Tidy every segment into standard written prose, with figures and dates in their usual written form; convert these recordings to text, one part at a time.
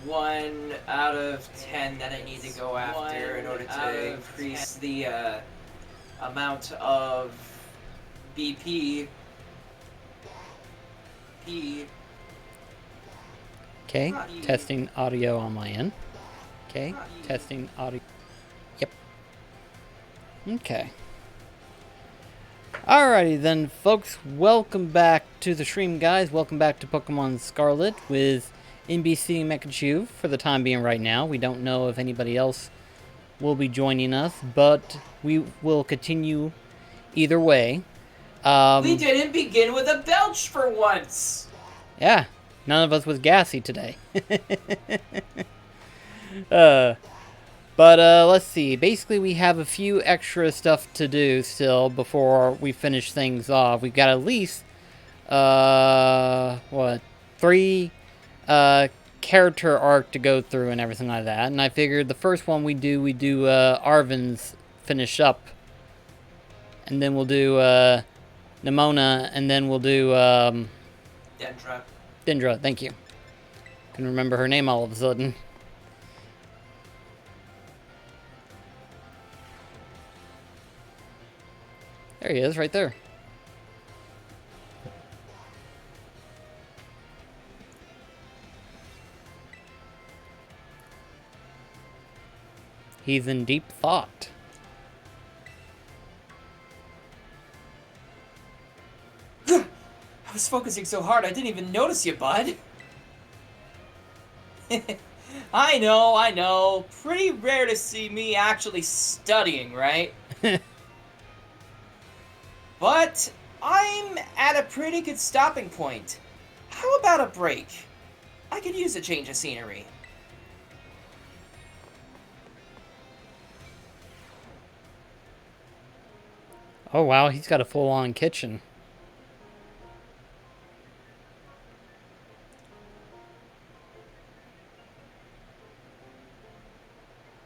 1 out of 10 that I need to go after in order to increase the amount of BP. Okay, testing audio on my end. Okay, testing audio. Yep. Okay. Alrighty then, folks. Welcome back to the stream, guys. Welcome back to Pokemon Scarlet with NBC Mekachu for the time being right now. We don't know if anybody else will be joining us, but we will continue either way. We didn't begin with a belch for once! Yeah, none of us was gassy today. But let's see. Basically, we have a few extra stuff to do still before we finish things off. We've got at least, 3 character arc to go through and everything like that. And I figured the first one we do Arven's finish up. And then we'll do Nemona, and then we'll do Dendra. Dendra, thank you. Can remember her name all of a sudden. There he is, right there. He's in deep thought. I was focusing so hard I didn't even notice you, bud. I know. Pretty rare to see me actually studying, right? But I'm at a pretty good stopping point. How about a break? I could use a change of scenery. Oh wow, he's got a full-on kitchen.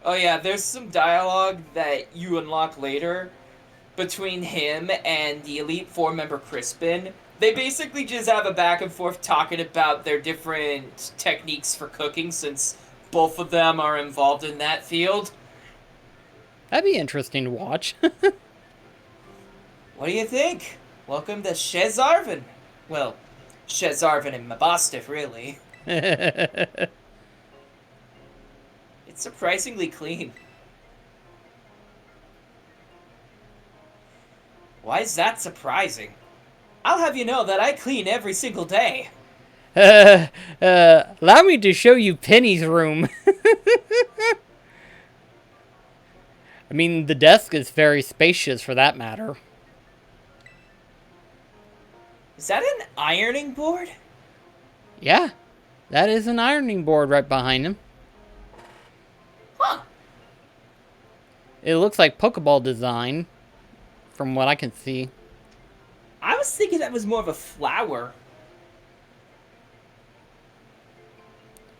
Oh yeah, there's some dialogue that you unlock later between him and the Elite Four member Crispin. They basically just have a back and forth talking about their different techniques for cooking since both of them are involved in that field. That'd be interesting to watch. What do you think? Welcome to Shezarvin. Well, Shezarvin and Mabostif, really. It's surprisingly clean. Why is that surprising? I'll have you know that I clean every single day. Allow me to show you Penny's room. I mean, the desk is very spacious for that matter. Is that an ironing board? Yeah, that is an ironing board right behind him. Huh. It looks like Pokeball design, from what I can see. I was thinking that was more of a flower.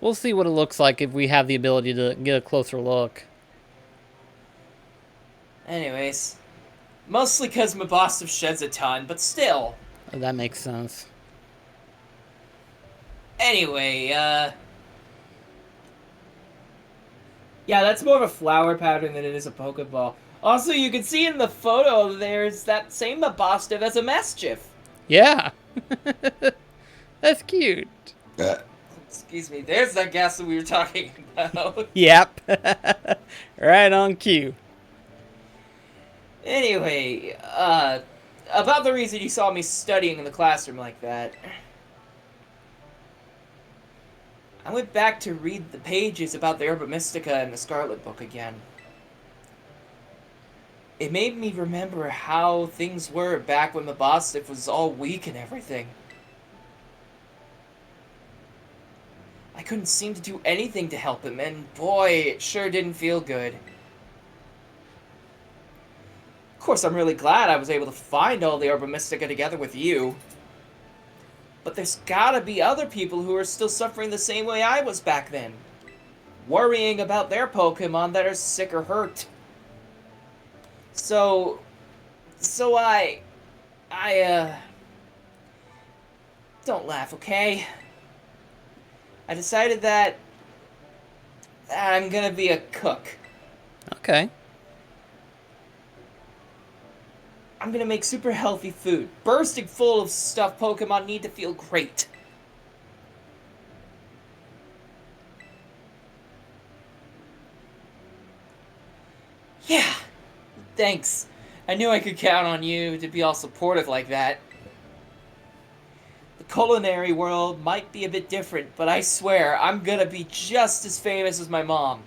We'll see what it looks like if we have the ability to get a closer look. Anyways, mostly because Mabostif sheds a ton, but still. Oh, that makes sense. Anyway, yeah, that's more of a flower pattern than it is a Pokeball. Also, you can see in the photo there's that same Mabostif as a Mischief. Yeah. That's cute. Excuse me, there's that gas that we were talking about. Yep. Right on cue. Anyway, about the reason you saw me studying in the classroom like that. I went back to read the pages about the Herba Mystica in the Scarlet book again. It made me remember how things were back when Mabostif was all weak and everything. I couldn't seem to do anything to help him, and boy, it sure didn't feel good. Of course, I'm really glad I was able to find all the Herba Mystica together with you. But there's gotta be other people who are still suffering the same way I was back then. Worrying about their Pokemon that are sick or hurt. So I don't laugh, okay? I decided that I'm gonna be a cook. Okay. I'm gonna make super healthy food, bursting full of stuff Pokemon need to feel great. Yeah, thanks. I knew I could count on you to be all supportive like that. The culinary world might be a bit different, but I swear I'm gonna be just as famous as my mom.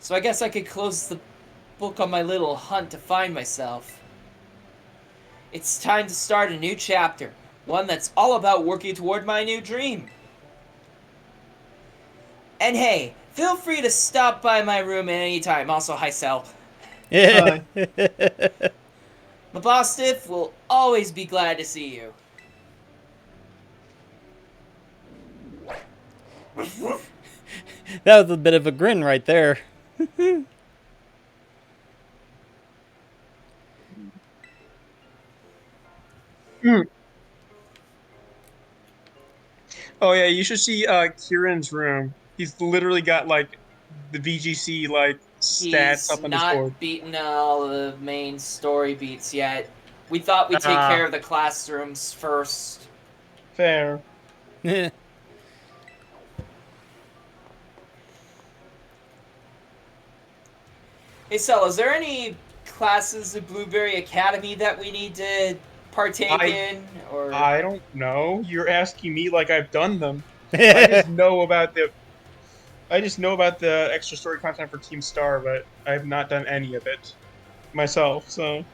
So I guess I could close the book on my little hunt to find myself. It's time to start a new chapter, one that's all about working toward my new dream. And hey, feel free to stop by my room at any time. Also, hi, Sel. Hi. Mabostiff will always be glad to see you. That was a bit of a grin right there. Mm. Oh yeah, you should see Kieran's room. He's literally got like the VGC like stats He's up on his board. not beaten all the main story beats yet. We thought we'd take care of the classrooms first. Fair. Hey, Sel, is there any classes at Blueberry Academy that we need to partake in? Or I don't know. You're asking me like I've done them. I just know about the extra story content for Team Star, but I have not done any of it myself. So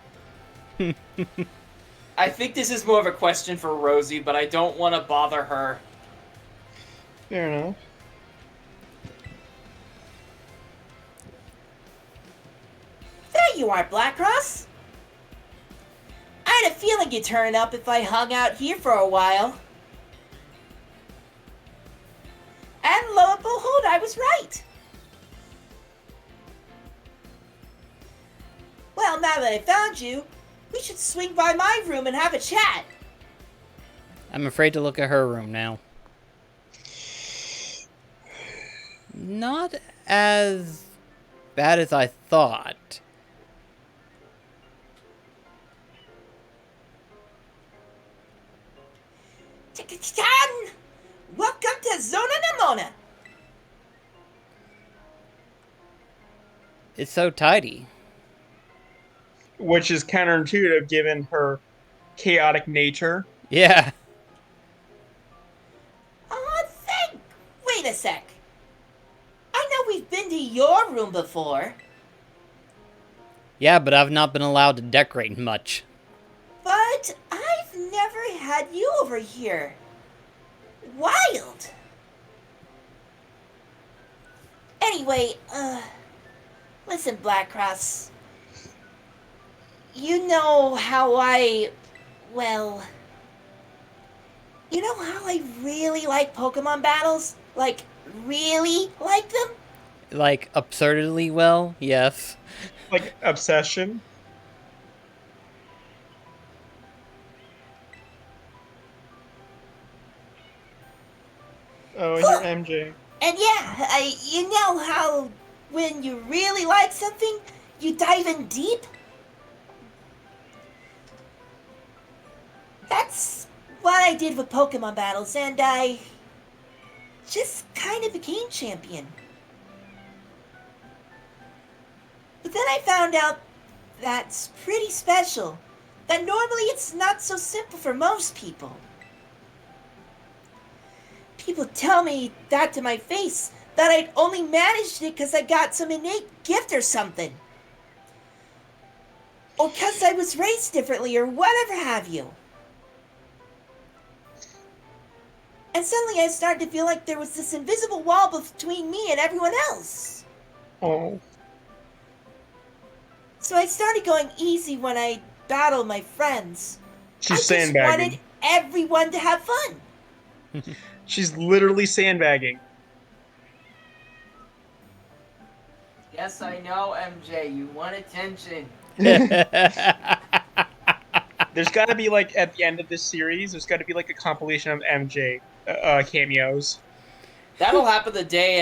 I think this is more of a question for Rosie, but I don't want to bother her. fair enough. There you are, Blackcross. I had a feeling you'd turn up if I hung out here for a while. And lo and behold, I was right. Well, now that I found you, we should swing by my room and have a chat. I'm afraid to look at her room now. Not as bad as I thought. Welcome to Zona Nemona. It's so tidy. Which is counterintuitive given her chaotic nature. Yeah. Wait a sec. I know we've been to your room before. Yeah, but I've not been allowed to decorate much. But I've never had you over here. Wild. Anyway, listen, Blackcross. You know how well, you know how I really like Pokemon battles? Like, really like them? Like, absurdly well, yes. Like obsession. Oh, and you're MJ. And yeah, you know how when you really like something, you dive in deep? That's what I did with Pokemon battles, and I just kind of became champion. But then I found out that's pretty special, that normally it's not so simple for most people. People tell me that to my face, that I'd only managed it because I got some innate gift or something. Or because I was raised differently or whatever have you. And suddenly I started to feel like there was this invisible wall between me and everyone else. Oh. So I started going easy when I battled my friends. She's I just sandbagging. wanted everyone to have fun. She's literally sandbagging. Yes, I know, MJ. You want attention. There's got to be at the end of this series, there's got to be a compilation of MJ cameos. That'll happen the day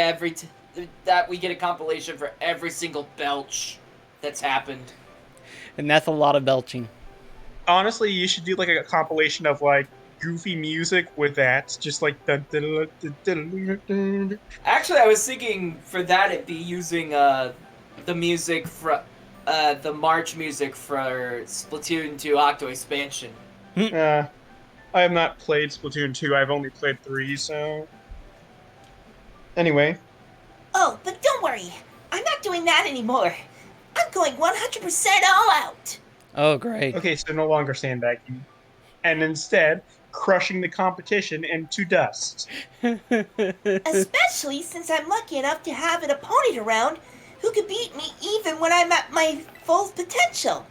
that we get a compilation for every single belch that's happened. And that's a lot of belching. Honestly, you should do like a compilation of like goofy music with that, just like the. Actually, I was thinking for that it'd be using the music for the March music for Splatoon 2 Octo Expansion. I have not played Splatoon 2. I've only played 3, so. Anyway, Oh, but don't worry. I'm not doing that anymore. I'm going 100% all out. Oh, great. okay, so no longer sandbagging, and instead crushing the competition into dust. Especially since I'm lucky enough to have an opponent around who could beat me even when I'm at my full potential.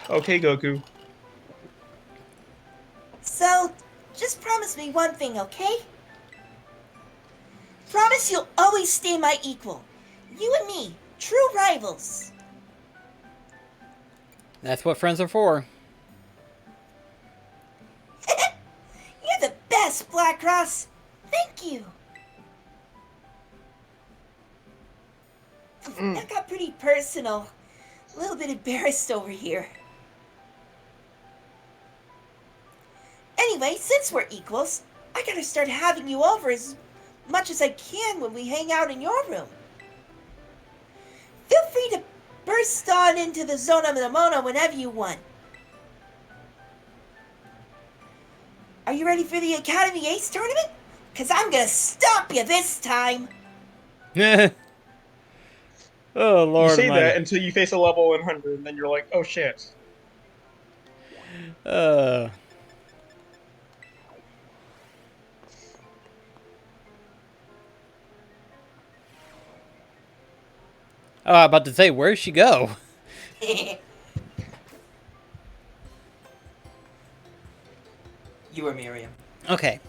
Okay, Goku. So, just promise me one thing, okay? Promise you'll always stay my equal. You and me, true rivals. That's what friends are for. You're the best, Black Cross. Thank you. That got pretty personal. A little bit embarrassed over here. Anyway, since we're equals, I gotta start having you over as much as I can when we hang out in your room. Feel free to burst on into the Zona Mono whenever you want. Are you ready for the Academy Ace tournament? Cause I'm gonna stomp you this time. Oh, Lord You say almighty. that until you face a level 100, and then you're like, oh shit. Uh, Oh, I was about to say, where'd she go? You or Miriam. Okay.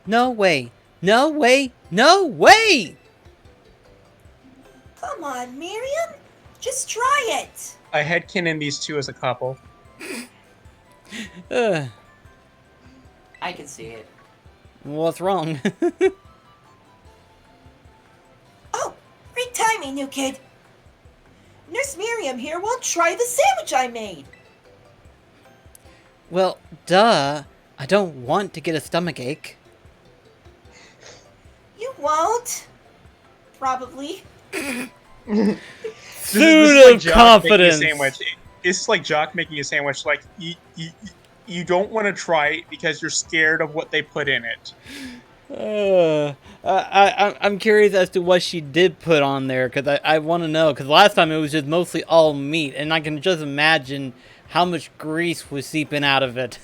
No way. No way. No way! Come on, Miriam. Just try it. I had in these two as a couple. Uh, I can see it. what's wrong? Oh, great timing, new kid. Nurse Miriam here won't try the sandwich I made. Well, duh. I don't want to get a stomachache. You won't. Probably. This Pseudo is like Jock making a confidence. sandwich. It's like Jock making a sandwich. Like you don't want to try it because you're scared of what they put in it. I'm curious as to what she did put on there, because I want to know, because last time it was just mostly all meat, and I can just imagine how much grease was seeping out of it.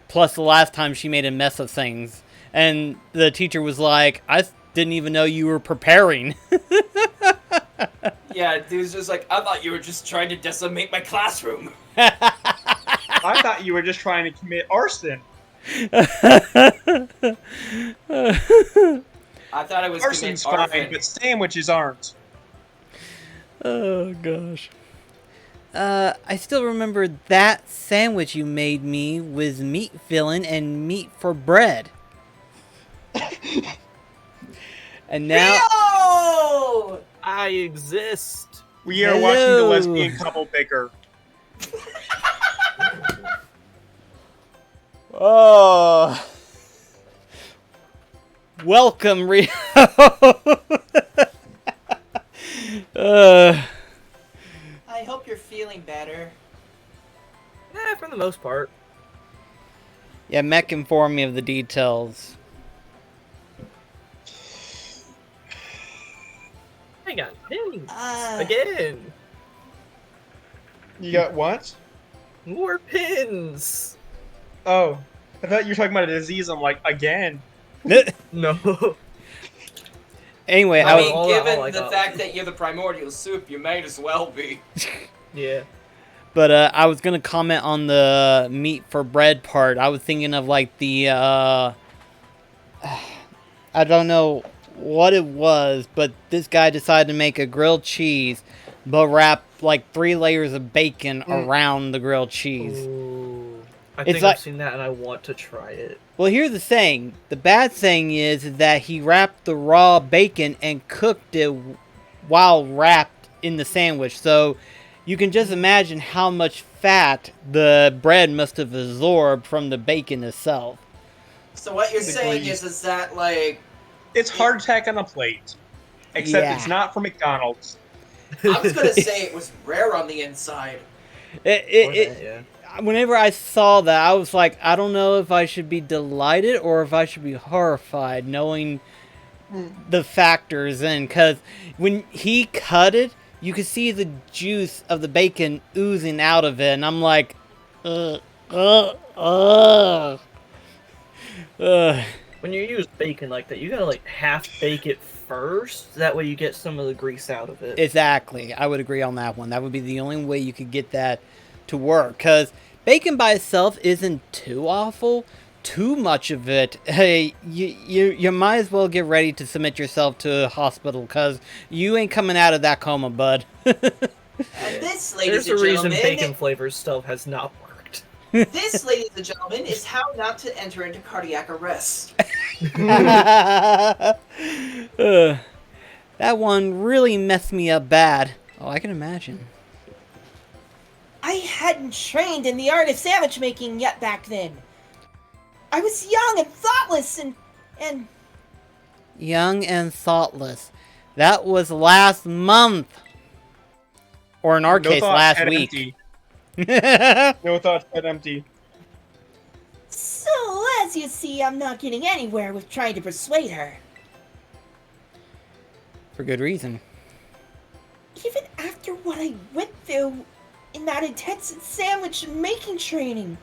Plus the last time she made a mess of things, and the teacher was like, I didn't even know you were preparing. Yeah, dude's just like, I thought you were just trying to decimate my classroom. I thought you were just trying to commit arson. I thought it was Arson's commit fine, but sandwiches aren't. Oh, gosh. I still remember that sandwich you made me with meat filling and meat for bread. And now... Rio! I exist. We are watching the Hello. lesbian couple bicker. Oh... Welcome, Rio! I hope you're feeling better. For the most part. Yeah, Mech informed me of the details. I got pins. Uh, Again. You got what? More pins. Oh, I thought you were talking about a disease. I'm like, again. No. Anyway, I I mean, all given I the got. fact that you're the primordial soup, you might as well be. Yeah. But I was gonna comment on the meat for bread part. I was thinking of like the I don't know what it was, but this guy decided to make a grilled cheese, but wrap like 3 layers of bacon around the grilled cheese. Ooh. I It's think like- I've seen that and I want to try it. Well, here's the thing. The bad thing is that he wrapped the raw bacon and cooked it while wrapped in the sandwich. So you can just imagine how much fat the bread must have absorbed from the bacon itself. So what you're The saying grease. is that like It's hardtack on a plate, except Yeah. it's not from McDonald's. I was gonna say it was rare on the inside. Yeah. Whenever I saw that, I was like, I don't know if I should be delighted or if I should be horrified, knowing the factors in. Because when he cut it, you could see the juice of the bacon oozing out of it, and I'm like, ugh, ugh, ugh. Ugh. When you use bacon like that, you gotta like half bake it first. That way you get some of the grease out of it. Exactly. I would agree on that one. That would be the only way you could get that to work. Because bacon by itself isn't too awful. Too much of it, hey, you might as well get ready to submit yourself to a hospital. Because you ain't coming out of that coma, bud. And this, ladies There's a and reason gentlemen, bacon flavored stuff has not worked. this, ladies and gentlemen, is how not to enter into cardiac arrest. That one really messed me up bad. Oh, I can imagine. I hadn't trained in the art of sandwich making yet back then. I was young and thoughtless and Young and thoughtless. That was last month. Or in our No case, thoughts, last head week. empty. No thoughts, head empty. so as you see, I'm not getting anywhere with trying to persuade her. For good reason. Even after what I went through in that intense sandwich making training.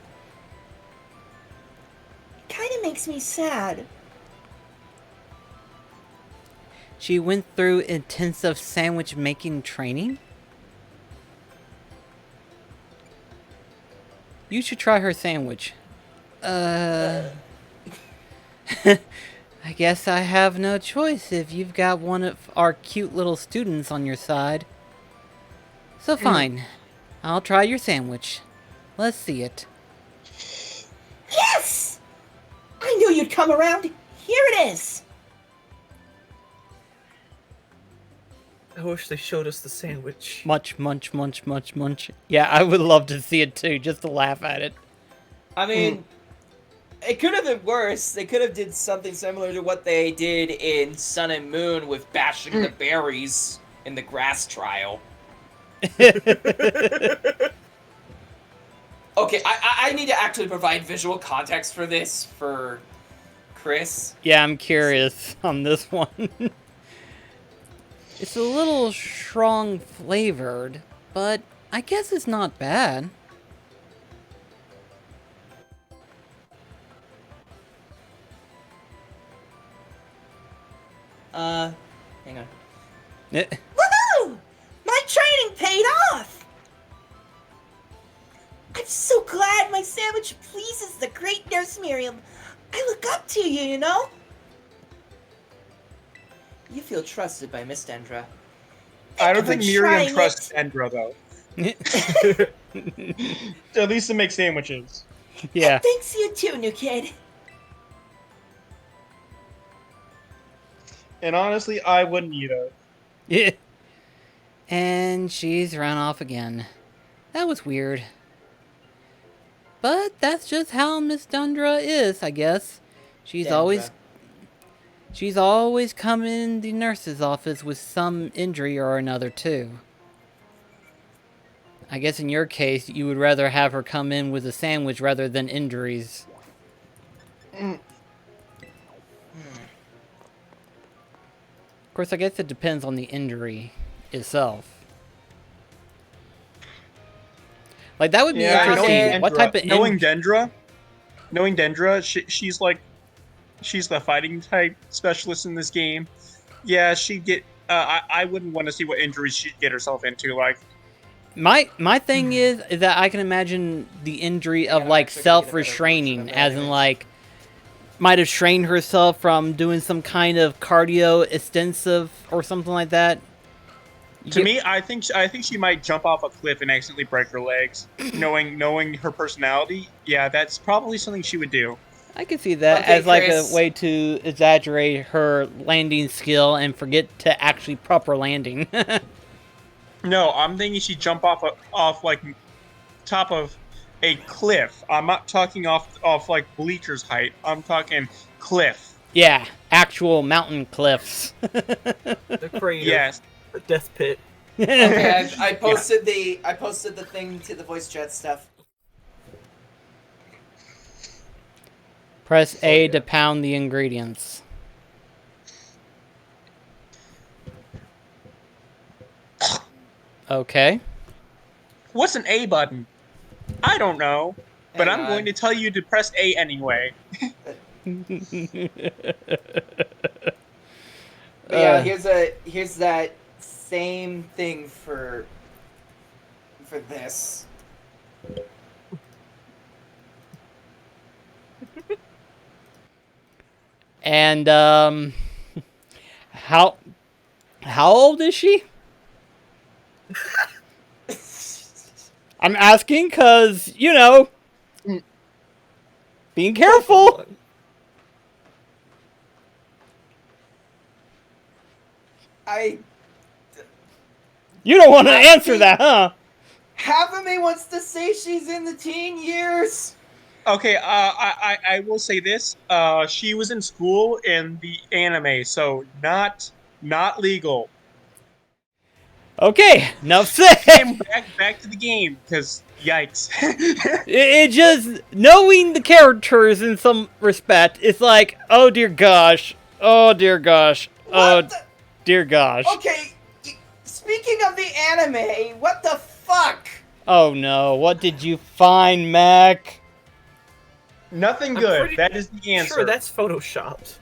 It kind of makes me sad. She went through intensive sandwich making training? You should try her sandwich. I guess I have no choice if you've got one of our cute little students on your side. So fine. I'll try your sandwich. Let's see it. Yes! I knew you'd come around. Here it is. I wish they showed us the sandwich. Munch, munch, munch, munch, munch. Yeah, I would love to see it too, just to laugh at it. I mean, it could have been worse. They could have did something similar to what they did in Sun and Moon with bashing the berries in the grass trial. Okay, I need to actually provide visual context for this for Chris. Yeah, I'm curious on this one. It's a little strong flavored, but I guess it's not bad. Hang on. Eh, Woohoo! My training paid off! I'm so glad my sandwich pleases the great Nurse Miriam. I look up to you, you know? You feel trusted by Miss Dendra. I don't I'm think Miriam trying trusts it. Endra, though. At least to make sandwiches. yeah. Thanks you too, new kid. And honestly, I wouldn't either. Yeah. And she's run off again. That was weird. But that's just how Miss Dundra is, I guess. She's always come in the nurse's office with some injury or another too. I guess in your case, you would rather have her come in with a sandwich rather than injuries. Of course, I guess it depends on the injury itself. Like, that would be interesting. What type of knowing Dendra, she's the fighting type specialist in this game. Yeah, she'd get. I wouldn't want to see what injuries she'd get herself into. Like, my thing is that I can imagine the injury of like self-restraining, as in like might have strained herself from doing some kind of cardio extensive or something like that. To me, I think she might jump off a cliff and accidentally break her legs. Knowing her personality, yeah, that's probably something she would do. I could see that Okay, as like a Chris. way to exaggerate her landing skill and forget to actually proper landing. No, I'm thinking she jump off like top of a cliff. I'm not talking off like bleachers height. I'm talking cliff. Yeah, actual mountain cliffs. The crater, Yes. the death pit. Okay, I posted the thing to the voice chat stuff. Press A yeah. to pound the ingredients. Okay. What's an A button? I don't know, but Hang I'm on. going to tell you to press A anyway. But yeah, here's that same thing for this. And how old is she? I'm asking because, being careful. I You don't want to answer that, huh? half of me wants to say she's in the teen years. Okay, I will say this. She was in school in the anime, so not legal. Okay, enough said. Game back to the game, because yikes. It just, knowing the characters in some respect, it's like, oh dear gosh, oh dear gosh, oh What the- dear gosh. Okay, speaking of the anime, what the fuck? Oh no, what did you find, Mac? Nothing I'm good. pretty That is the answer. Sure, that's photoshopped.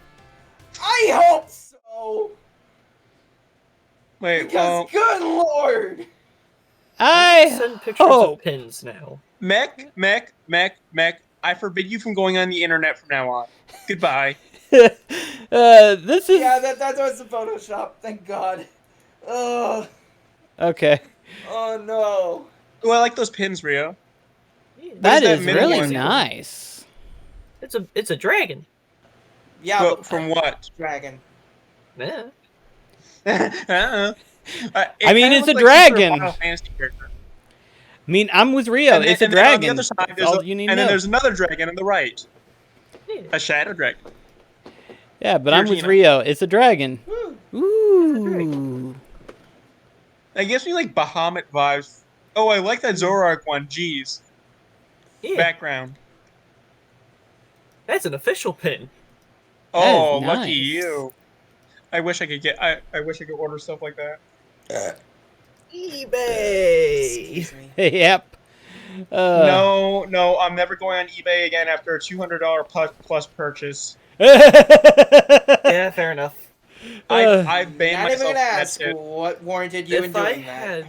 I hope so. Wait, Because good lord. I Send pictures hope. of pins now. Mech. I forbid you from going on the internet from now on. Goodbye. This is... Yeah, that was the Photoshop. Thank God. Oh, Okay. oh no. Oh, I like those pins, Rio. Yeah, That is that is middle really one? nice. it's a dragon. Yeah, Well, but from what? dragon. Yeah. uh-uh. I mean, it's a dragon. Final Fantasy character. I mean, I'm with Rio. And then- It's a and then on the dragon. other side, That's there's all you need to and then know. there's another dragon on the right. Yeah. A shadow dragon. Yeah, but I'm with Giratina. Rio. It's a dragon. Woo. Ooh. That gives me like Bahamut vibes. Oh, I like that Zoroark one. Jeez. Yeah. Background. That's an official pin. Oh, nice. lucky you. I wish I could get. I wish I could order stuff like that. eBay. Excuse me. Yep. No, I'm never going on eBay again after a $200 plus purchase. Yeah, fair enough. I've banned Not even myself gonna from that ask shit. what warranted you in If I doing that.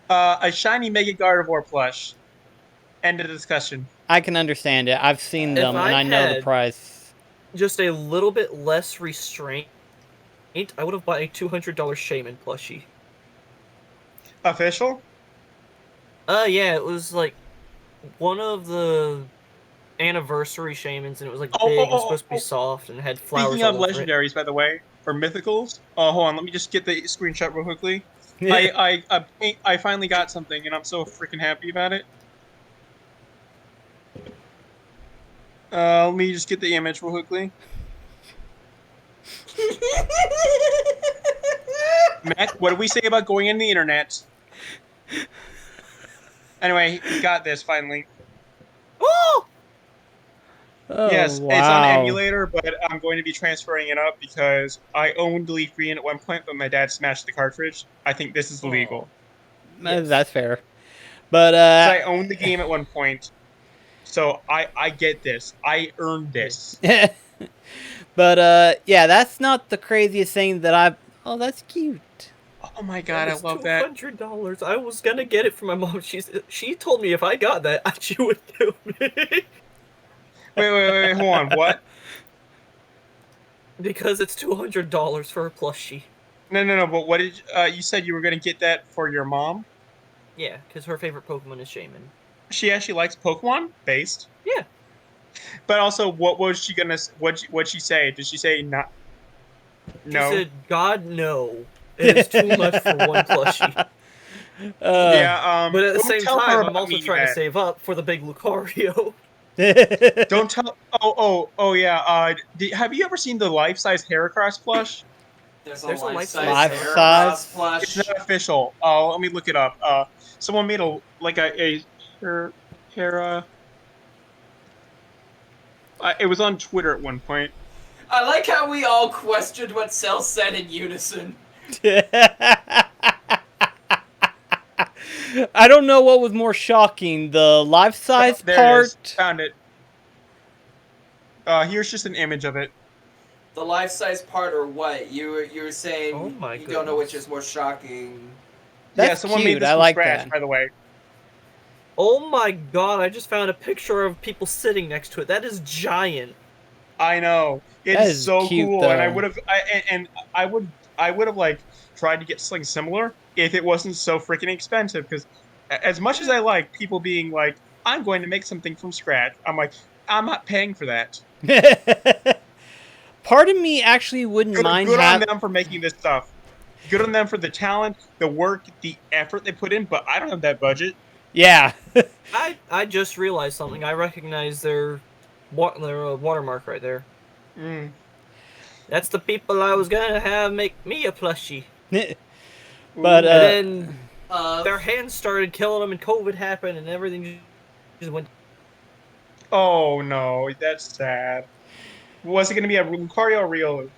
had A shiny Mega Gardevoir plush. End of discussion. I can understand it. I've seen If them, and I I know the had- price. just a little bit less restraint, I would have bought a $200 Shaman plushie. Official? Yeah, it was like one of the anniversary Shamans, and it was like Oh, big oh, and oh, supposed to be oh. soft and had flowers Speaking of all over it. legendaries, by the way, or mythicals. Oh, hold on. Let me just get the screenshot real quickly. I finally got something, and I'm so freaking happy about it. Let me just get the image real quickly. Matt, what did we say about going in the internet? Anyway, we got this finally. Oh! Oh, Yes, wow. it's on emulator, but I'm going to be transferring it up because I owned Leaf Green at one point, but my dad smashed the cartridge. I think this is legal. Yes. That's fair. But, 'Cause I owned the game at one point, so I get this. I earned this. but, yeah, that's not the craziest thing that I've... Oh, that's cute. Oh my god, I was love that. $200. I was gonna get it for my mom. She told me if I got that, she would kill me. Wait, hold on. What? Because it's $200 for a plushie. No. But what did you said you were gonna get that for your mom? Yeah, because her favorite Pokemon is Shaman. She actually likes Pokemon based. Yeah. But also, what was she gonna? What'd she say? Did she say not? She No. said, God, no. It is too much for one plushie. Yeah. But at the Don't same tell her time, I'm about also me trying to then. save up for the big Lucario. Don't tell. Oh yeah. Have you ever seen the life-size Heracross plush? There's a There's a life-size life-size Life-size? Heracross It's plush. not official. Let me look it up. Someone made a Hera. It was on Twitter at one point. I like how we all questioned what Cell said in unison. I don't know what was more shocking, the life-size There it is. part. Found it. Here's just an image of it. The life-size part or what? You were Oh saying my you don't know which goodness. is more shocking. Yeah, That's someone made cute. this I from like scratch, that. by the way. Oh my god, I just found a picture of people sitting next to it. That is giant. I know. It That is is so cute, cool, and I though. would have, I would have like tried to get something similar if it wasn't so freaking expensive. Because as much as I like people being like, I'm going to make something from scratch, I'm like, I'm not paying for that. Part of me actually wouldn't mind Good on them for making this stuff. Good on them for the talent, the work, the effort they put in. But I don't have that budget. Yeah. I just realized something. I recognize their watermark right there. Mm. That's the people I was gonna have make me a plushie. But, Ooh. And then Of their hands started killing them, and COVID happened, and everything just went. Oh no, that's sad. Was it going to be a Lucario or Rio?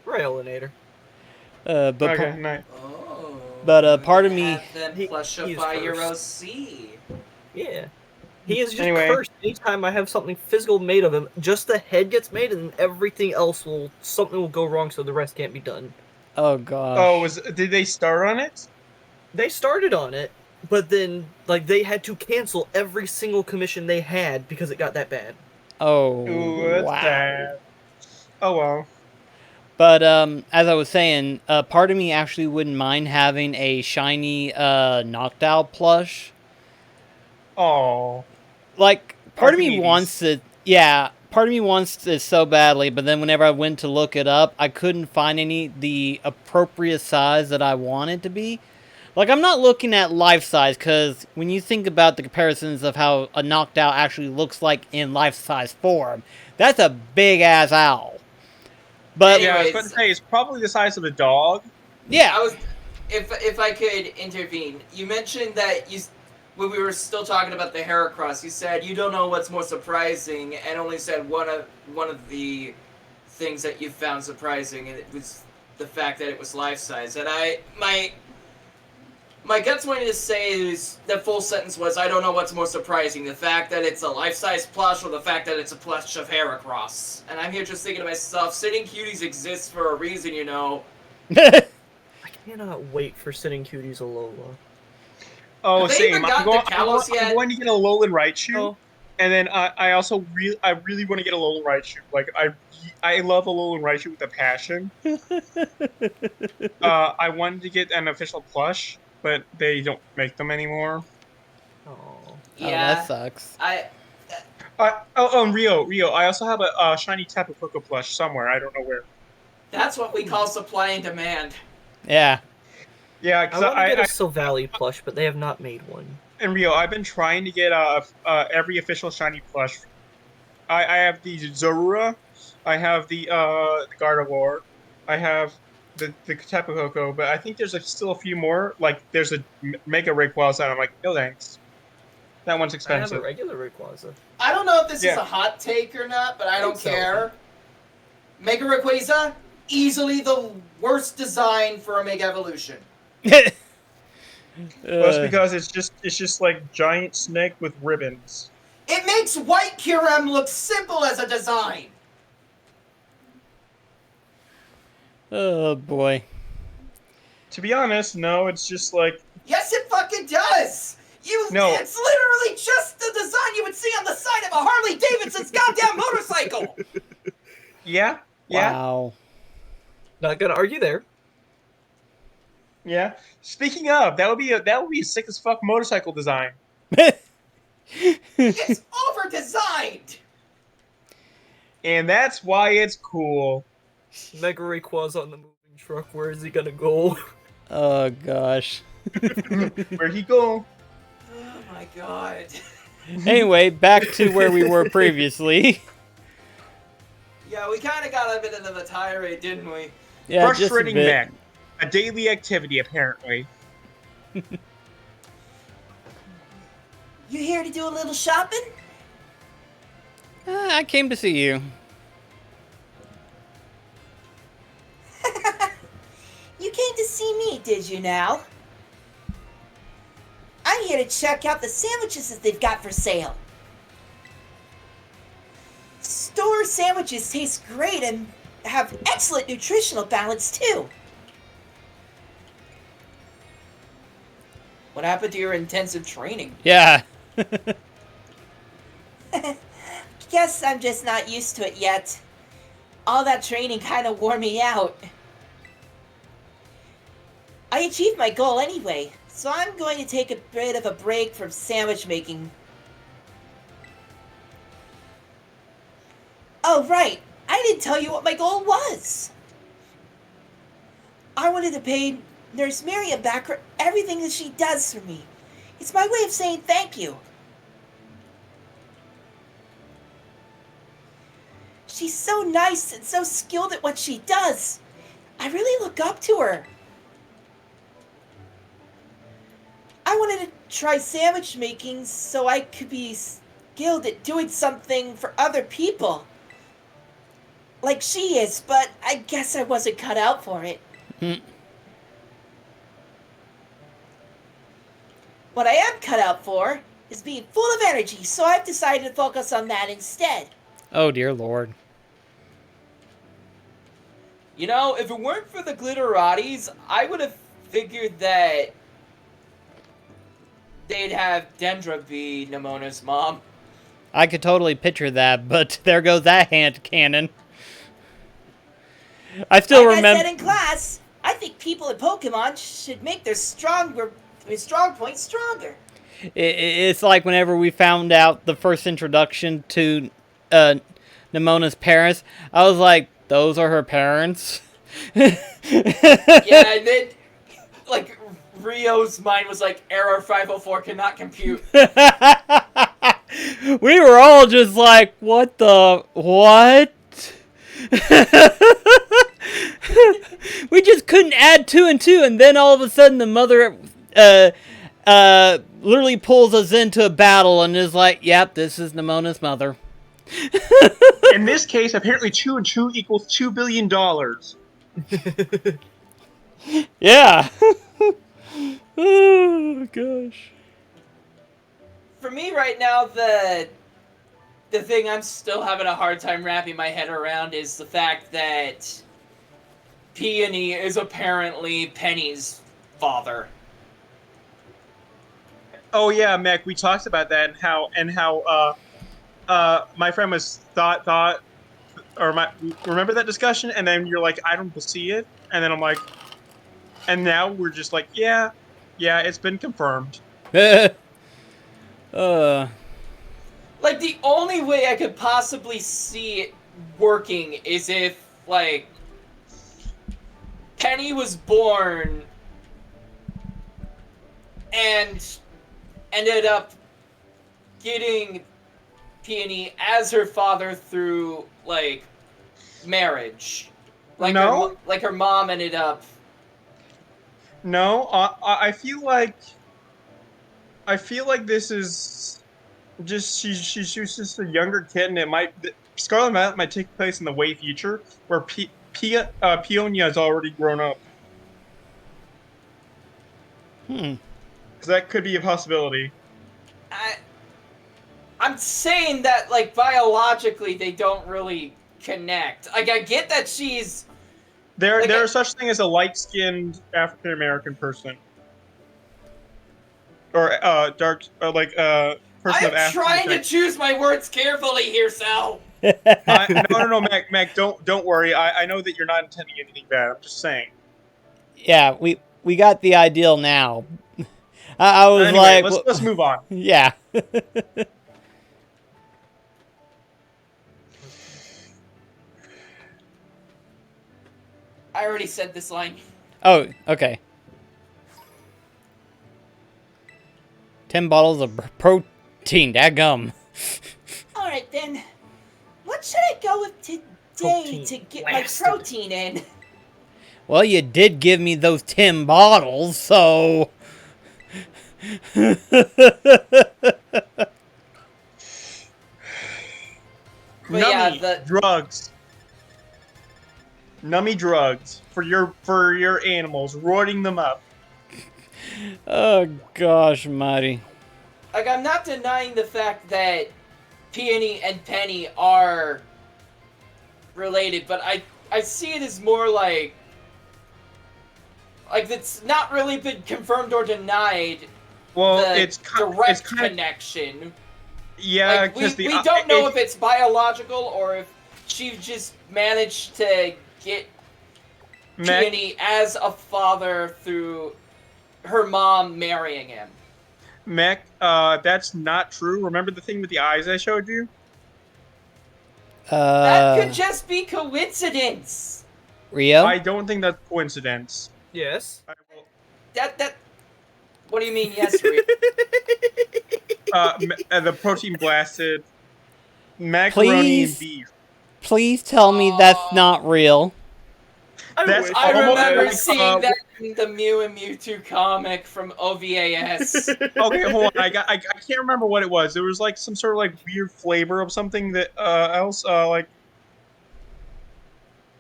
Railinator. but, Okay, nice. but, you're part of gonna me, have them He is plushify your cursed. OC. Yeah. He is just Anyway. cursed. Anytime I have something physical made of him, just the head gets made, and then everything else something will go wrong, so the rest can't be done. oh gosh. Oh, did they start on it? They started on it, but then they had to cancel every single commission they had because it got that bad. Oh, Ooh, that's wow. sad. Oh well. But as I was saying, part of me actually wouldn't mind having a shiny knocked out plush. Oh, Like, part of me Archimedes. wants it. Yeah, part of me wants it so badly. But then whenever I went to look it up, I couldn't find the appropriate size that I want it to be. Like, I'm not looking at life size, because when you think about the comparisons of how a knocked out actually looks like in life size form, that's a big ass owl. But Yeah, I was Anyways. about to say it's probably the size of a dog. yeah, I was, if I could intervene, you mentioned that when we were still talking about the Heracross, you said you don't know what's more surprising, and only said one of the things that you found surprising, and it was the fact that it was life size. And my guts wanted to say is the full sentence was, I don't know what's more surprising, the fact that it's a life-size plush or the fact that it's a plush of Heracross. And I'm here just thinking to myself, Sitting Cuties exists for a reason, you know. I cannot wait for Sitting Cuties Alola. Oh, Have they same. even gotten to Kalos yet? I'm going to get a Alolan Raichu, Oh. and then I also really want to get a Alolan Raichu. Like I love Alolan Raichu with a passion. I wanted to get an official plush, but they don't make them anymore. Oh. Yeah, that sucks. And Rio. I also have a shiny Tapu Koko plush somewhere. I don't know where. that's what we call supply and demand. Yeah. Yeah, I because want to get a Silvally plush, but they have not made one. and Rio, I've been trying to get every official shiny plush. I have the Zorua, I have the Gardevoir, I have the Tapu Koko, but I think there's still a few more. Like there's a Mega Rayquaza, and I'm like, no thanks. That one's I have a expensive. regular Rayquaza. I don't know if this is Yeah. a hot take or not, but I don't think so. care. Mega Rayquaza, easily the worst design for a Mega Evolution. Well, it's because it's just like giant snake with ribbons. It makes White Kyurem look simple as a design. Oh boy. To be honest, no, it's just like Yes, it fucking does. No. It's literally just the design you would see on the side of a Harley Davidson's goddamn motorcycle. yeah. Wow. Not gonna argue there. Yeah. Speaking of, that would be a sick as fuck motorcycle design. It's over designed. And that's why it's cool. Mega Rayquaza on the moving truck. Where is he gonna go? Oh gosh. Where he go? Oh my god. Anyway, back to where we were previously. Yeah, we kind of got a bit of a tirade, didn't we? Yeah, just a Frustrating bit. mech. A daily activity, apparently. You here to do a little shopping? I came to see you. You came to see me, did you now? I'm here to check out the sandwiches that they've got for sale. Store sandwiches taste great and have excellent nutritional balance too. What happened to your intensive training? Yeah. Guess I'm just not used to it yet. All that training kind of wore me out. I achieved my goal anyway, so I'm going to take a bit of a break from sandwich making. Oh, right. I didn't tell you what my goal was. I wanted to pay Nurse Miriam back for everything that she does for me. It's my way of saying thank you. She's so nice and so skilled at what she does. I really look up to her. I wanted to try sandwich making so I could be skilled at doing something for other people. Like she is, but I guess I wasn't cut out for it. What I am cut out for is being full of energy, so I've decided to focus on that instead. Oh dear Lord. You know, if it weren't for the Glitterati's, I would have figured that they'd have Dendra be Nemona's mom. I could totally picture that, but there goes that hand cannon. I still Like remember. I said in class, I think people in Pokemon should make their strong points stronger. It's like whenever we found out the first introduction to Nemona's parents, I was like, those are her parents? Yeah, and then, like, Rio's mind was like, error 504 cannot compute. We were all just like, what the... what? We just couldn't add 2 and 2, and then all of a sudden the mother literally pulls us into a battle and is like, yep, this is Nemona's mother. In this case, apparently 2 and 2 equals $2 billion. Yeah. Oh, gosh. For me right now, the thing I'm still having a hard time wrapping my head around is the fact that Peony is apparently Penny's father. Oh yeah, Mac, we talked about that and how my friend was remember that discussion, and then you're like, I don't see it, and then I'm like, and now we're just like, yeah, it's been confirmed. Like, the only way I could possibly see it working is if, like, Penny was born and ended up getting Peony as her father through, like, marriage. Like, No. her mom ended up... No, I feel like this is just she's just a younger kid, and Scarlet might take place in the way future where Peonia has already grown up. So that could be a possibility. I'm saying that, like, biologically they don't really connect. Like, I get that she's... There Like is such thing as a light-skinned African American person, or dark, or like person of I'm African. trying to choose my words carefully here, Sal. No, Mac, don't worry. I know that you're not intending anything bad. I'm just saying. Yeah, we got the ideal now. I was Anyway, like, let's move on. yeah. I already said this line. Oh, okay. 10 bottles of protein. Dadgum. Alright then. What should I go with today Protein to get blasted. my protein in? Well, you did give me those 10 bottles, so. But yeah, Nummy drugs. Nummy drugs for your animals, roiding them up. Oh, gosh, Marty. like, I'm not denying the fact that Peony and Penny are related, but I see it as more like it's not really been confirmed or denied. Well, The it's direct kind of connection. yeah, Like, because we don't know if it's biological or if she just managed to get Peony as a father through her mom marrying him. Mech, that's not true. Remember the thing with the eyes I showed you? That could just be coincidence. Rio? I don't think that's coincidence. Yes. I will, That. What do you mean? Yes, Reed? the protein blasted macaroni Please? and beef. Please tell me that's not real. That's I remember like, seeing that in the Mew and Mewtwo comic from OVAS. Okay, hold on. I can't remember what it was. There was like some sort of like weird flavor of something that else like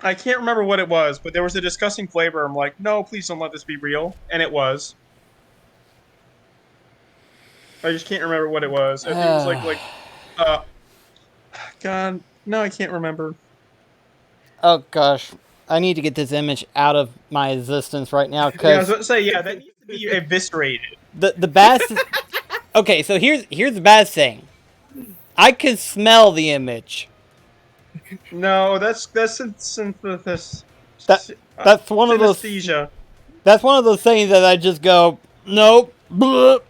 I can't remember what it was, but there was a disgusting flavor. I'm like, no, please don't let this be real, and it was. I just can't remember what it was. It was God, no, I can't remember. Oh, gosh. I need to get this image out of my existence right now, Yeah, I was because about to say, yeah, that needs to be eviscerated. the bad... Okay, so here's the bad thing. I can smell the image. No, that's synthesis. That's one of those... Synesthesia. That's one of those things that I just go, nope. Bleh.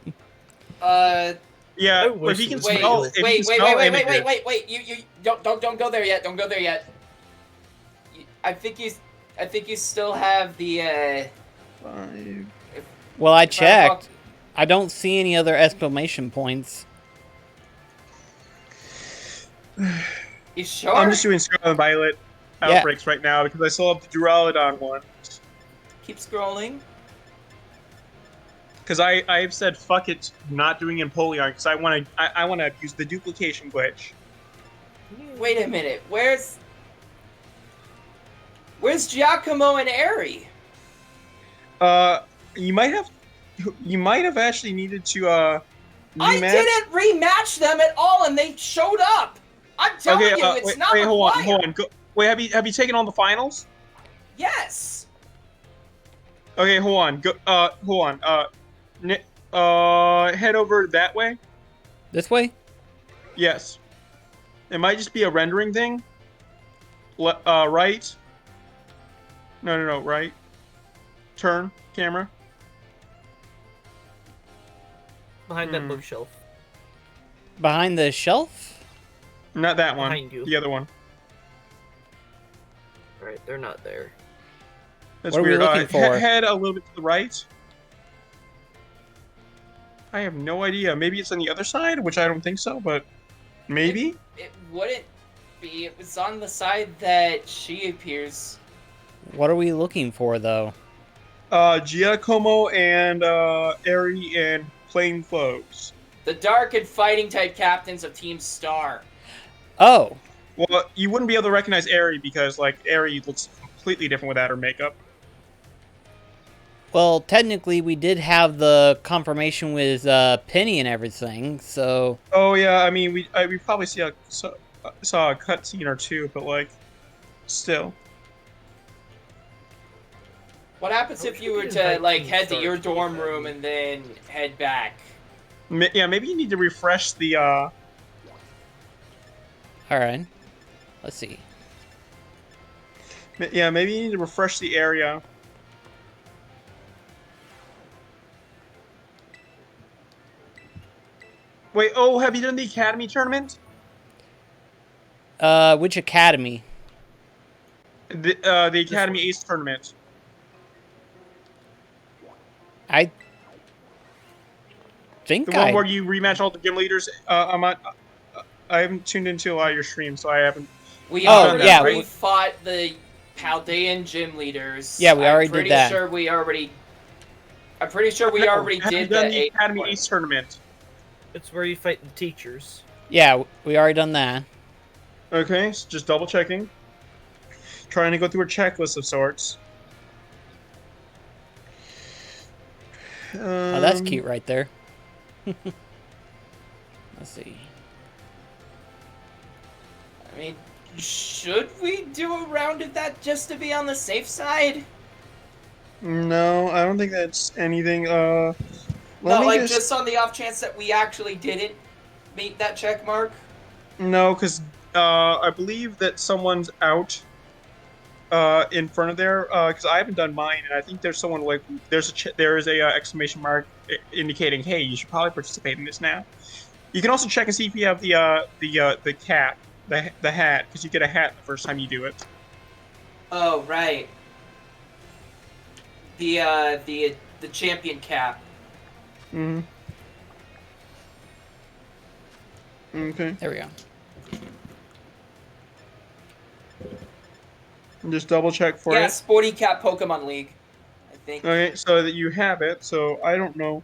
Yeah, I wish if you can it was Wait, smell, real. if you wait, can wait, smell wait, images- wait. You don't go there yet. Don't go there yet. I think you still have the Well, I checked. I don't see any other exclamation points. You sure? I'm just doing Scarlet and Violet Yeah. outbreaks right now because I still have the Duraludon one. Keep scrolling. Because I've said fuck it, not doing Empoleon because I want to use the duplication glitch. Wait a minute. Where's Giacomo and Eri? You might have actually needed to I rematch. didn't rematch them at all, and they showed up. I'm telling Okay, you, it's wait, not hold on, required. hold on. Wait, have you taken on the finals? Yes. Okay, hold on. Hold on. Head over that way. This way? Yes. It might just be a rendering thing. Right. No, right. Turn camera. Behind that bookshelf. Behind the shelf? Not that one. Behind you. The other one. Alright, they're not there. That's What are we weird. looking for? Head a little bit to the right. I have no idea. Maybe it's on the other side, which I don't think so, but maybe. It wouldn't be. It was on the side that she appears. What are we looking for, though? Giacomo and Eri in plain clothes. The dark and fighting type captains of Team Star. Oh. Well, you wouldn't be able to recognize Eri because, like, Eri looks completely different without her makeup. Well, technically, we did have the confirmation with Penny and everything, so... Oh yeah, I mean, we probably saw a cutscene or two, but like, still. What happens if you were to like head to your dorm room and then head back? Yeah, maybe you need to refresh the. Alright. Let's see. Yeah, maybe you need to refresh the area. Wait, oh, have you done the Academy tournament? Which academy? The Academy Ace tournament. I think The one where you rematch all the gym leaders. I haven't tuned into a lot of your streams, so I haven't. We Oh, already yeah, re-fought the Chaldean gym leaders. Yeah, we already did I'm that. pretty sure we already. I'm pretty sure we already Have you did done the the eight Academy one. Ace tournament? It's where you fight the teachers. Yeah, we already done that. Okay, so just double checking. Trying to go through a checklist of sorts. Oh, that's cute right there. Let's see. I mean, should we do a round of that just to be on the safe side? No, I don't think that's anything. No, like just on the off chance that we actually didn't meet that check mark. No, because I believe that someone's out in front of there. Because I haven't done mine, and I think there's someone like there is a exclamation mark indicating, "Hey, you should probably participate in this now." You can also check and see if you have the cap, the hat, because you get a hat the first time you do it. Oh right. The champion cap. Mm-hmm. Okay. There we go. Just double check for Yeah, it. Sporty Cap Pokemon League. I think. Okay, so that you have it. So I don't know.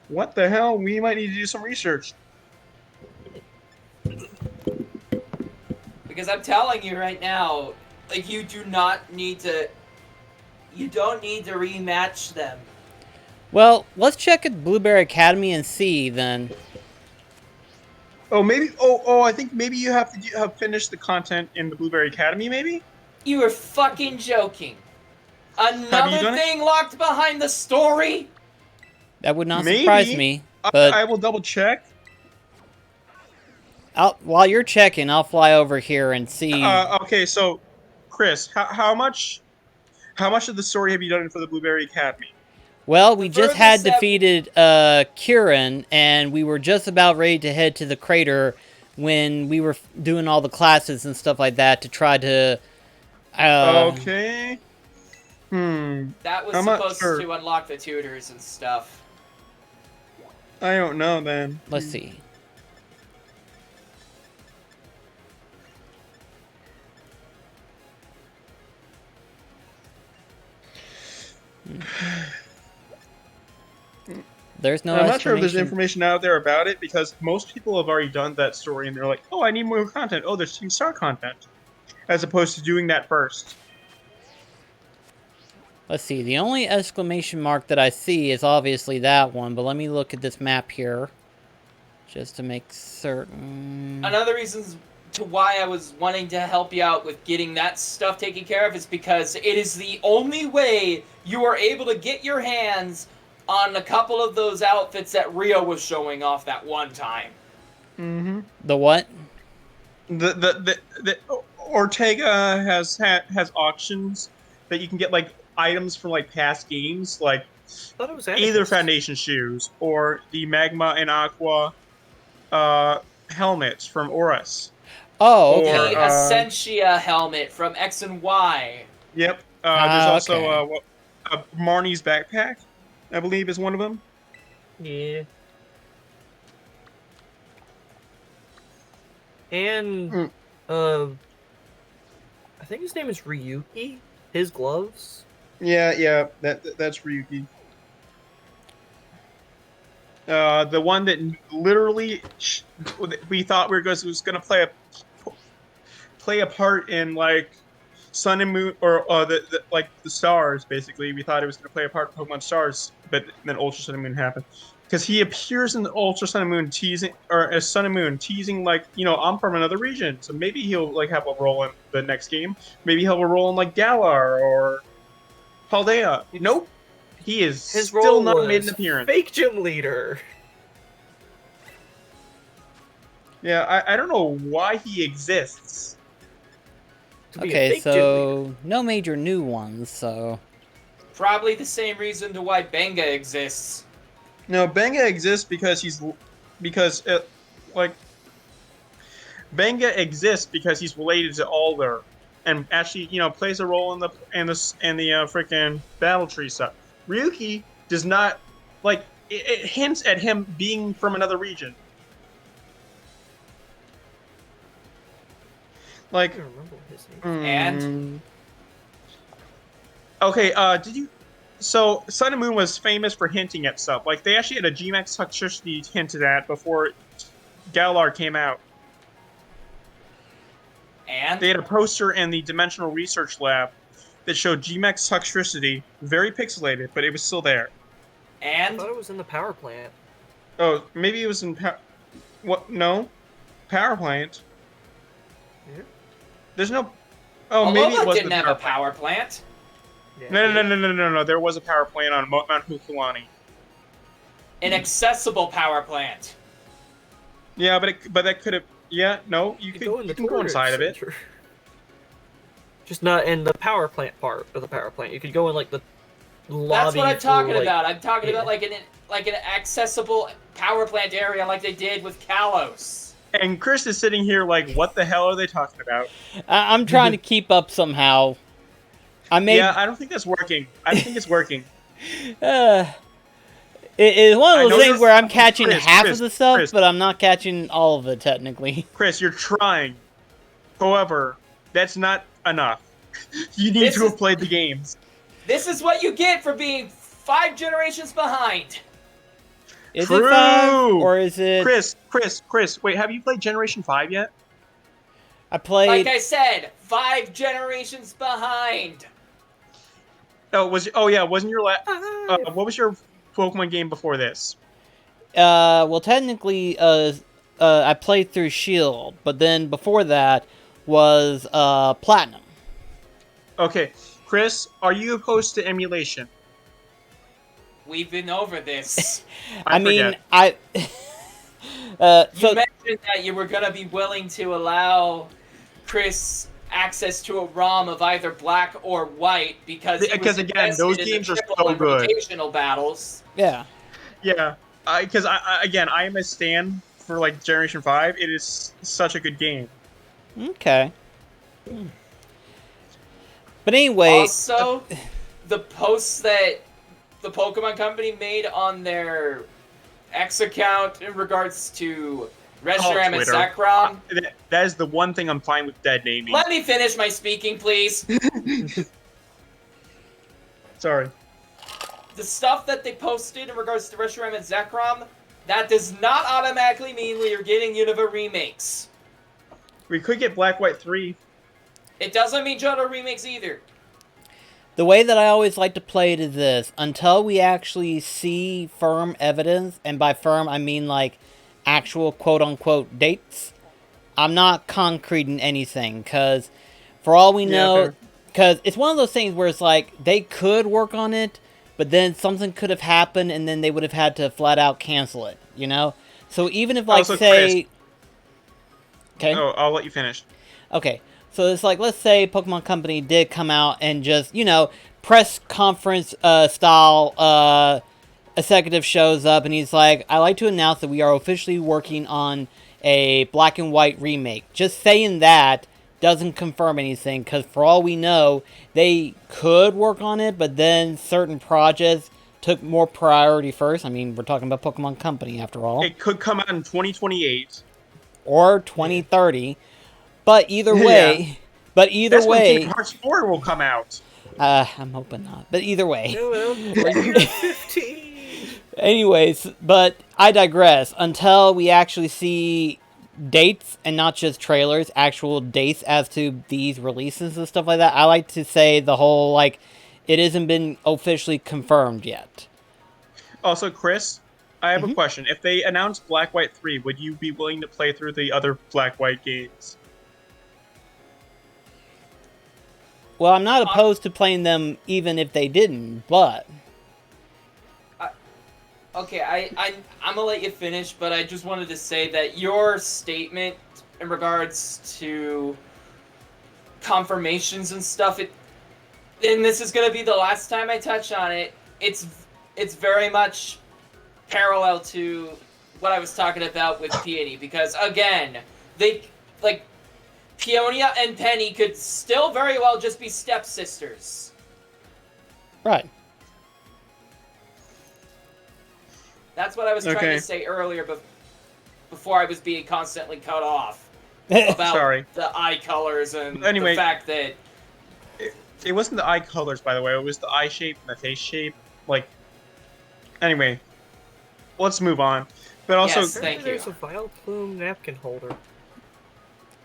What the hell? We might need to do some research. Because I'm telling you right now, like you don't need to rematch them. Well, let's check at Blueberry Academy and see then. Oh, maybe. Oh, I think maybe you have to have finished the content in the Blueberry Academy. Maybe. You were fucking joking. Have you Another done it? thing locked behind the story? That would not Maybe. surprise me. But I will double check. while you're checking, I'll fly over here and see. Okay, so Chris, how much of the story have you done for the Blueberry Academy? Well, we just had furthest that- defeated Kieran, and we were just about ready to head to the crater when we were doing all the classes and stuff like that to try to. Okay. That was I'm not supposed sure. to unlock the tutors and stuff. I don't know then. Let's see. There's no. I'm not sure if there's explanation. information out there about it because most people have already done that story and they're like, "Oh, I need more content. Oh, there's Team Star content," as opposed to doing that first. Let's see. The only exclamation mark that I see is obviously that one, but let me look at this map here, just to make certain. Another reason to why I was wanting to help you out with getting that stuff taken care of is because it is the only way you are able to get your hands on a couple of those outfits that Rio was showing off that one time. Mm-hmm. The what? The Ortega has auctions that you can get like items from like past games, like I thought it was either Atticus. Foundation shoes or the Magma and Aqua helmets from Oris. Oh, Or, okay. The Essentia helmet from X and Y. Yep. There's also okay. Marnie's backpack, I believe, is one of them. Yeah. And I think his name is Ryuki. His gloves. Yeah, that's Ryuki. The one that literally we thought was going to play a part in like Sun and Moon or the stars. Basically, we thought it was going to play a part in Pokemon Stars, but then Ultra Sun and Moon happened because he appears in the Ultra Sun and Moon teasing or as Sun and Moon teasing like I'm from another region, so maybe he'll like have a role in the next game. Maybe he'll have a role in like Galar or Paldea. Nope. He is His still role not was made an appearance. fake gym leader. Yeah, I don't know why he exists. To be a Okay, fake gym leader. so no major new ones, so. Probably the same reason to why Benga exists. No, Benga exists because because like Benga exists because he's related to Alder, and actually plays a role in the freaking battle tree stuff. Ryuki does not like it hints at him being from another region. I Like, don't remember his name. And? okay, did you? So Sun and Moon was famous for hinting at stuff. Like they actually had a G-Max toxicity hinted at before Galar came out. And? They had a poster in the Dimensional Research Lab that showed G-Max toxicity, very pixelated, but it was still there. I And? thought it was in the power plant. Oh, maybe it was in what? No, power plant. Yeah. There's no. Oh, maybe it Alola was didn't the have power a power plant. Yeah, No. There was a power plant on Mount Hukulani. An accessible power plant. Yeah, but that could have. Yeah, no, you can go inside of it. center. Just not in the power plant part of the power plant. You could go in like the lobby. That's what I'm talking for, like, about. I'm talking yeah. about like an accessible power plant area like they did with Kalos. And Chris is sitting here like, what the hell are they talking about? I'm trying to keep up somehow. Yeah, I don't think that's working. I don't think it's working. It's one I of know those things you're- where I'm catching Chris, half Chris, of the stuff, Chris. but I'm not catching all of it technically. Chris, you're trying. However, that's not enough. You need This to is- have played the games. This is what you get for being 5 generations behind. Is it 5 True! or is it? Chris, wait, have you played Generation 5 yet? I played. Like I said, 5 generations behind. Oh yeah, wasn't your what was your Pokemon game before this? Well, technically, I played through Shield, but then before that was Platinum. Okay, Chris, are you opposed to emulation? We've been over this. I mean, forget. I. You So mentioned that you were gonna be willing to allow Chris access to a ROM of either black or white because he was Because, again, invested those in the games are triple so and good. rotational battles. yeah. Yeah, because I am a stan for like Generation 5. It is such a good game. Okay. But anyway, Also, the posts that the Pokemon Company made on their X account in regards to Reshiram and Twitter. Zekrom. That is the one thing I'm fine with dead naming. Let me finish my speaking, please. Sorry. The stuff that they posted in regards to Reshiram and Zekrom, that does not automatically mean we are getting Unova remakes. We could get Black White 3. It doesn't mean Johto remakes either. the way that I always like to play it is this: until we actually see firm evidence, and by firm I mean like actual quote-unquote dates, I'm not concreting anything, because for all we know, because it's one of those things where it's like they could work on it, but then something could have happened and then they would have had to flat out cancel it, you know? So even if, like, Also, say... Chris. Okay. Oh, I'll let you finish. Okay, so it's like, let's say Pokemon Company did come out and just, you know, press conference style executive shows up and he's like, I'd like to announce that we are officially working on a black and white remake. Just saying that doesn't confirm anything, because for all we know, they could work on it, but then certain projects took more priority first. I mean, we're talking about Pokemon Company after all. It could come out in 2028. Or 2030. But either way, That's when Kingdom Hearts 4 will come out. I'm hoping not. But either way. Well, you're 15. Anyways, but I digress. Until we actually see dates and not just trailers, actual dates as to these releases and stuff like that, I like to say the whole, like, it hasn't been officially confirmed yet. Also, Chris, I have a question. If they announce Black White 3, would you be willing to play through the other Black White games? Well, I'm not opposed to playing them even if they didn't, but... Okay, I'm gonna let you finish, but I just wanted to say that your statement in regards to confirmations and stuff, and this is gonna be the last time I touch on it, it's very much parallel to what I was talking about with Peony, because again, they like Peonia and Penny could still very well just be stepsisters. Right. That's what I was trying Okay. to say earlier, before I was being constantly cut off about Sorry. the eye colors and Anyway. the fact that It wasn't the eye colors, by the way. It was the eye shape and the face shape. Like, anyway, let's move on. But also, Yes. Thank Apparently you. there's a vile plume napkin holder.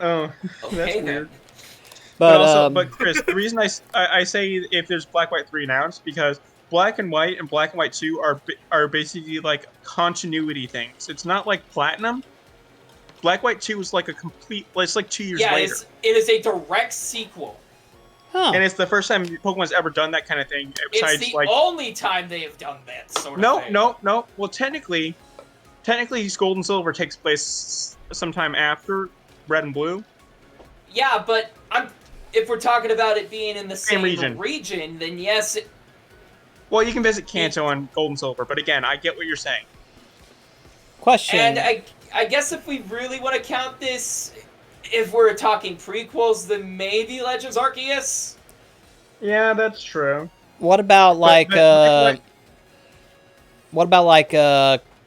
oh, okay that's then. weird. But, also, um, but Chris, the reason I say if there's Black White 3 now, it's because Black and White and Black and White 2 are basically like continuity things. It's not like Platinum. Black White 2 is like a complete. It's like 2 years Yeah, later, it is a direct sequel. huh. and it's the first time Pokemon's ever done that kind of thing. It's Besides, the like, only time they have done that sort of no, thing. no. Well, technically, Gold and Silver takes place sometime after Red and Blue. Yeah, but if we're talking about it being in the same region. then yes. Well, you can visit Kanto on Gold and Silver, but again, I get what you're saying. Question. And I guess if we really want to count this, if we're talking prequels, then maybe Legends Arceus. Yeah, that's true. What about like but- what about like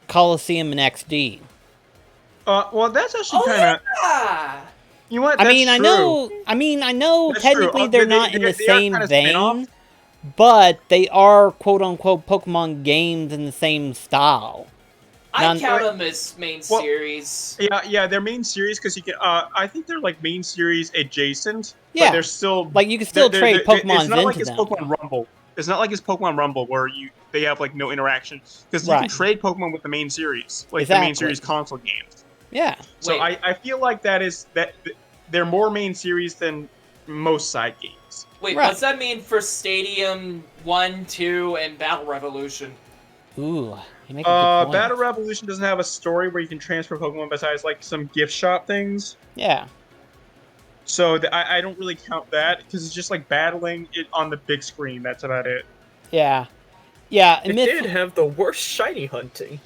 Coliseum and XD? Well, that's actually Oh, kind of. yeah! You know what? I That's mean, true. I know That's true. technically they're not in the they are same kinda vein, spin-offs. but they are quote unquote Pokemon games in the same style. I None- count them as main Well, series. Yeah, they're main series because you can. I think they're like main series adjacent. Yeah. But they're still Like you can still trade Pokemons It's not like into it's them. Pokemon Rumble. It's not like it's Pokemon Rumble where they have like no interaction because you Right. can trade Pokemon with the main series, like the Exactly. main series console games. Yeah. So Wait. I feel like that they're more main series than most side games. Wait, Right. what's that mean for Stadium 1, 2, and Battle Revolution? Ooh, you make a good point. Battle Revolution doesn't have a story where you can transfer Pokemon besides like some gift shop things. Yeah. So I don't really count that because it's just like battling it on the big screen. That's about it. Yeah. Yeah. It did have the worst shiny hunting.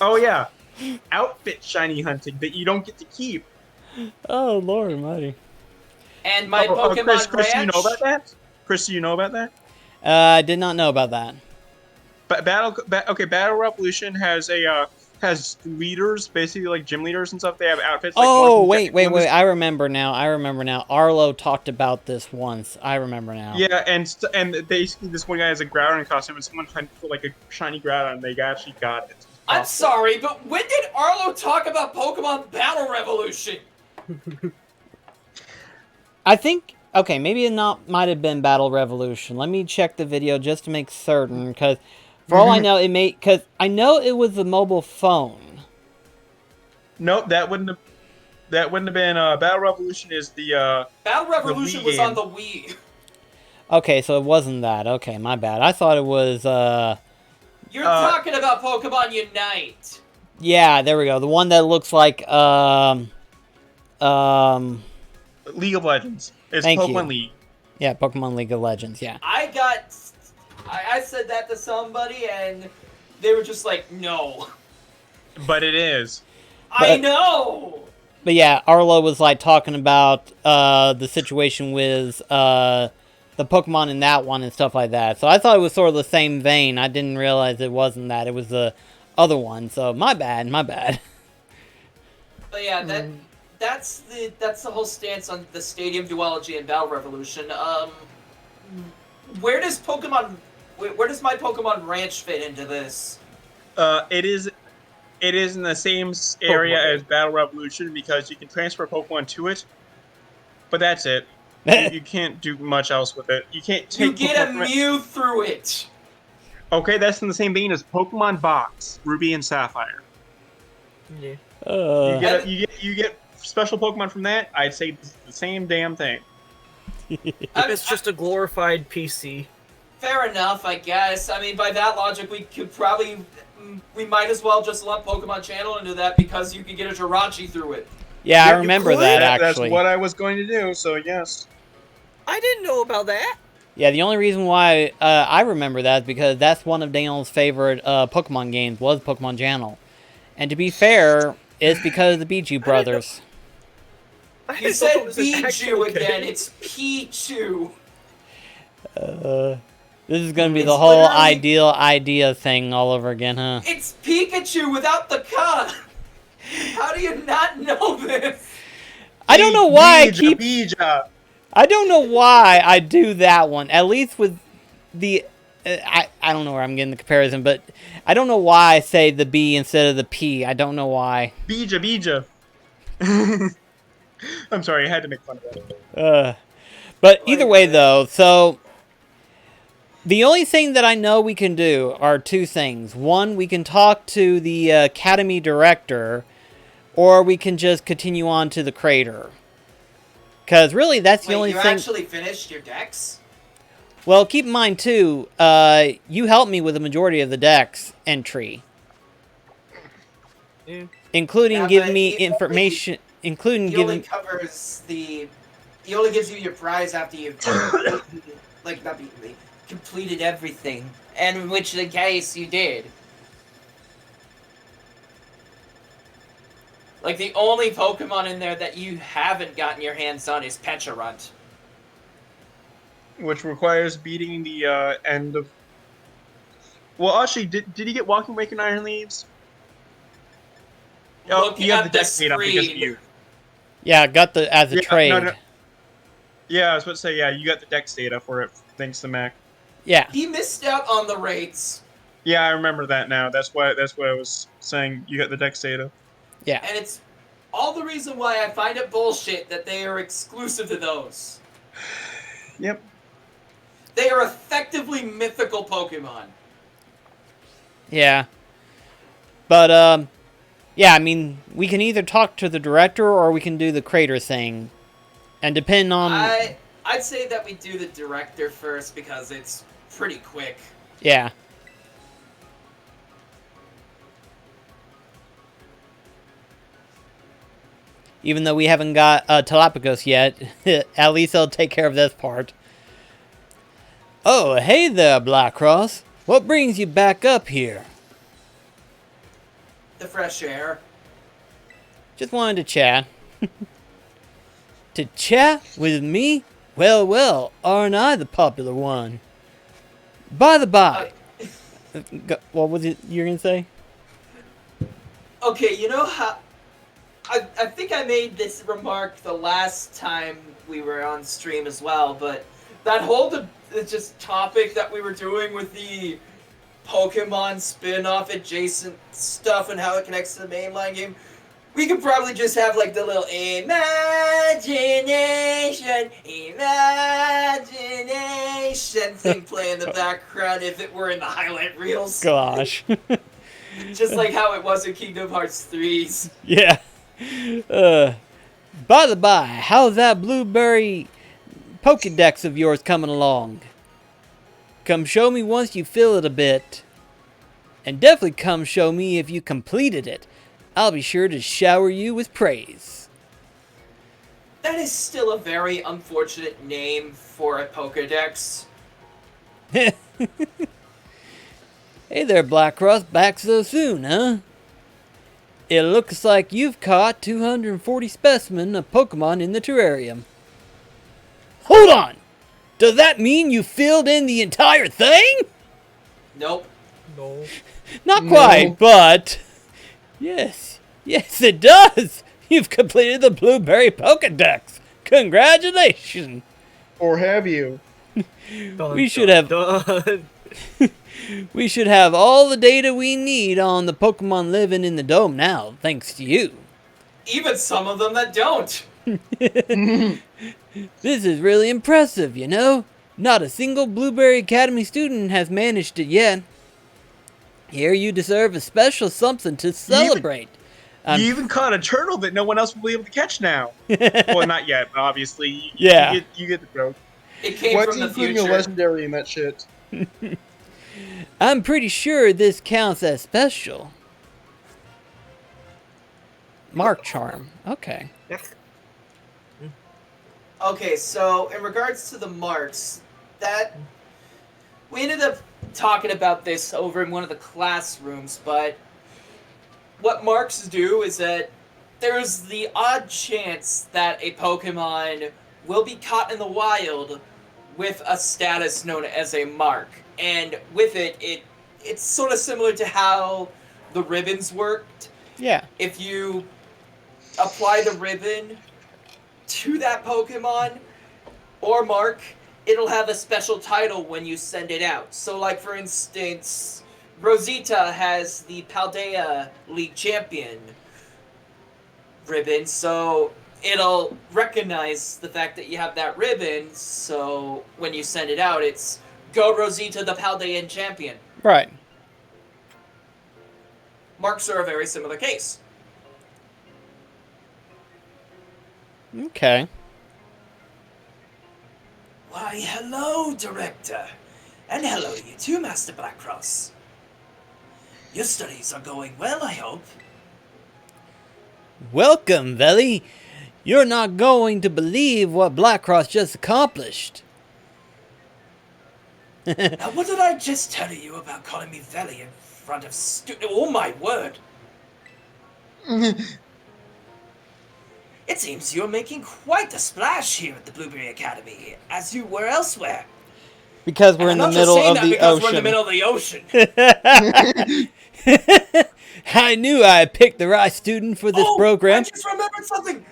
Oh yeah, outfit shiny hunting that you don't get to keep. Oh Lord Almighty. And my Pokemon Chris, do you Ranch. know about that? Chris, do you know about that? I did not know about that. But Battle Revolution has has leaders, basically like gym leaders and stuff. They have outfits. Like Oh one wait. was- I remember now. Arlo talked about this once. I remember now. Yeah, and basically this one guy has a Groudon costume, and someone tried to put like a shiny Groudon, and they actually got it. I'm sorry, but when did Arlo talk about Pokemon Battle Revolution? I think. Okay, maybe it might have been Battle Revolution. Let me check the video just to make certain, because for all I know, because I know it was the mobile phone. Nope, that wouldn't have been Battle Revolution is the Battle Revolution Wii was game. on the Wii. Okay, so it wasn't that. Okay, my bad. I thought it was. You're talking about Pokemon Unite. Yeah, there we go. The one that looks like League of Legends. It's Thank Pokemon you. League. yeah, Pokemon League of Legends. Yeah. I said that to somebody and they were just like, no. But it is. I know! But yeah, Arlo was like talking about the situation with the Pokemon in that one and stuff like that. So I thought it was sort of the same vein. I didn't realize it wasn't that. It was the other one. So my bad. But yeah, that's the whole stance on the Stadium Duology and Battle Revolution. Where does my Pokemon Ranch fit into this? It is in the same area Pokemon. as Battle Revolution because you can transfer Pokemon to it. But that's it. You can't do much else with it. You can't take You get a Pokemon from it. Mew through it. Okay, that's in the same vein as Pokemon Box, Ruby and Sapphire. Yeah. You get special Pokemon from that. I'd say it's the same damn thing. It's just a glorified PC. Fair enough, I guess. I mean, by that logic, we might as well just lump Pokemon Channel into that because you can get a Jirachi through it. Yeah, I you remember could. that That's actually. what I was going to do. So yes. I didn't know about that. Yeah, the only reason why I remember that is because that's one of Daniel's favorite Pokemon games was Pokemon Channel. And to be fair, it's because of the Bijou brothers. You said Bijou again. It's Pichu. This is gonna be It's the whole literally- ideal idea thing all over again, huh? It's Pikachu without the K. How do you not know this? I don't know why I Bija, keep. Bija. I don't know why I do that one. At least with the. I don't know where I'm getting the comparison, but I don't know why I say the B instead of the P. I don't know why. Bija. I'm sorry, I had to make fun of that. But either way, though, so the only thing that I know we can do are two things. One, we can talk to the Academy Director, or we can just continue on to the crater. Because really, that's the only you thing. actually finished your decks? Well, keep in mind, too, you helped me with the majority of the Dex entry. Yeah. Including Yeah, giving but me he only- information, including He only giving... covers the. He only gives you your prize after you've like not beaten, completed everything, and in which the case you did. Like the only Pokemon in there that you haven't gotten your hands on is Pecharunt. Which requires beating the end of. Well, actually, did he get Walking Wake and Iron Leaves? Oh, Look you have at the the deck data up because of screen. you. Yeah, I got the as a Yeah, trade. no. Yeah, I was about to say, yeah, you got the Dex data for it, thanks to Mac. Yeah. He missed out on the rates, Yeah, I remember that now. That's why I was saying you got the Dex data. Yeah. and it's all the reason why I find it bullshit that they are exclusive to those. Yep. They are effectively mythical Pokemon. Yeah. But, yeah, I mean, we can either talk to the director or we can do the crater thing. And depend on... I'd say that we do the director first because it's pretty quick. Yeah. Even though we haven't got Telepagos yet, at least I'll take care of this part. Oh, hey there, Blackcross. What brings you back up here? The fresh air. Just wanted to chat. To chat with me? Well, well, aren't I the popular one? By the by. What was it you were going to say? Okay, you know how... I think I made this remark the last time we were on stream as well, but that whole just topic that we were doing with the Pokemon spin-off adjacent stuff and how it connects to the mainline game, we could probably just have like the little imagination thing play in the background if it were in the highlight reels. Gosh. Just like how it was in Kingdom Hearts 3's. Yeah. By the by, how's that blueberry Pokedex of yours coming along? Come show me once you fill it a bit. And definitely come show me if you completed it. I'll be sure to shower you with praise. That is still a very unfortunate name for a Pokedex. Hey there, Blackcross, back so soon, huh? It looks like you've caught 240 specimens of Pokemon in the terrarium. Hold on! Does that mean you filled in the entire thing? Nope. No. Not quite, but... Yes, it does! You've completed the Blueberry Pokedex! Congratulations! Or have you? We should have... Done. We should have all the data we need on the Pokemon living in the dome now, thanks to you. Even some of them that don't. This is really impressive, you know? Not a single Blueberry Academy student has managed it yet. Here you deserve a special something to celebrate. You even caught a turtle that no one else will be able to catch now. Well, not yet, but obviously. Yeah. You get the joke. It came What's from the including future. a legendary in that shit? I'm pretty sure this counts as special. Mark Charm. Okay. Okay, so in regards to the marks, that we ended up talking about this over in one of the classrooms, but what marks do is that there's the odd chance that a Pokemon will be caught in the wild with a status known as a mark. And with it's sort of similar to how the ribbons worked. Yeah. If you apply the ribbon to that Pokemon or mark, it'll have a special title when you send it out. So, like, for instance, Rosita has the Paldea League Champion ribbon, so it'll recognize the fact that you have that ribbon, so when you send it out, it's Go Rosita, the Paldean Champion. Right. Marks are a very similar case. Okay. Why, hello, Director. And hello, you too, Master Blackcross. Your studies are going well, I hope. Welcome, Veli. You're not going to believe what Blackcross just accomplished. Now, what did I just tell you about calling me Veli in front of oh, my word. It seems you're making quite a splash here at the Blueberry Academy, as you were elsewhere. Because we're in the middle of the because ocean. we're in the middle of the ocean. I knew I picked the right student for this program. I just remembered something.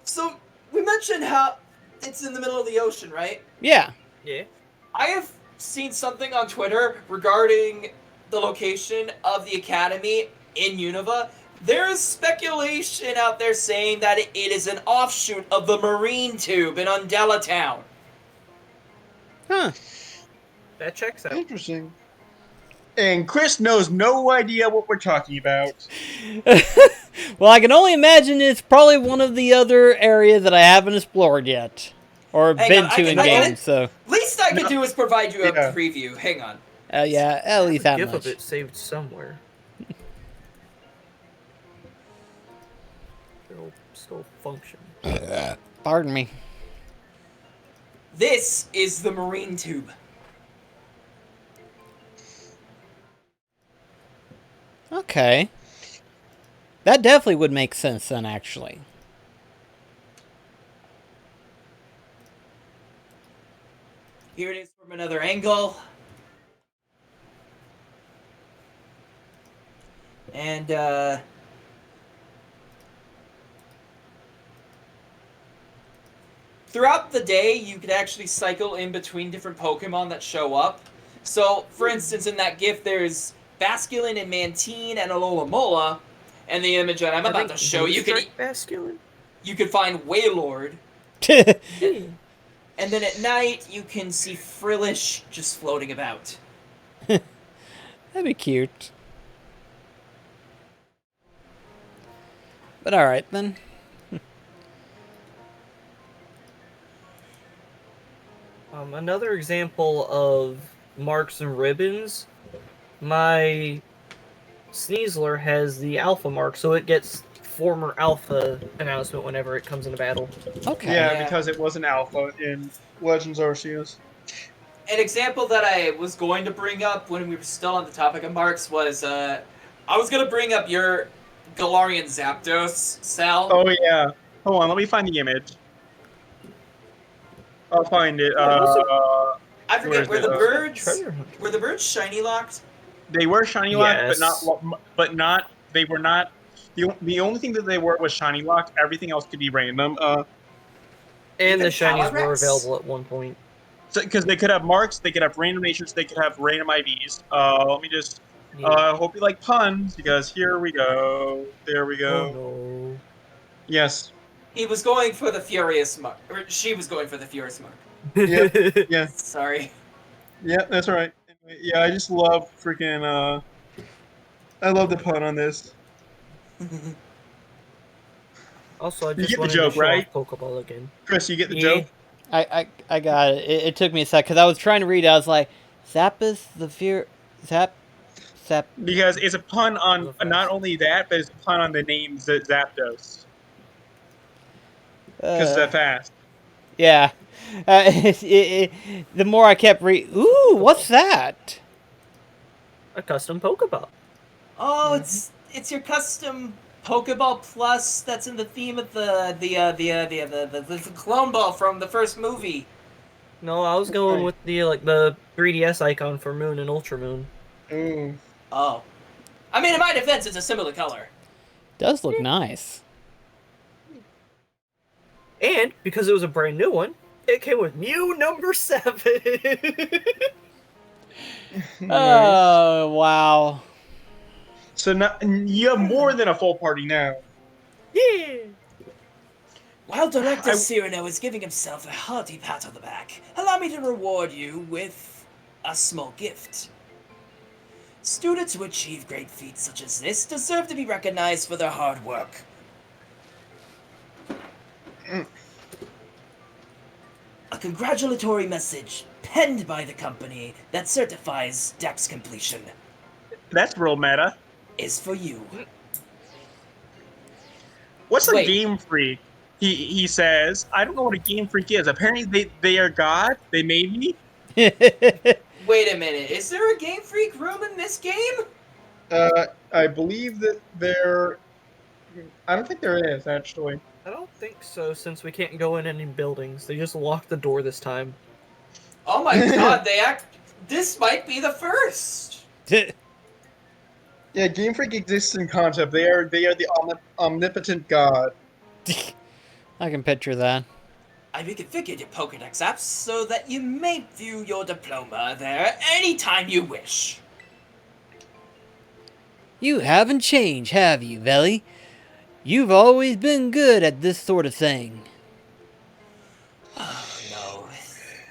So we mentioned how it's in the middle of the ocean, right? Yeah. Yeah. I have seen something on Twitter regarding the location of the academy in Unova. There is speculation out there saying that it is an offshoot of the Marine Tube in Undella Town. Huh. That checks out. Interesting. And Chris knows no idea what we're talking about. Well, I can only imagine it's probably one of the other areas that I haven't explored yet. Or Hang been on, to in game, so... Least I could do is provide you a Yeah. preview. Hang on. yeah, at least that GIF much. of it saved somewhere. It'll still function. Pardon me. This is the Marine Tube. Okay. That definitely would make sense then, actually. Here it is from another angle. And, throughout the day, you could actually cycle in between different Pokemon that show up. So, for instance, in that GIF, there's Basculin and Mantine and Alola, and the image that I'm about to show you could Basculin. you could find Wailord, That'd and then at night you can see Frillish just floating about. be cute. But alright then. Another example of marks and ribbons. My Sneasler has the alpha mark, so it gets former alpha announcement whenever it comes into battle. Okay. Yeah, because it was an alpha in Legends Arceus. An example that I was going to bring up when we were still on the topic of marks was, I was going to bring up your Galarian Zapdos, Sal. Oh yeah. Hold on, let me find the image. I'll find it. I forget, where's were the it? birds, Treasure hunter. were the birds shiny locked? They were shiny locked, Yes. they were not. The only thing that they were was shiny locked. Everything else could be random. And Even the shinies were Calyrex? available at one point. Because they could have marks, they could have random natures, they could have random IVs. Let me just. Yeah. Hope you like puns because here we go. There we go. Oh no. Yes. He was going for the Furious mark, or she was going for the Furious mark. Yeah. Yeah. Sorry. Yeah. That's right. Anyway, yeah, I just love freaking. I love the pun on this. Also, I You just get the wanted joke, to show right? off Pokeball again. Chris, you get the Yeah. joke. I got it. It took me a sec, because I was trying to read it. I was like, Zappus the Fear... Zap... Because it's a pun on not only that, but it's a pun on the name Zapdos. Because it's that fast. Yeah. The more I kept reading... Ooh, what's that? A custom Pokeball. Oh, it's your custom Pokeball Plus that's in the theme of the clone ball from the first movie. No, I was going with the 3DS icon for Moon and Ultra Moon. Ooh. Oh. I mean, in my defense, it's a similar color. Does look nice. And because it was a brand new one, it came with Mew number 7. Nice. Oh, wow. So now you have more than a full party now. Yeah. While Director I- Cyrano is giving himself a hearty pat on the back, allow me to reward you with a small gift. Students who achieve great feats such as this deserve to be recognized for their hard work. A congratulatory message penned by the company that certifies Dex completion That's real meta. is for you. What's a Wait. Game Freak? He says. I don't know what a Game Freak is. Apparently they are God. They made me. Wait a minute, is there a Game Freak room in this game? I believe that there. I don't think there is actually. I don't think so, since we can't go in any buildings. They just locked the door this time. Oh my god, this might be the first! Yeah, Game Freak exists in concept. They are the omnipotent God. I can picture that. I reconfigured your Pokedex apps so that you may view your diploma there anytime you wish. You haven't changed, have you, Veli? You've always been good at this sort of thing. Oh no,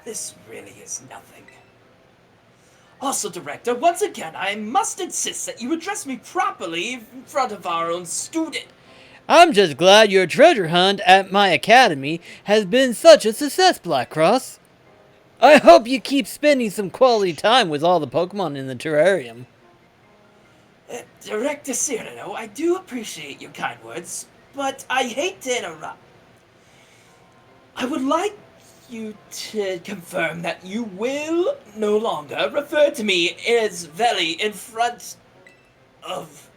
this really is nothing. Also, Director, once again, I must insist that you address me properly in front of our own student. I'm just glad your treasure hunt at my academy has been such a success, Blackcross. I hope you keep spending some quality time with all the Pokemon in the terrarium. Director Cyrano, I do appreciate your kind words, but I hate to interrupt. I would like you to confirm that you will no longer refer to me as Veli in front of...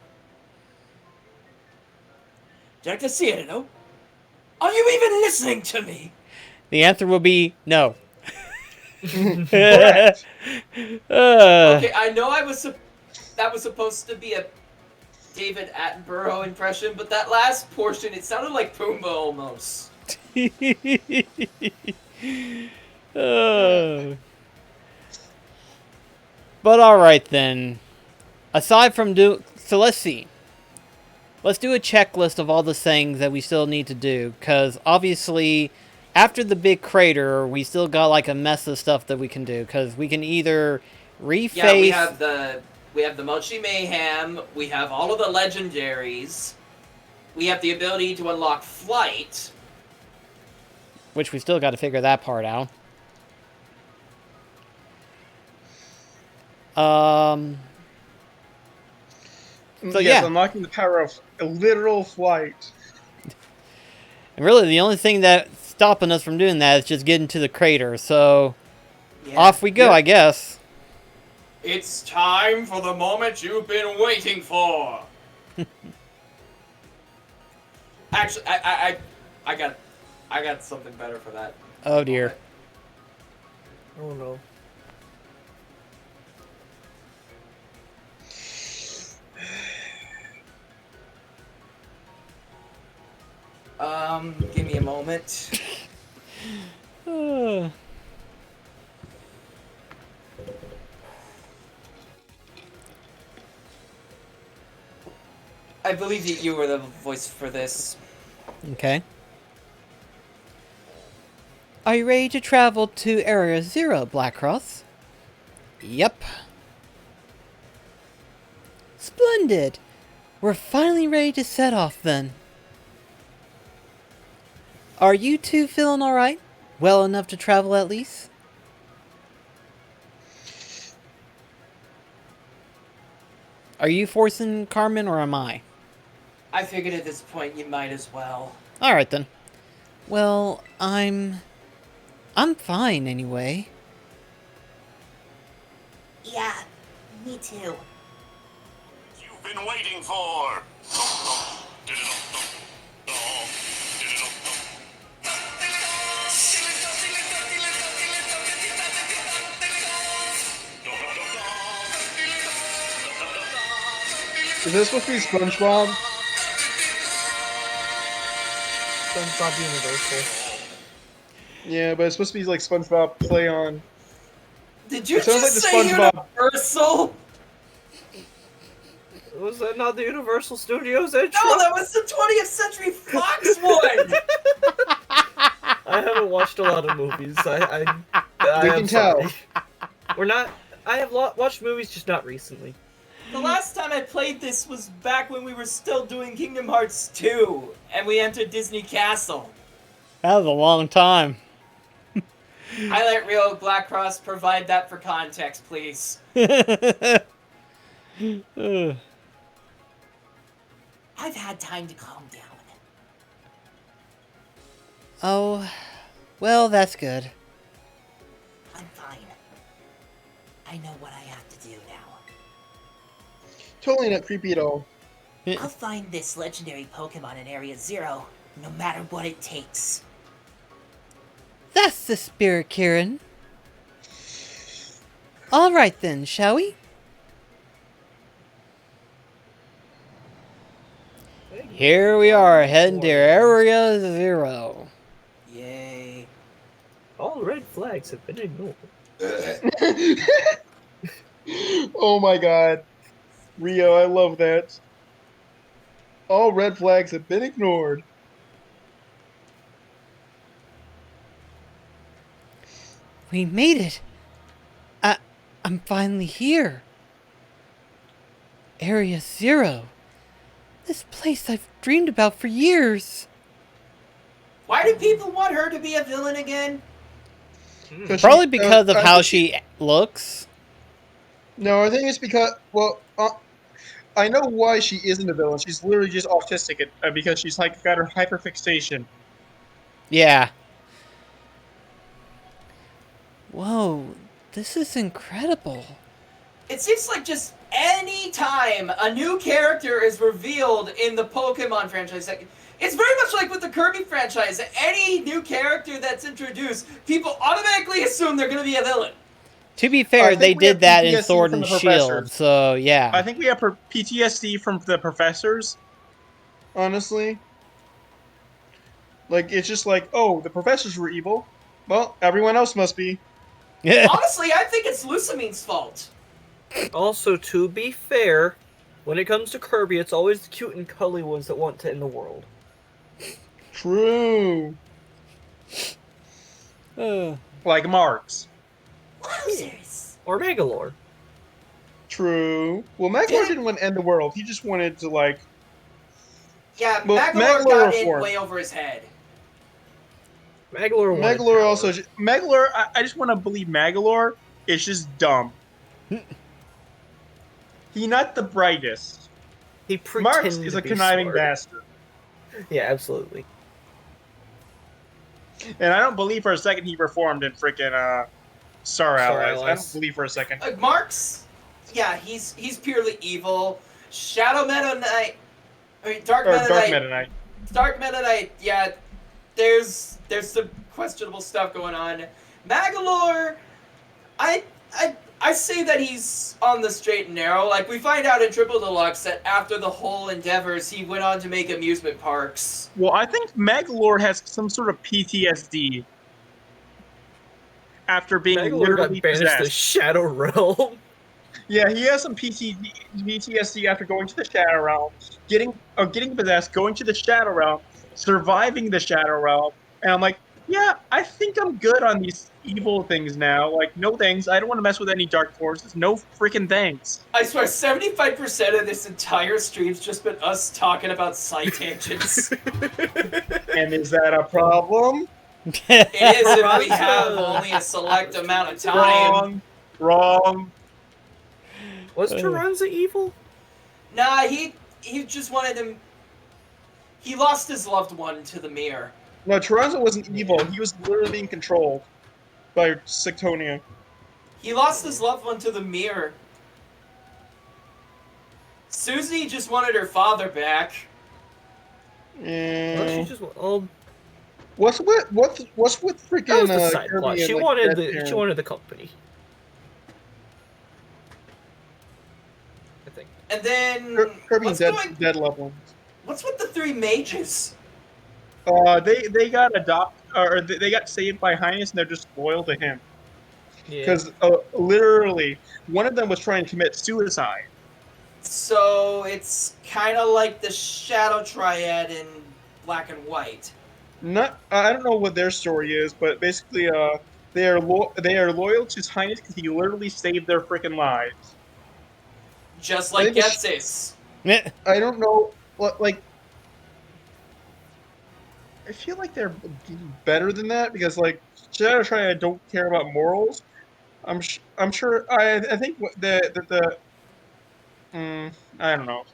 Director Cyrano, are you even listening to me? The answer will be no. Correct. Okay, I know that was supposed to be a David Attenborough impression, but that last portion, it sounded like Pumbaa almost. But alright then. Aside from so let's see. Let's do a checklist of all the things that we still need to do, because obviously after the big crater we still got like a mess of stuff that we can do, because we can either reface... Yeah, we have the Mochi Mayhem, we have all of the legendaries, we have the ability to unlock Flight. Which we still got to figure that part out. So yes, yeah. unlocking the power of a literal flight. And really the only thing that's stopping us from doing that is just getting to the crater, so... Yeah. Off we go, Yep. I guess. It's time for the moment you've been waiting for. Actually, I got something better for that. Oh dear. Oh no. Give me a moment. I believe that you were the voice for this. Okay. Are you ready to travel to Area 0, Blackcross? Yep. Splendid! We're finally ready to set off then. Are you two feeling alright? Well enough to travel at least? Are you forcing Carmen or am I? I figured at this point you might as well. Alright then. Well, I'm fine anyway. Yeah, me too. You been waiting for. Is this supposed to be SpongeBob? SpongeBob Universal. Yeah, but it's supposed to be like SpongeBob play on. Did you It sounds just like the say SpongeBob. Universal? Was that not the Universal Studios intro? No, that was the 20th Century Fox one! I haven't watched a lot of movies. I We am can tell. sorry. We're not. I have watched movies, just not recently. The last time I played this was back when we were still doing Kingdom Hearts 2, and we entered Disney Castle. That was a long time. Highlight reel Blackcross, provide that for context, please. Ugh. I've had time to calm down. Oh, well, that's good. I'm fine. I know what I have to do now. Totally not creepy at all. I'll find this legendary Pokemon in Area Zero, no matter what it takes. That's the spirit, Kieran. All right then, shall we? Here we are, heading to Area Zero. Yay. All red flags have been ignored. Oh my god. Rio, I love that. All red flags have been ignored. We made it. I'm finally here. Area Zero. This place I've dreamed about for years. Why do people want her to be a villain again? Probably because of I how think- she looks. No, I think it's because, well, I know why she isn't a villain. She's literally just autistic because she's like got her hyperfixation. Yeah. Whoa, this is incredible. It seems like just any time a new character is revealed in the Pokemon franchise, like, it's very much like with the Kirby franchise. Any new character that's introduced, people automatically assume they're going to be a villain. To be I fair, think they we have did that in PTSD Sword from and the Shield, professors. so yeah. I think we have PTSD from the professors. Honestly. Like, it's just like, oh, the professors were evil. Well, everyone else must be. Honestly, I think it's Lucamine's fault. Also, to be fair, when it comes to Kirby, it's always the cute and cuddly ones that want to end the world. True. Like Marks. Wowzers. Or Megalore. True. Well, Maglar didn't want to end the world. He just wanted to, like... Yeah, Well, Magolor Magolor got in reformed. way over his head. Megalore wanted Maglar power. also... Maglar, I just want to believe Maglar is just dumb. He's not the brightest. He pretended Marks is to a be conniving smart. bastard. Yeah, absolutely. And I don't believe for a second he reformed in freaking Star Allies. I Allies. don't believe for a second. Like Marks, yeah, he's purely evil. Shadow Meta Knight, I mean Dark Or Meta Dark Knight. Meta Knight. Dark Meta Knight, yeah, there's some questionable stuff going on. Magolor, I say that he's on the straight and narrow. Like, we find out in Triple Deluxe that after the whole endeavors, he went on to make amusement parks. Well, I think Magolor has some sort of PTSD after being Megalore literally got banished to the possessed. Shadow Realm. Yeah, he has some PTSD after going to the Shadow Realm, getting possessed, going to the Shadow Realm, surviving the Shadow Realm, and I'm like, yeah, I think I'm good on these evil things now. Like, no thanks. I don't want to mess with any dark forces. No freaking thanks. I swear, 75% of this entire stream's just been us talking about side tangents. And is that a problem? It is if we have only a select amount of time. Wrong. Was Taranza evil? Nah, he just wanted him. He lost his loved one to the mirror. No, Toronto wasn't evil. He was literally being controlled by Sectonia. He lost his loved one to the mirror. Susie just wanted her father back. Well, she Eh, just what's with that freaking was the side plot. Kirby and She like wanted dead she parents? wanted the company. I think. And then Kirby and what's going? dead loved ones. What's with the three mages? They got adopted or they got saved by Highness, and they're just loyal to him. Yeah. Because literally, one of them was trying to commit suicide. So it's kind of like the Shadow Triad in Black and White. Not, I don't know what their story is, but basically, they are loyal to His Highness because he literally saved their freaking lives. Just I like think Getsis. Meh. I don't know, like I feel like they're better than that because like Shadow Triad don't care about morals. I'm sure I think I don't know.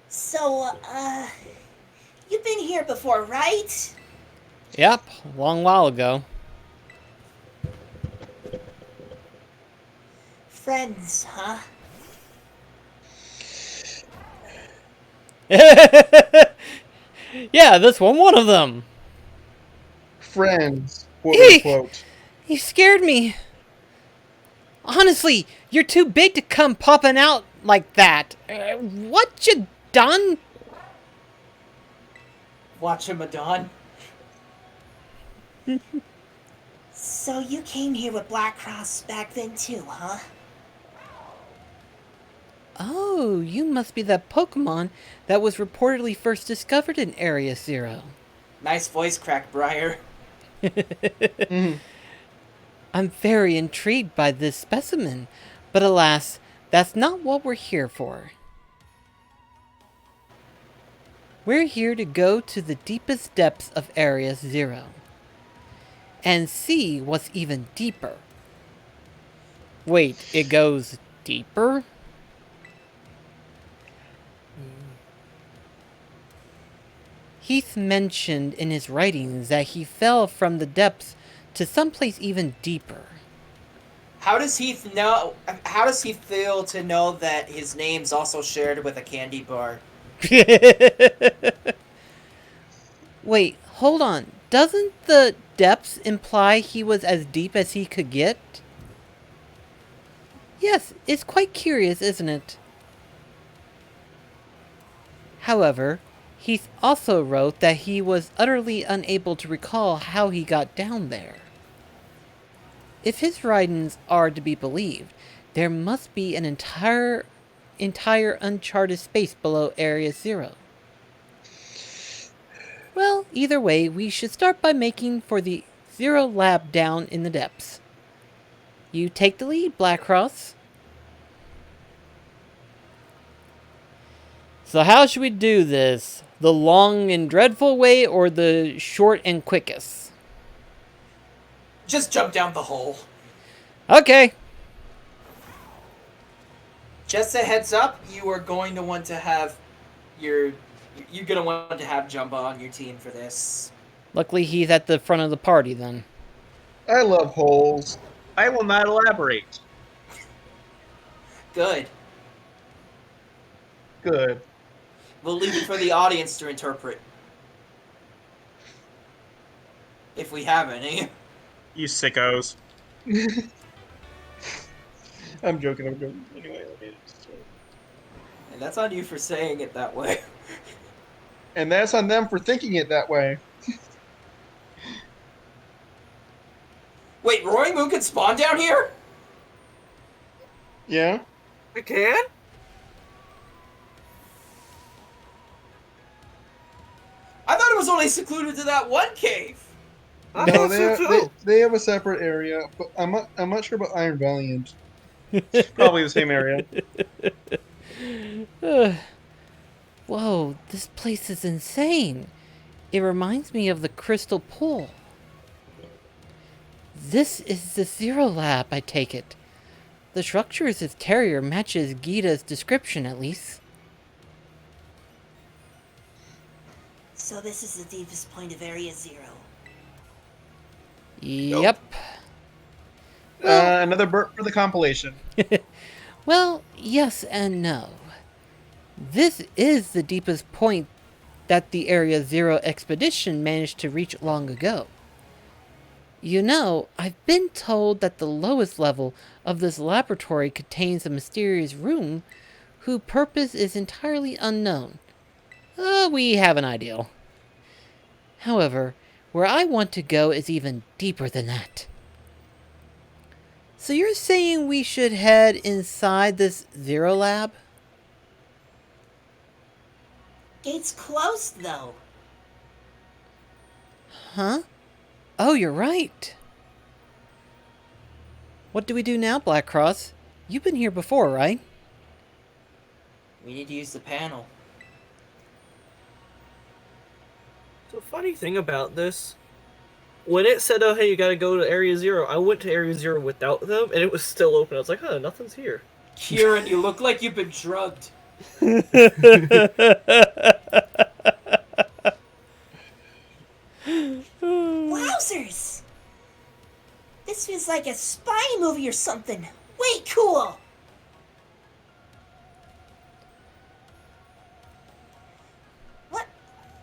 So, you've been here before, right? Yep, a long while ago. Friends, huh? Yeah, this one of them. Friends, quote Eek! unquote. You scared me. Honestly, you're too big to come popping out like that. What you done? Watch him, Madon. So you came here with Black Cross back then too, huh? Oh, you must be that Pokemon that was reportedly first discovered in Area Zero. Nice voice crack, Briar. Mhm. I'm very intrigued by this specimen, but alas, that's not what we're here for. We're here to go to the deepest depths of Area Zero and see what's even deeper. Wait, it goes deeper? Heath mentioned in his writings that he fell from the depths to someplace even deeper. How does he know? How does he feel to know that his name's also shared with a candy bar? Wait, hold on. Doesn't the depths imply he was as deep as he could get? Yes, it's quite curious, isn't it? However, Heath also wrote that he was utterly unable to recall how he got down there. If his writings are to be believed, there must be an entire uncharted space below Area Zero. Well, either way, we should start by making for the Zero Lab down in the depths. You take the lead, Blackcross. So how should we do this? The long and dreadful way or the short and quickest? Just jump down the hole. Okay. Just a heads up, you are going to want to have you're gonna want to have Jumba on your team for this. Luckily he's at the front of the party then. I love holes. I will not elaborate. Good. Good. We'll leave it for the audience to interpret. If we have any. You sickos. I'm joking. Anyway, And that's on you for saying it that way. and that's on them for thinking it that way. Wait, Roaring Moon can spawn down here? Yeah. I can? I thought it was only secluded to that one cave. I No, thought so too. they have a separate area, but I'm not sure about Iron Valiant. Probably the same area. Whoa, this place is insane. It reminds me of the Crystal Pool. This is the Zero Lab, I take it. The structure is exterior matches Gita's description, at least. So this is the deepest point of Area Zero. Yep. Another burp for the compilation. Well, yes and no. This is the deepest point that the Area Zero expedition managed to reach long ago. You know, I've been told that the lowest level of this laboratory contains a mysterious room whose purpose is entirely unknown. We have an idea. However, where I want to go is even deeper than that. So you're saying we should head inside this Zero Lab? Gate's closed, though. Huh? Oh, you're right. What do we do now, Black Cross? You've been here before, right? We need to use the panel. So funny thing about this, when it said, "Oh, hey, you gotta go to Area Zero," I went to Area Zero without them, and it was still open. I was like, "Huh, nothing's here." Kieran, you look like you've been drugged. Wowzers! This feels like a spy movie or something. Way cool! What?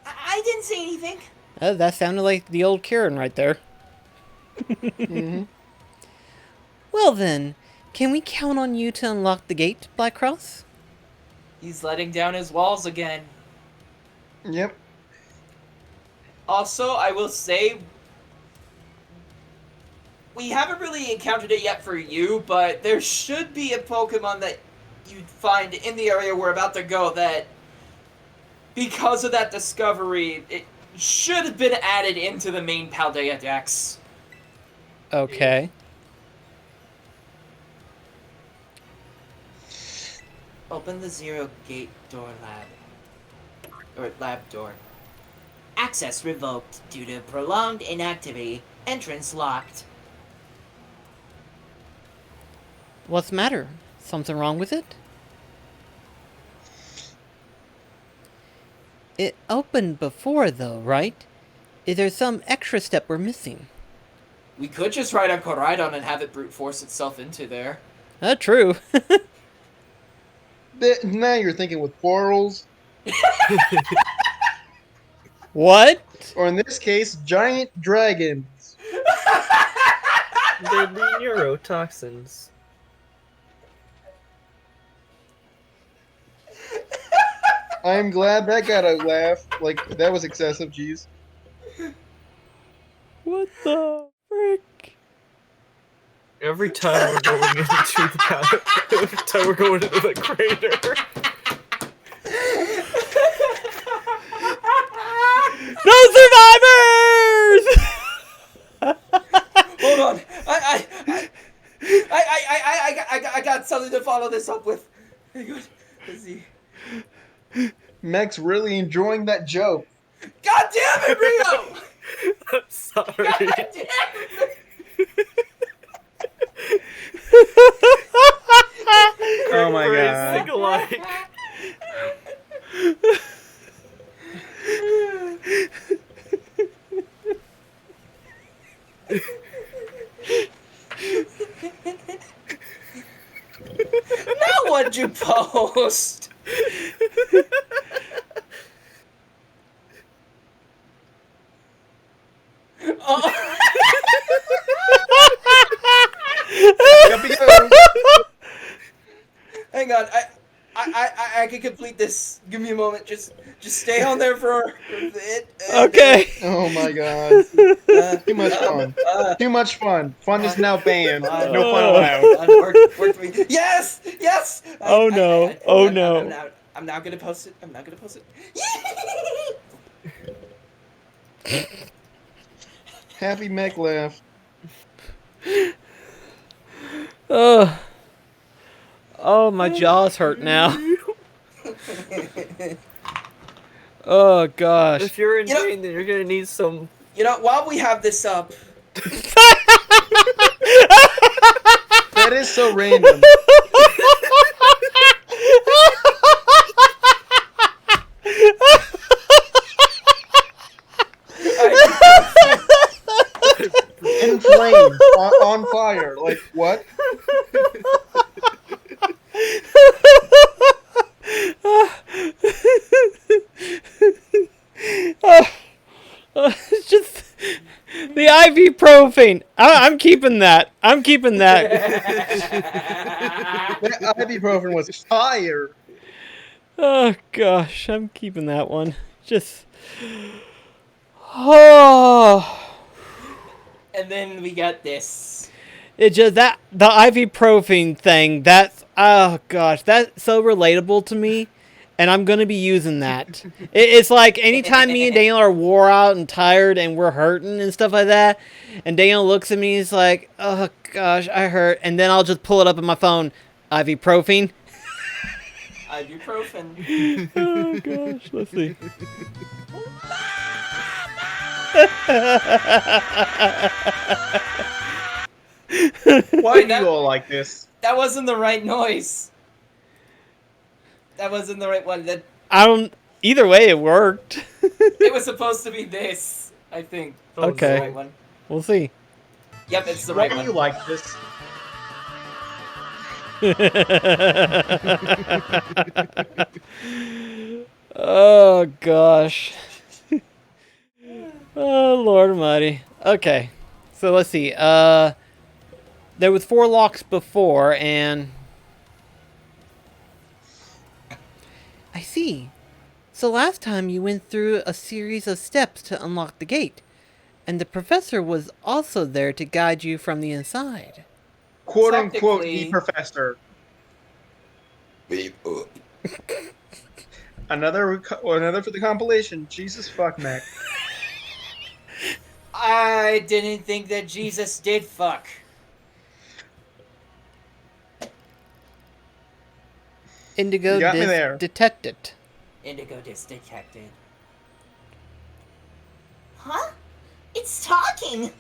I didn't say anything. That sounded like the old Kieran right there. Well then, can we count on you to unlock the gate, Black Cross? He's letting down his walls again. Yep. Also, I will say, we haven't really encountered it yet for you, but there should be a Pokemon that you'd find in the area we're about to go that, because of that discovery, it should have been added into the main Paldea Dex. Okay. Open the Zero Gate door lab. Or lab door. Access revoked due to prolonged inactivity. Entrance locked. What's the matter? Something wrong with it? It opened before, though, right? Is there some extra step we're missing? We could just ride on Koraidon and have it brute force itself into there. True. Now you're thinking with quarrels, What? or in this case, giant dragons. They're the neurotoxins. I'm glad that got a laugh. Like, that was excessive, jeez. What the frick? Every time we're going into the every time we're going into the crater. No survivors! Hold on, I got something to follow this up with. Hang on, let's see. Mech's really enjoying that joke. God damn it, Rio! I'm sorry. God damn it! Oh my Great god. sing-alike. Now what'd you post? Oh. Yuppie go. Hang on, I can complete this. Give me a moment. Just stay on there for a bit. Okay. Oh my god. Too much fun. Too much fun. Fun is now banned. No fun allowed. Work for me. Yes, yes. Oh, no. Oh, no. I'm now gonna post it. I'm now gonna post it. Happy Mech laugh. Oh, my jaws hurt now. Oh gosh. If you're in You know- pain, then you're gonna need some. You know, while we have this up, That is so random. In flames. on fire. Like, what? It's just the ibuprofen. I'm keeping that. I'm keeping that. That ibuprofen was fire. Oh gosh, I'm keeping that one. Just oh, And then we got this. it just that the ibuprofen thing. That's oh gosh, that's so relatable to me, and I'm gonna be using that. It's like anytime me and Daniel are wore out and tired and we're hurting and stuff like that, and Daniel looks at me, he's like, "Oh gosh, I hurt," and then I'll just pull it up on my phone, ibuprofen. Ibuprofen. Oh gosh, let's see. Why do you all like this? That wasn't the right noise. That wasn't the right one. That I don't. Either way, it worked. it was supposed to be this. I think. Oh, It's the Okay. right one. We'll see. Yep, it's the Why right do one. you like this? Oh gosh. Oh Lord Almighty. Okay, so let's see. There was 4 locks before, and I see. So last time you went through a series of steps to unlock the gate, and the professor was also there to guide you from the inside. Quote unquote, Technically- the professor. Another for the compilation. Jesus fuck, Mac. I didn't think that Jesus did fuck. Indigo You got me disc there. detected. Indigo disc detected. Huh? It's talking!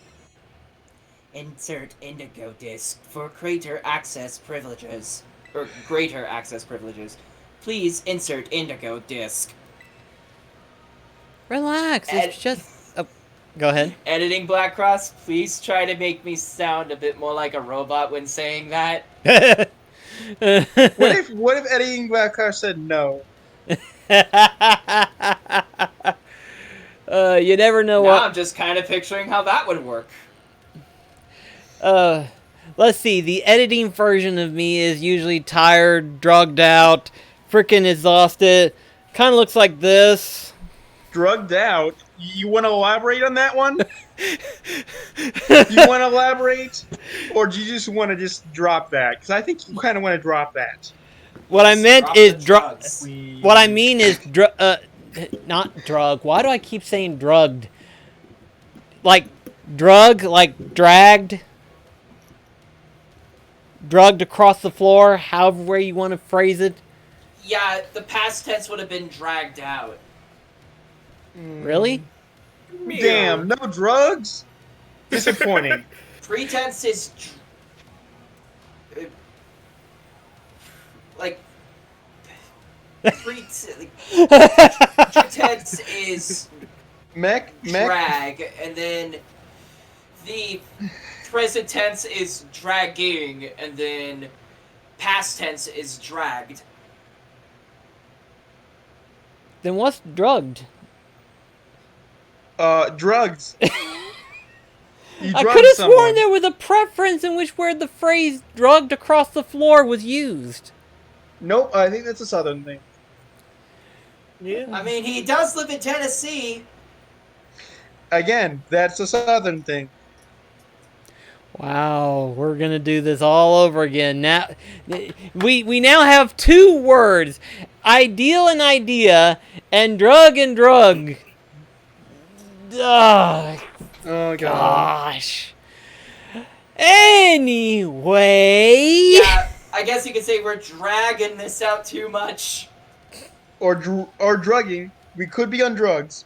Insert indigo disc for greater access privileges. Or greater access privileges. Please insert indigo disc. Relax, Ed- it's just. Oh, go ahead. Editing Black Cross, please try to make me sound a bit more like a robot when saying that. What if Eddie Inglacar said no? You never know Now what. I'm just kind of picturing how that would work. Let's see. The editing version of me is usually tired, drugged out, freaking exhausted. Kind of looks like this. Drugged out. You want to elaborate on that one? You want to elaborate, or do you just want to just drop that? Because I think you kind of want to drop that. What I Yes, meant drop is the drugs. What I mean is not drug. Why do I keep saying drugged? Like drug, like dragged. Drugged across the floor, however way you want to phrase it. Yeah, the past tense would have been dragged out. Really? Damn, no drugs. Disappointing. Pretense is like pretense is Mech. drag, and then the present tense is dragging, and then past tense is dragged. Then what's drugged? Drugs. You I drugged could have someone. sworn there was a preference in which where the phrase drugged across the floor was used. Nope, I think that's a southern thing. Yeah. I mean, he does live in Tennessee. Again, that's a southern thing. Wow, we're gonna do this all over again. Now, we now have 2 words: ideal and idea, and drug and drug. Ugh, Oh god. gosh. Anyway. Yeah, I guess you could say we're dragging this out too much. Or drugging. We could be on drugs.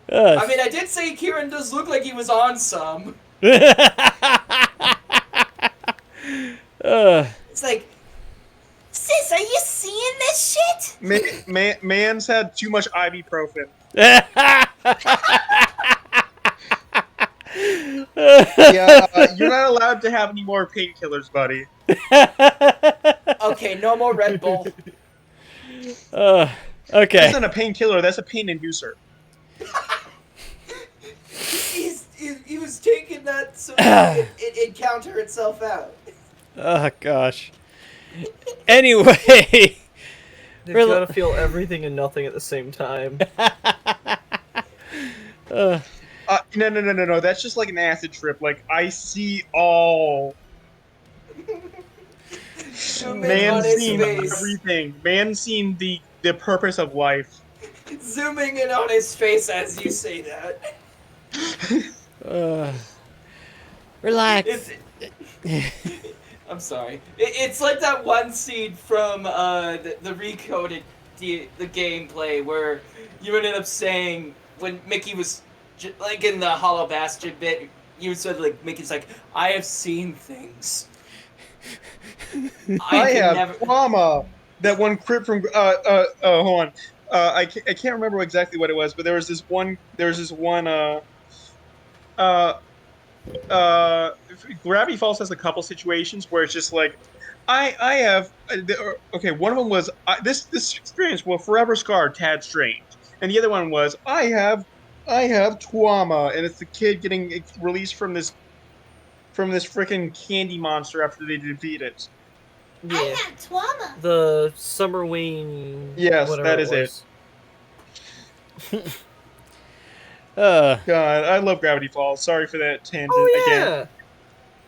I mean, I did say Kieran does look like he was on some. It's like, Sis, are you seeing this shit? Man's had too much ibuprofen. Yeah, you're not allowed to have any more painkillers, buddy. Okay, no more Red Bull. Okay. That's not a painkiller. That's a pain inducer. He was taking that so it counter itself out. Oh gosh. Anyway. They've Rel- got to feel everything and nothing at the same time. No. That's just like an acid trip. Like I see all. Zoom in Man on his seen face. everything. Man seen the purpose of life. Zooming in on his face as you say that. Relax. I'm sorry. It's like that one scene from the Recoded the gameplay where you ended up saying when Mickey was like in the Hollow Bastion bit, you said like Mickey's like, I have seen things. I can have trauma. That one crypt from hold on. I can't remember exactly what it was, but there was this one Gravity Falls has a couple situations where it's just like I have okay, one of them was this experience will forever scar Tad Strange, and the other one was I have trauma, and it's the kid getting released from this freaking candy monster after they defeat it. Yeah. I have trauma. The Summerween. Yes, whatever that is was. God, I love Gravity Falls. Sorry for that tangent Oh yeah. again.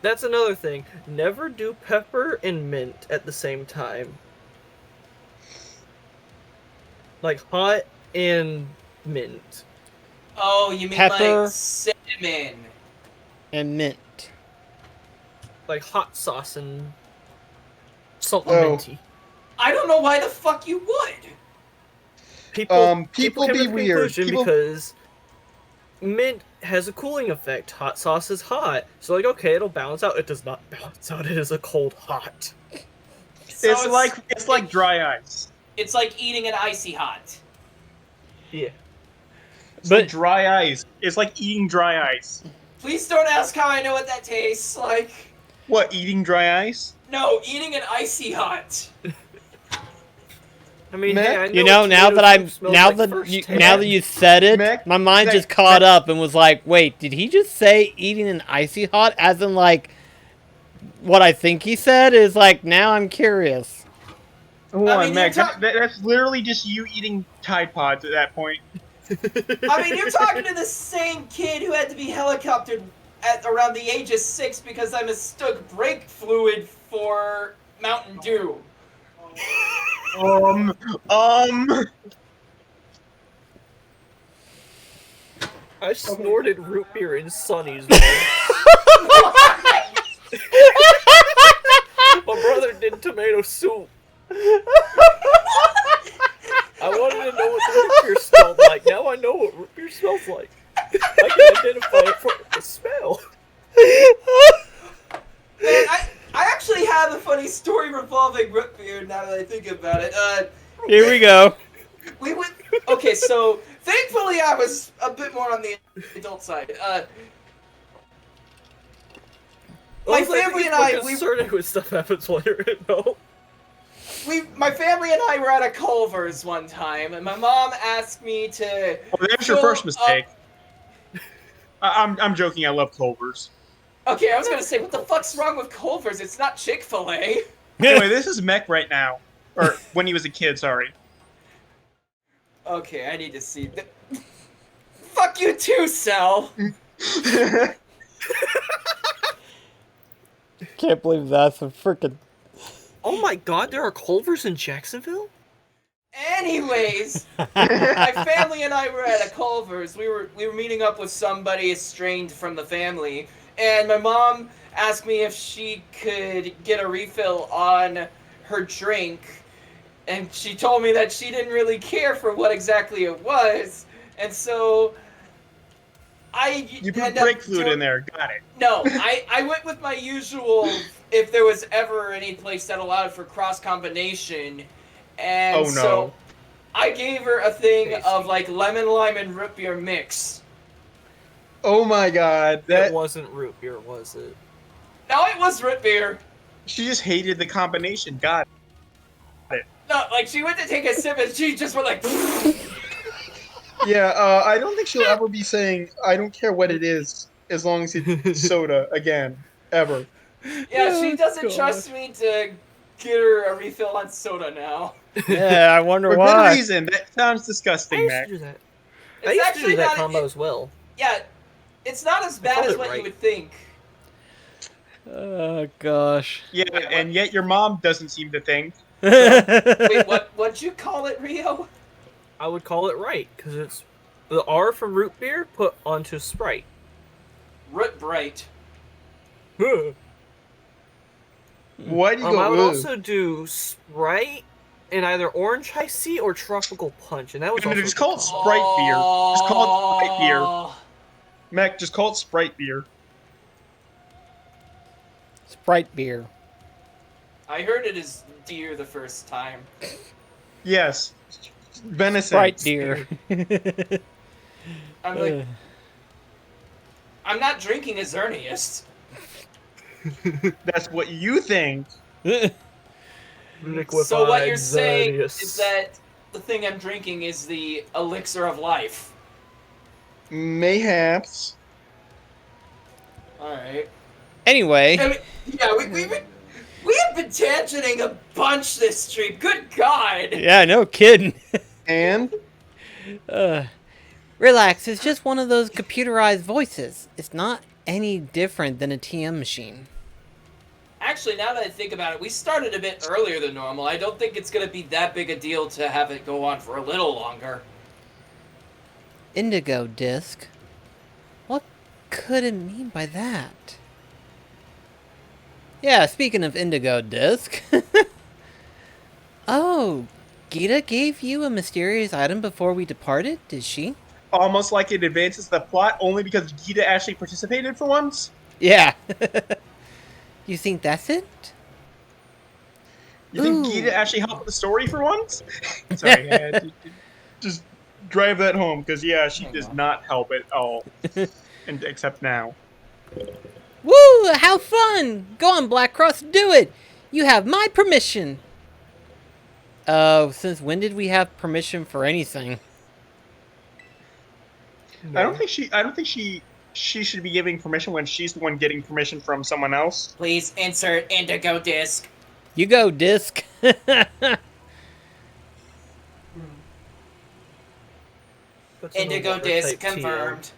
That's another thing. Never do pepper and mint at the same time. Like hot and mint. Oh, you mean Pepper. like cinnamon? And mint. Like hot sauce and salt Oh. and minty. I don't know why the fuck you would. People People came be to the weird. conclusion People- because mint has a cooling effect. Hot sauce is hot. So like, okay, it'll balance out. It does not balance out. It is a cold hot. So It's like dry ice. It's like eating an icy hot. Yeah. It's But- like dry ice. It's like eating dry ice. Please don't ask how I know what that tastes like. What, eating dry ice? No, eating an icy hot. I mean, Mac, hey, I know You know, what now tomato that I'm soup smells now like that firsthand. now that you said it, Mac, my mind Mac, just caught Mac. up and was like, wait, did he just say eating an icy hot? As in like what I think he said is like now I'm curious. Hold I on, mean, Mac. you're ta- That's literally just you eating Tide Pods at that point. I mean, you're talking to the same kid who had to be helicoptered at around the age of 6 because I mistook brake fluid for Mountain Dew. I snorted root beer in Sunny's. Man. My brother did tomato soup. I wanted to know what the root beer smelled like. Now I know what root beer smells like. I can identify it from the smell. Man, I actually have a funny story revolving root beer now that I think about it. Here we go. We went. Okay, so thankfully I was a bit more on the adult side. My family and I, we concerned when stuff happens later. No. my family and I were at a Culver's one time, and my mom asked me to. Oh, there's your fill first up- mistake. I'm joking. I love Culver's. Okay, I was gonna say, what the fuck's wrong with Culver's? It's not Chick-fil-A. Anyway, this is Mech right now, or when he was a kid. Sorry. Okay, I need to see. Fuck you too, Sal. Can't believe that's a freaking. Oh my God, there are Culvers in Jacksonville? Anyways, my family and I were at a Culver's. We were meeting up with somebody estranged from the family, and my mom asked me if she could get a refill on her drink, and she told me that she didn't really care for what exactly it was, and so You put ended up brake fluid doing- in there. Got it. No, I went with my usual, if there was ever any place that allowed for cross combination, and Oh, no. so I gave her a thing Tasty. of like lemon, lime, and root beer mix. Oh my god, It that wasn't root beer, was it? No, it was root beer. she just hated the combination. Got it. No, like she went to take a sip and she just went like. Yeah, I don't think she'll ever be saying I don't care what it is as long as it's soda again, ever. Yeah, she Oh, doesn't God. trust me to get her a refill on soda now. Yeah, I wonder For good why. reason. That sounds I disgusting, used to Mac. do that. I It's used to actually do that not. combo as well. Yeah, it's not as I bad called as it what you right. would think. Oh gosh. Yeah, Wait, what? and yet your mom doesn't seem to think. So Wait, what? What'd you call it, Rio? I would call it right because it's the R from root beer put onto Sprite. Root bright. why do you go? I would Ugh? also do Sprite in either orange iced tea or tropical punch, and that was No, no, also a just good call it combo. Sprite beer. Just call it Sprite beer. Oh. Mac, just call it Sprite beer. Sprite beer. I heard it is deer the first time. Yes, venison. Sprite deer. I'm like, I'm not drinking as earliest. That's what you think. So what you're Liquefied saying Xerneas. is that the thing I'm drinking is the elixir of life. Mayhaps. All right. Anyway, I mean, yeah, we have been tangenting a bunch this stream. Good God. yeah, no kidding. And Relax, it's just one of those computerized voices. It's not any different than a TM machine. Actually, now that I think about it, we started a bit earlier than normal. I don't think it's going to be that big a deal to have it go on for a little longer. Indigo disc? What could it mean by that? Yeah, speaking of Indigo disc. Oh, Gita gave you a mysterious item before we departed, did she? almost like it advances the plot only because Gita actually participated for once. Yeah. You think that's it? You think Ooh. Gita actually helped with the story for once? Sorry, I had to just drive that home because yeah, she does not help at all, and except now. Woo! How fun! Go on, Black Cross, do it! You have my permission! Since when did we have permission for anything? I don't think she should be giving permission when she's the one getting permission from someone else. Please insert indigo disc. You go, disc! Put some Indigo water disc type tea in. confirmed.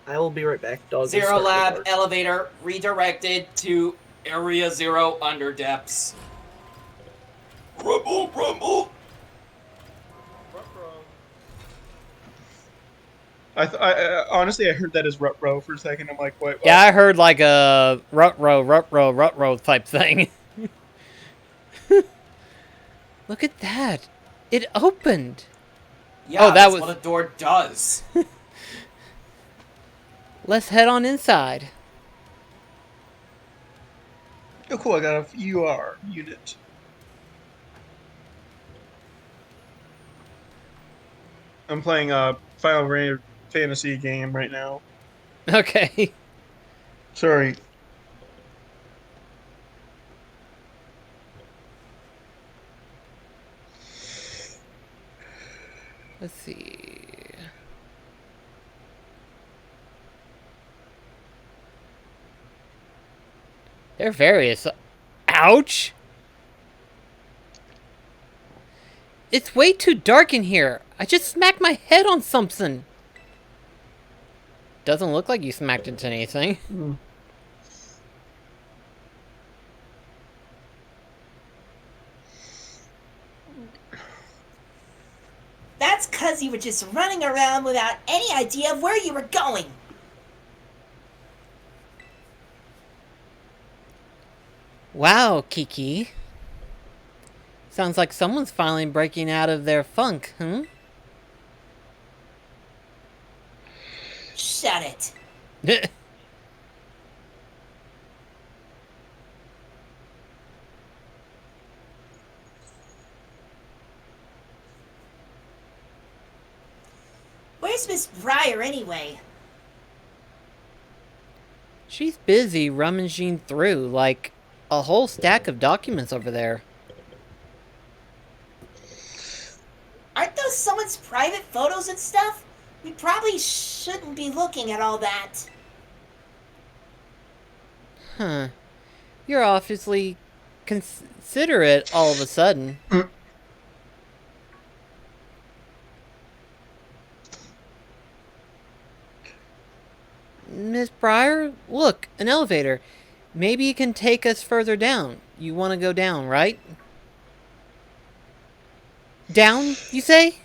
I will be right back, dog. Zero Lab elevator redirected to Area Zero under depths. Rumble, rumble. Honestly, I heard that as Rutro for a second. I'm like, what? Yeah, I heard like a rut-row type thing. Look at that! It opened! Yeah, Oh, that that's was- what a door does. Let's head on inside. Oh, cool! I got a UR unit. I'm playing a Final Fantasy game right now. Okay. Sorry. Let's see. There are various. Ouch! It's way too dark in here. I just smacked my head on something. Doesn't look like you smacked into anything. That's 'cause you were just running around without any idea of where you were going. Wow, Kiki. Sounds like someone's finally breaking out of their funk, hmm? Shut it. Where's Miss Briar anyway? She's busy rummaging through, like, a whole stack of documents over there. Aren't those someone's private photos and stuff? We probably shouldn't be looking at all that. Huh. You're obviously considerate all of a sudden. Miss Briar, look, an elevator. Maybe it can take us further down. You want to go down, right? Down, you say?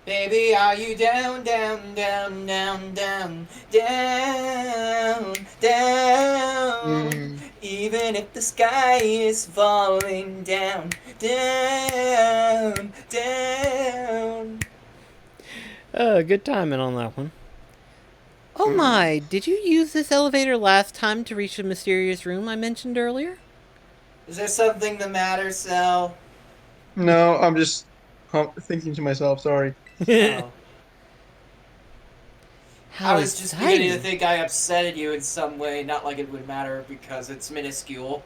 Baby, are you down, down, down, down, down, down, down? Even if the sky is falling down, down, down. Good timing on that one. Oh my, did you use this elevator last time to reach the mysterious room I mentioned earlier? Is there something the matter, Sal? No, I'm just thinking to myself. Sorry. Oh. How I was just beginning to exciting. think I upsetted you in some way, not like it would matter because it's minuscule.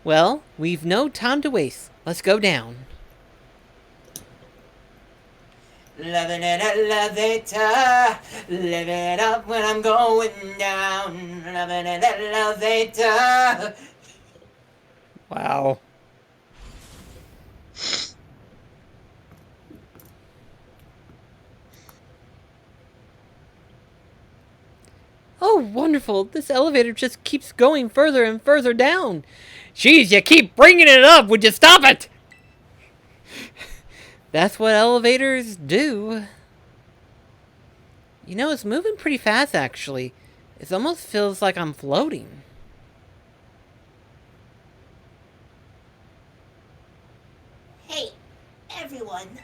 Well, we've no time to waste. Let's go down. Loving an elevator, live it up when I'm going down. Loving an elevator. Wow. Oh, wonderful. This elevator just keeps going further and further down. Jeez, you keep bringing it up. Would you stop it? That's what elevators do. You know, it's moving pretty fast, actually. It almost feels like I'm floating. Hey, everyone.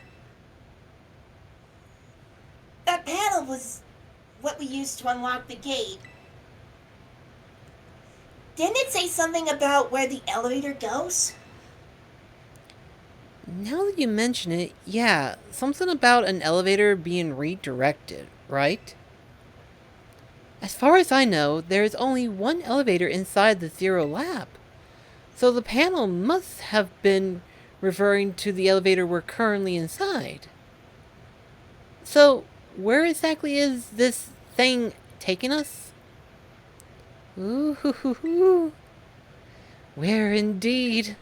That panel was what we used to unlock the gate. Didn't it say something about where the elevator goes? Now that you mention it, yeah, something about an elevator being redirected, right? As far as I know, there is only one elevator inside the Zero Lab. So the panel must have been referring to the elevator we're currently inside. So, where exactly is this thing taking us? Ooh, hoo, hoo, hoo. Where indeed?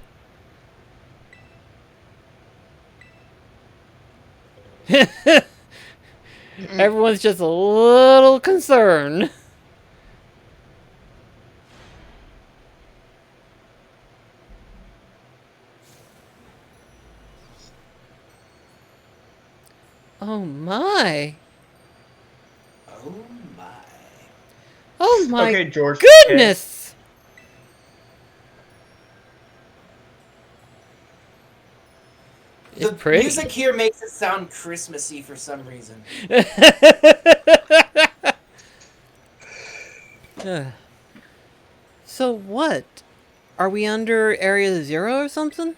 Everyone's just a little concerned. Oh my. Oh my. Oh my Okay, George. goodness! It's The pretty. music here makes it sound Christmassy for some reason. So what? Are we under Area 0 or something?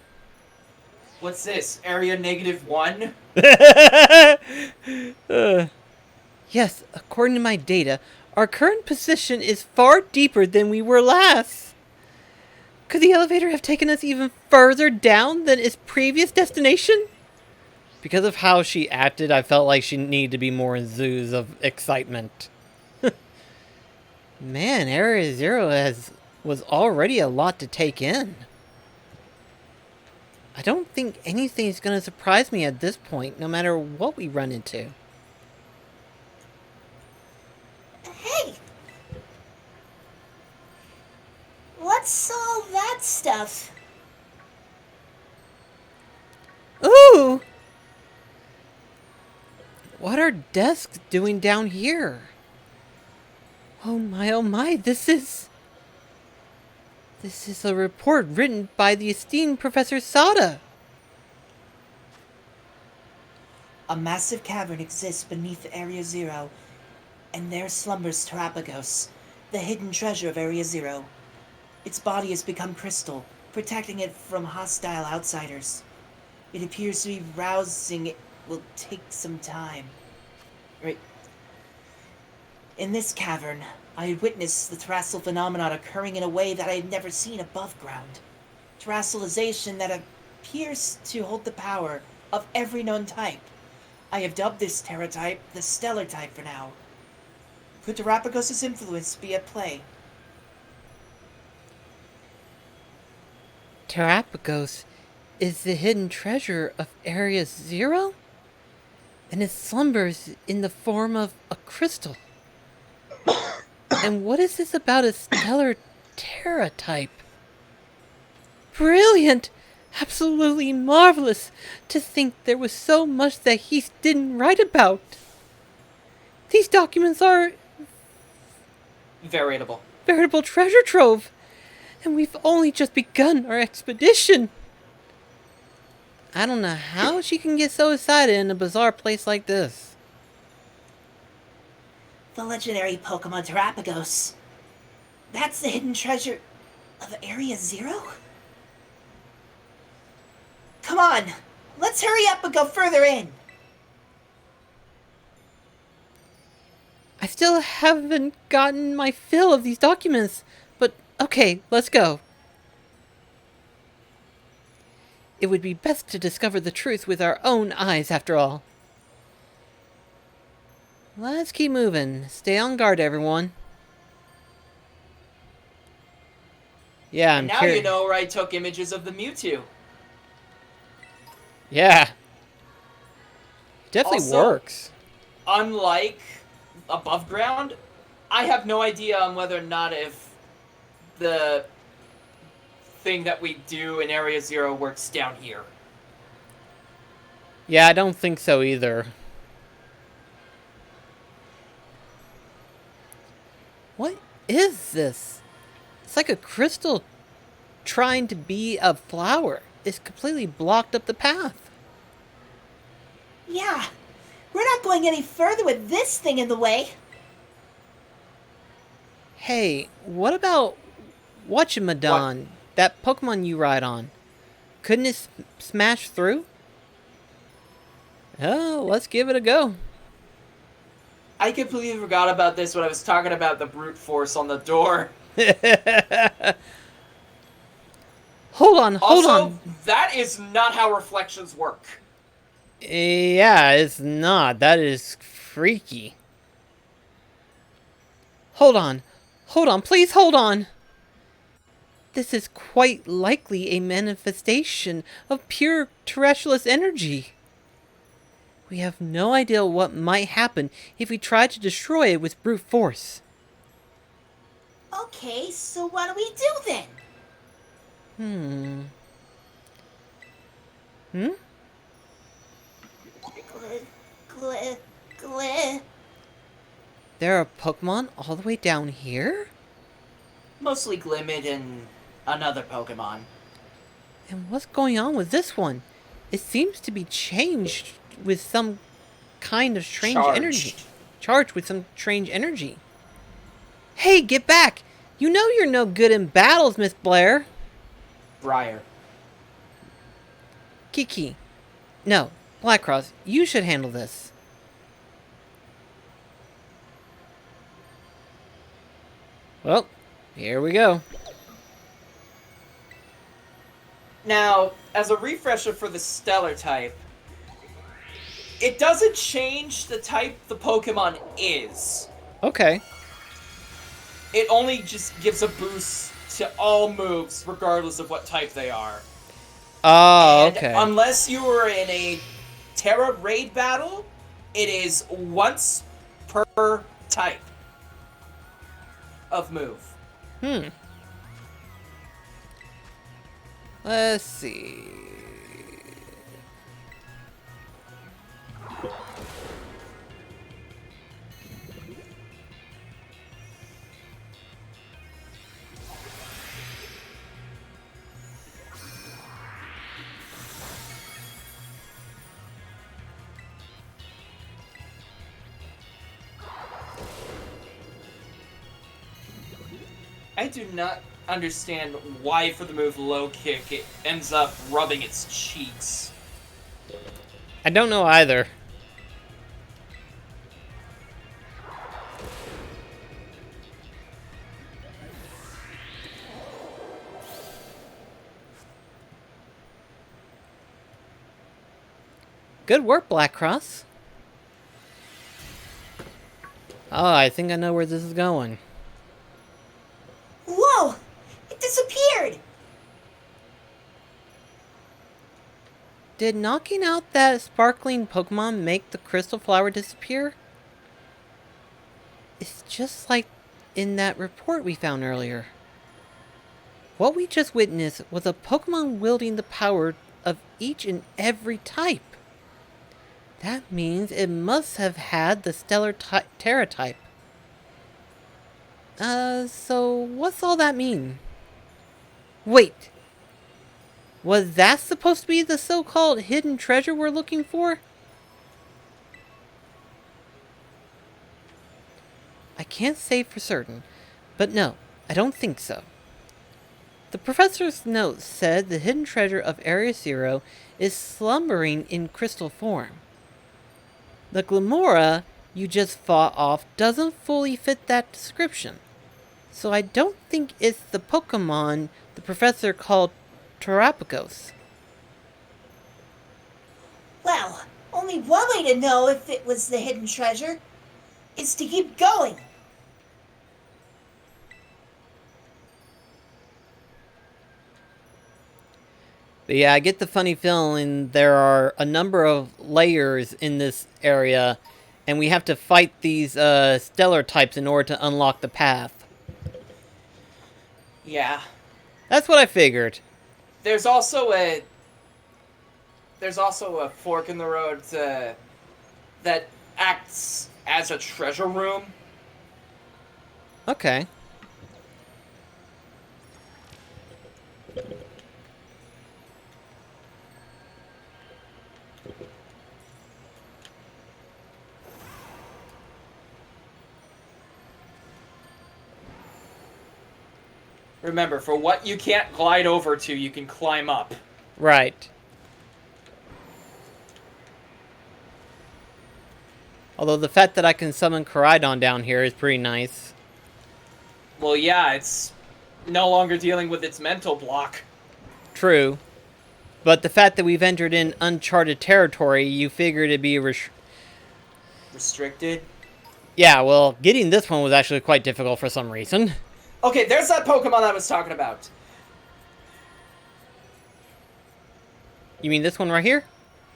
What's this? Area -1? Yes, according to my data, our current position is far deeper than we were last. Could the elevator have taken us even further down than its previous destination? Because of how she acted, I felt like she needed to be more enthused of excitement. Man, Area 0 was already a lot to take in. I don't think anything's going to surprise me at this point, no matter what we run into. Hey! What's all that stuff? Ooh! What are desks doing down here? Oh my, this is a report written by the esteemed Professor Sada. A massive cavern exists beneath Area 0, and there slumbers Terapagos, the hidden treasure of Area 0. Its body has become crystal, protecting it from hostile outsiders. It appears to be rousing will take some time. Right. In this cavern, I had witnessed the terrestrial phenomenon occurring in a way that I had never seen above ground. Terrestrialization that appears to hold the power of every known type. I have dubbed this terra type the stellar type for now. Could Terapagos' influence be at play? Terapagos is the hidden treasure of Area Zero? And it slumbers in the form of a crystal. And what is this about a stellar Terra type? Brilliant! Absolutely marvelous! To think there was so much that he didn't write about. These documents are veritable treasure trove. And we've only just begun our expedition. I don't know how she can get so excited in a bizarre place like this. The legendary Pokemon Terapagos. That's the hidden treasure of Area Zero? Come on, let's hurry up and go further in. I still haven't gotten my fill of these documents, but okay, let's go. It would be best to discover the truth with our own eyes, after all. Let's keep moving. Stay on guard, everyone. Yeah, I'm And now curious. you know where I took images of the Mewtwo. Yeah. Definitely Also, works. Unlike above ground, I have no idea on whether or not if the thing that we do in Area Zero works down here. Yeah, I don't think so either. What is this? It's like a crystal trying to be a flower. It's completely blocked up the path. Yeah, we're not going any further with this thing in the way. Hey, what about Whatchamadon? That Pokemon you ride on. Couldn't it smash through? Oh, let's give it a go. I completely forgot about this when I was talking about the brute force on the door. Hold on. Also, that is not how reflections work. Yeah, it's not. That is freaky. Hold on, please hold on. This is quite likely a manifestation of pure terrestrialist energy. We have no idea what might happen if we try to destroy it with brute force. Okay, so what do we do then? Gleh. There are Pokemon all the way down here? Mostly Glimmet and another Pokemon. And what's going on with this one? It seems to be changed with some kind of strange energy. Charged with some strange energy. Hey, get back! You know you're no good in battles, Miss Blair. Briar. Kiki. No, Blackcross, you should handle this. Well, here we go. Now, as a refresher for the Stellar type, it doesn't change the type the Pokemon is. Okay. It only just gives a boost to all moves, regardless of what type they are. Oh, And okay. unless you were in a Terra raid battle, it is once per type of move. Let's see. I do not understand why for the move low kick it ends up rubbing its cheeks. I don't know either. Good work, Black Cross. Oh, I think I know where this is going. Whoa! It disappeared! Did knocking out that sparkling Pokemon make the crystal flower disappear? It's just like in that report we found earlier. What we just witnessed was a Pokemon wielding the power of each and every type. That means it must have had the Stellar Terra type. So what's all that mean? Wait. Was that supposed to be the so-called hidden treasure we're looking for? I can't say for certain, but no, I don't think so. The professor's note said the hidden treasure of Area Zero is slumbering in crystal form. The Glamora you just fought off doesn't fully fit that description, so I don't think it's the Pokemon the professor called Terapagos. Well, only one way to know if it was the hidden treasure is to keep going. But yeah, I get the funny feeling there are a number of layers in this area, and we have to fight these stellar types in order to unlock the path. Yeah. That's what I figured. There's also a fork in the road that acts as a treasure room. Okay. Remember, for what you can't glide over to, you can climb up. Right. Although the fact that I can summon Koraidon down here is pretty nice. Well, yeah, it's no longer dealing with its mental block. True. But the fact that we've entered in uncharted territory, you figured it'd be Restricted? Yeah, well, getting this one was actually quite difficult for some reason. Okay, there's that Pokemon I was talking about. You mean this one right here?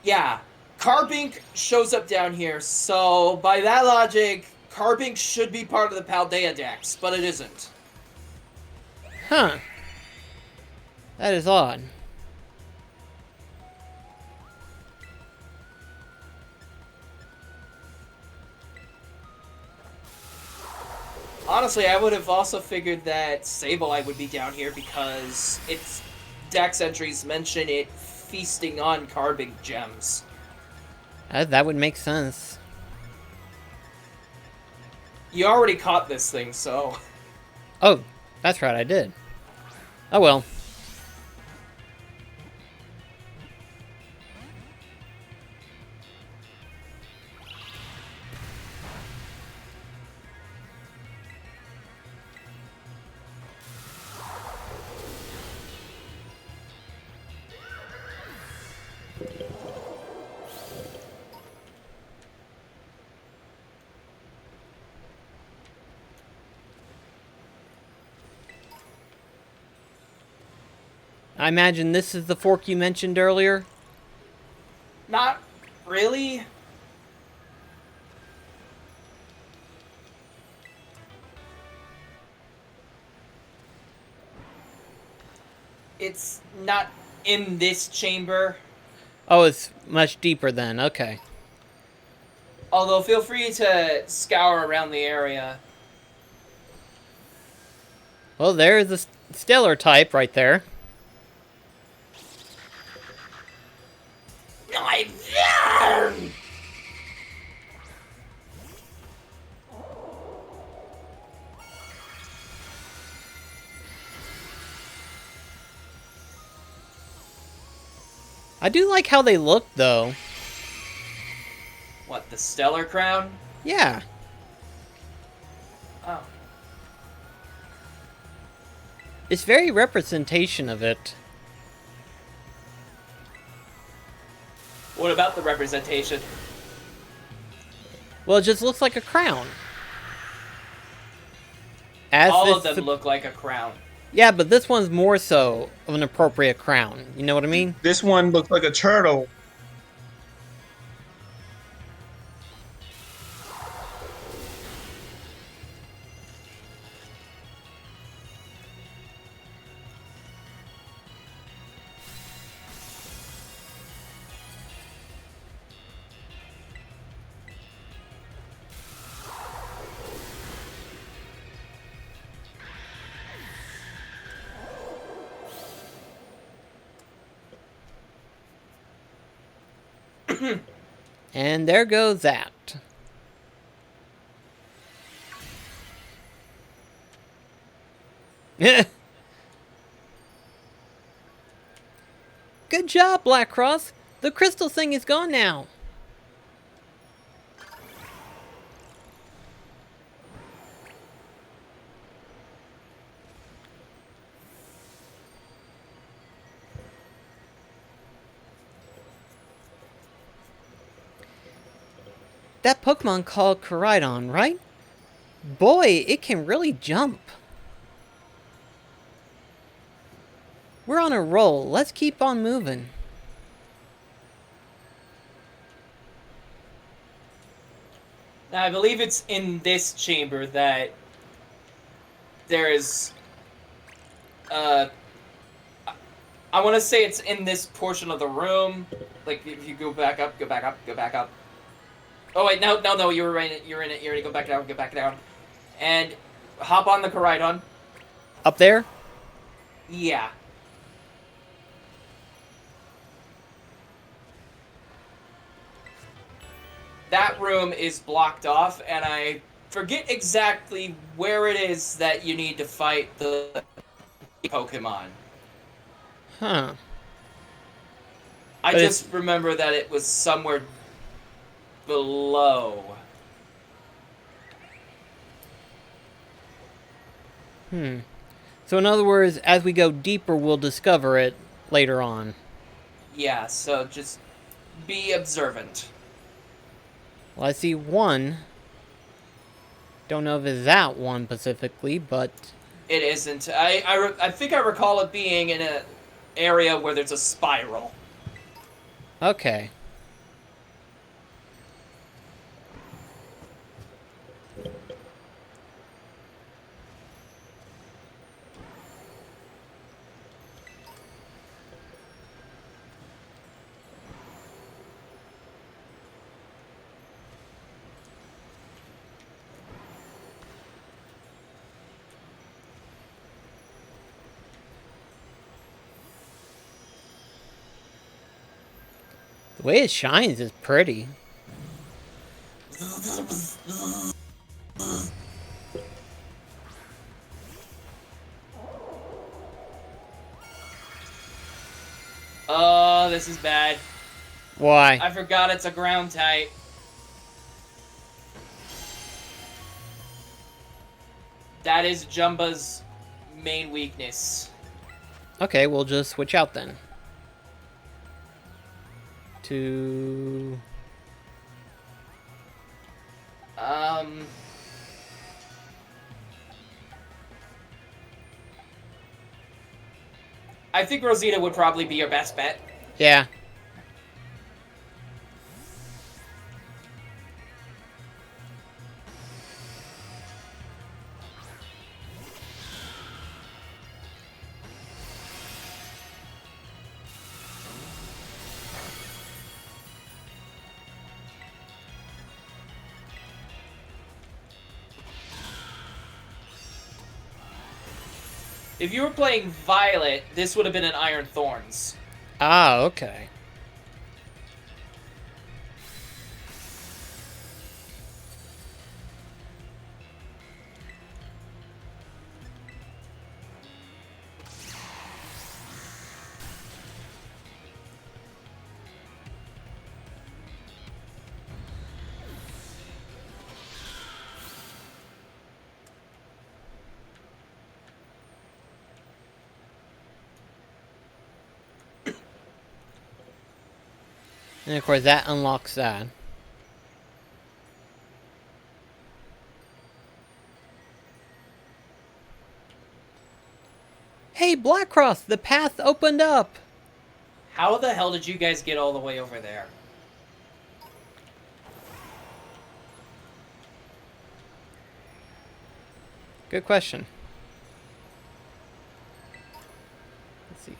Yeah. Carbink shows up down here, so by that logic, Carbink should be part of the Paldea Dex, but it isn't. Huh. That is odd. Honestly, I would have also figured that Sableye would be down here because its Dex entries mention it feasting on Carbink gems. That would make sense. You already caught this thing, so... Oh, that's right, I did. Oh well. I imagine this is the fork you mentioned earlier? Not really. It's not in this chamber. Oh, it's much deeper then, okay. Although, feel free to scour around the area. Well, there's the stellar type right there. I do like how they look, though. The Stellar Crown? Yeah. Oh. It's very representation of it. What about the representation? Well, it just looks like a crown. As All this of them look like a crown. Yeah, but this one's more so of an appropriate crown. You know what I mean? This one looks like a turtle. And there goes that. Good job, Black Cross. The crystal thing is gone now. That Pokemon called Koraidon, right? Boy, it can really jump. We're on a roll. Let's keep on moving. Now, I believe it's in this chamber that there's, I want to say it's in this portion of the room. Like, if you go back up, go back up, go back up. Oh, wait, no, you were right, you're in it, go back down. And hop on the Koraidon. Up there? Yeah. That room is blocked off, and I forget exactly where it is that you need to fight the Pokemon. Huh. I But just remember that it was somewhere below. So in other words, as we go deeper, we'll discover it later on. Yeah, so just be observant. Well, I see one. Don't know if it's that one specifically, but... It isn't. I think I recall it being in an area where there's a spiral. Okay. The way it shines is pretty. Oh, this is bad. Why? I forgot it's a ground type. That is Jumba's main weakness. Okay, we'll just switch out then. To... I think Rosita would probably be your best bet. Yeah. If you were playing Violet, this would have been an Iron Thorns. Ah, okay. And of course, that unlocks that. Hey, Blackcross, the path opened up! How the hell did you guys get all the way over there? Good question. Let's see.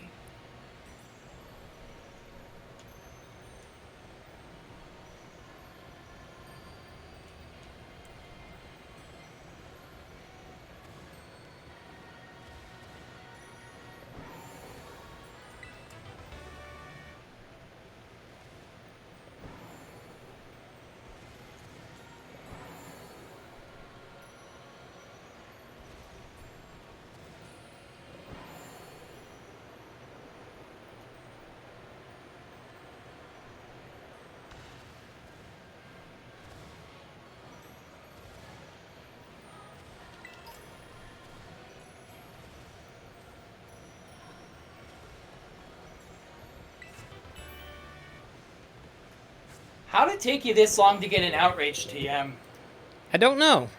How did it take you this long to get an outrage TM? I don't know.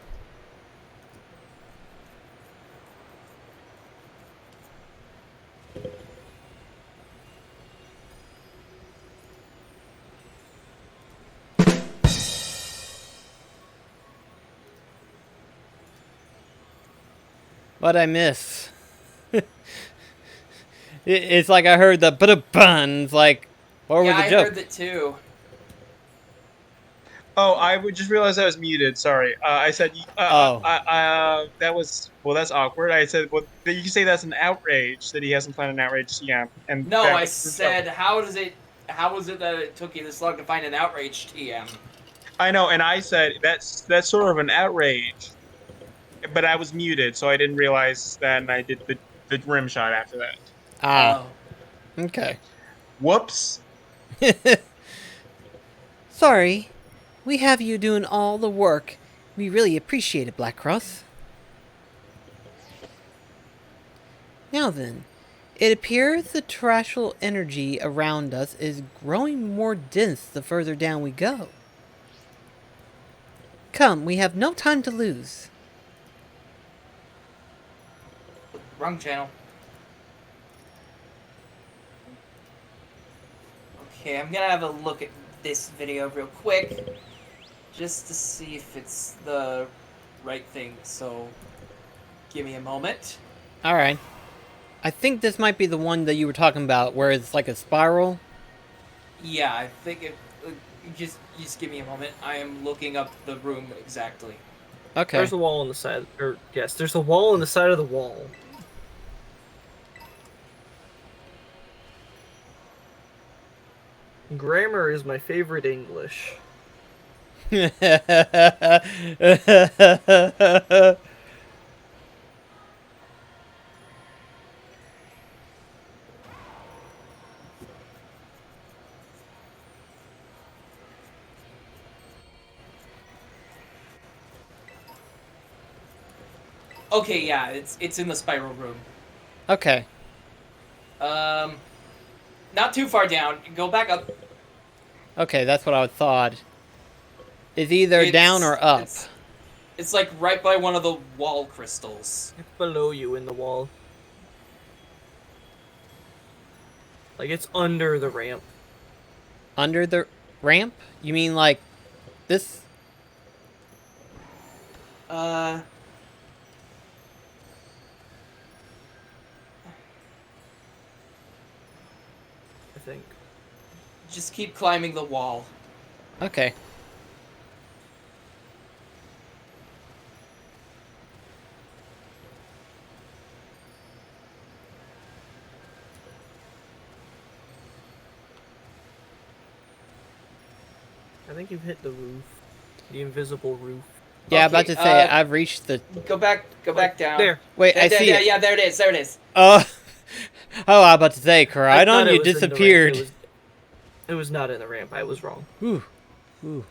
What'd I miss? It's like I heard the ba-da-bun. It's like, what Yeah, was the I joke? heard that too. Oh, I would just realize I was muted. Sorry. I said. Oh. That was well. That's awkward. I said. Well, you can say that's an outrage that he hasn't planned an outrage TM, and No, that I was said, how was it that it took you this long to find an outrage TM? I know, and I said that's sort of an outrage, but I was muted, so I didn't realize that, and I did the rim shot after that. Ah. Oh. Okay. Whoops. Sorry. We have you doing all the work. We really appreciate it, Blackcross. Now then, it appears the terrestrial energy around us is growing more dense the further down we go. Come, we have no time to lose. Wrong channel. Okay, I'm gonna have a look at this video real quick, just to see if it's the right thing, so give me a moment. Alright. I think this might be the one that you were talking about, where it's like a spiral. Yeah, I think it... just give me a moment. I am looking up the room exactly. Okay. There's a wall on the side, or yes, there's a wall on the side of the wall. Grammar is my favorite English. Okay, yeah, it's in the spiral room. Okay. Not too far down. Go back up. Okay, that's what I thought. It's either down or up. It's like right by one of the wall crystals. It's below you in the wall. Like, it's under the ramp. Under the ramp? You mean like this? Uh... I think. Just keep climbing the wall. Okay. I think you've hit the roof. The invisible roof. Yeah, Okay, about to say I've reached the. Go back down. There. Wait, I see it. Yeah, there it is. There it is. Oh, oh, I was about to say, I Karidon, thought it you was in the ramp. disappeared. It was not in the ramp. I was wrong. Ooh, ooh.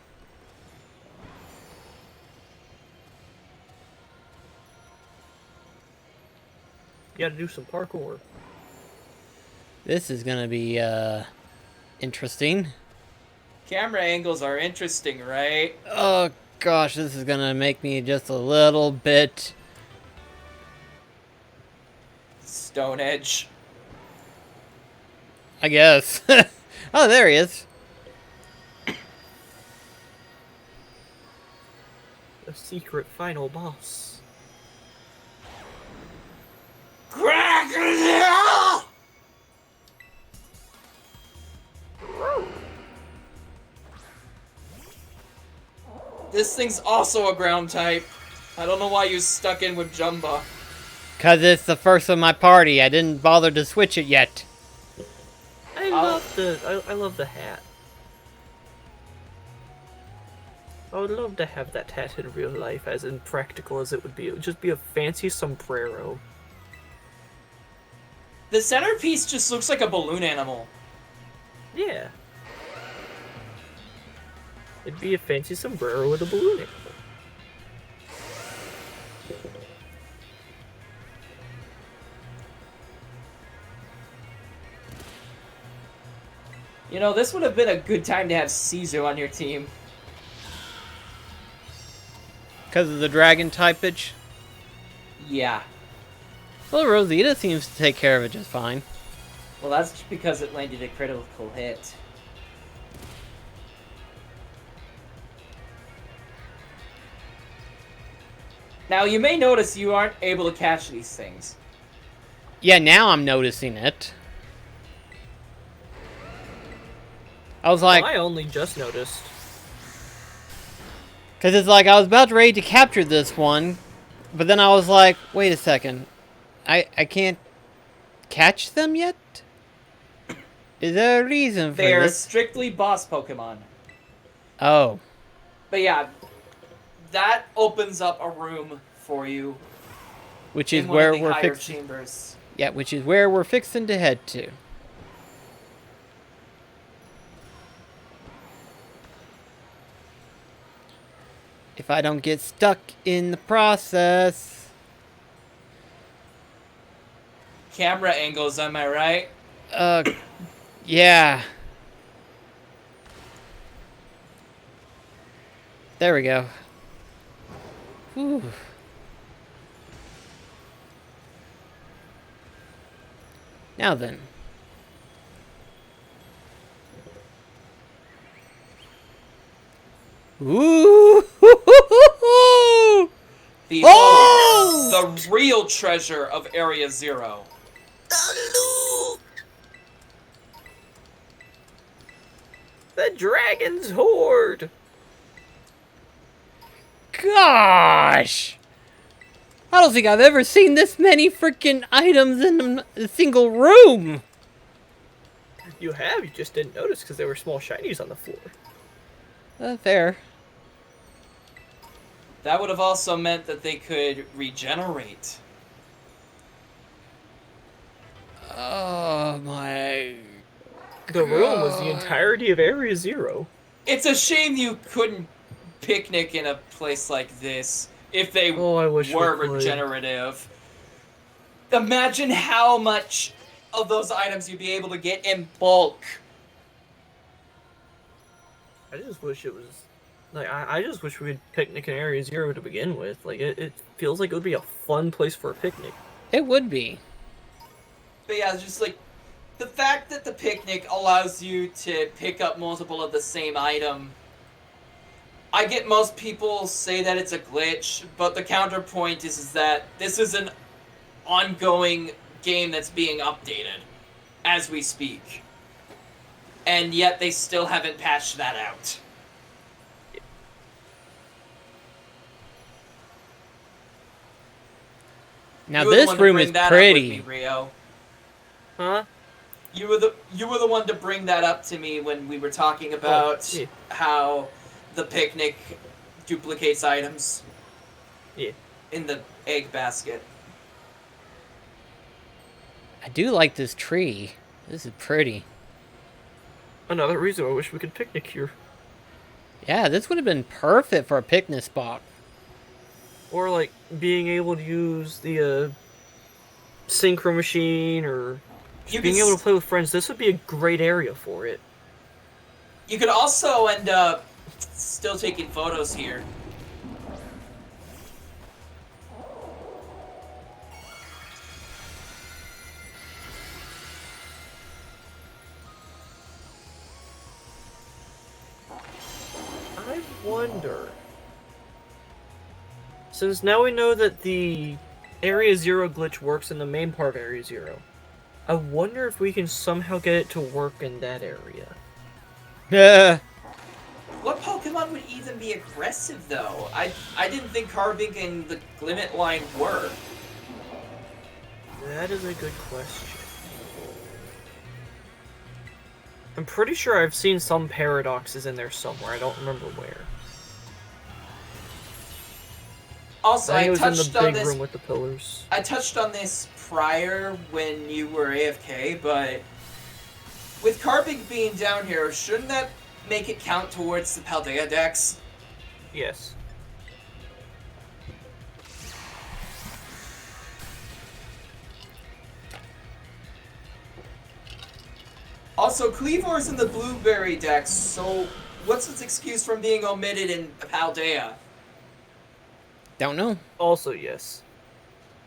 You gotta do some parkour. This is gonna be interesting. Camera angles are interesting, right? Oh gosh, this is gonna make me just a little bit. Stone Edge. I guess. Oh, there he is. The secret final boss. Crocodile! This thing's also a ground type. I don't know why you stuck in with Jumba. Cause it's the first of my party. I didn't bother to switch it yet. I love the hat. I would love to have that hat in real life, as impractical as it would be. It would just be a fancy sombrero. The centerpiece just looks like a balloon animal. Yeah. It'd be a fancy sombrero with a balloon animal. You know, this would have been a good time to have Caesar on your team. Cause of the dragon typage. Yeah. Well, Rosita seems to take care of it just fine. Well, that's just because it landed a critical hit. Now, you may notice you aren't able to catch these things. Yeah, now I'm noticing it. I was like, I only just noticed. cause it's like I was about ready to capture this one, but then I was like, wait a second, I can't catch them yet? Is there a reason for They're this? strictly boss Pokemon. Oh. But yeah, that opens up a room for you Which is in one where of the we're higher fixing. chambers. Yeah, which is where we're fixing to head to. If I don't get stuck in the process. Camera angles, am I right? Yeah. There we go. Whew. Now then. Ooh! Behold, Oh! the real treasure of Area Zero. The dragon's horde! Gosh! I don't think I've ever seen this many freaking items in a single room. You have, you just didn't notice because there were small shinies on the floor. Fair. That would have also meant that they could regenerate. Oh my. The room was the entirety of Area Zero. It's a shame you couldn't picnic in a place like this if they Oh, I wish were we could. regenerative. Imagine how much of those items you'd be able to get in bulk. I just wish it was... Like, I just wish we could picnic in Area Zero to begin with. Like, it feels like it would be a fun place for a picnic. It would be. But yeah, it's just like the fact that the picnic allows you to pick up multiple of the same item. I get most people say that it's a glitch, but the counterpoint is that this is an ongoing game that's being updated as we speak. And yet they still haven't patched that out. Now You were the this one to room bring is that up with pretty. me, Rio. Huh? You were the one to bring that up to me when we were talking about yeah. how the picnic duplicates items Yeah. in the egg basket. I do like this tree. This is pretty. Another reason I wish we could picnic here. Yeah, this would have been perfect for a picnic spot. Or, like, being able to use the, synchro machine, or You being could able s- to play with friends. This would be a great area for it. You could also end up still taking photos here. I wonder. Since now we know that the Area Zero glitch works in the main part of Area Zero, I wonder if we can somehow get it to work in that area. Yeah. What Pokemon would even be aggressive, though? I didn't think Carbink and the Glimmet line were. That is a good question. I'm pretty sure I've seen some paradoxes in there somewhere. I don't remember where. Also, I I think it was in touched the on big this. room with the pillars. I touched on this prior when you were AFK, but with Carbink being down here, shouldn't that make it count towards the Paldea dex? Yes. Also, Cleavor's in the Blueberry dex, so what's its excuse from being omitted in Paldea? Don't know. Also, yes.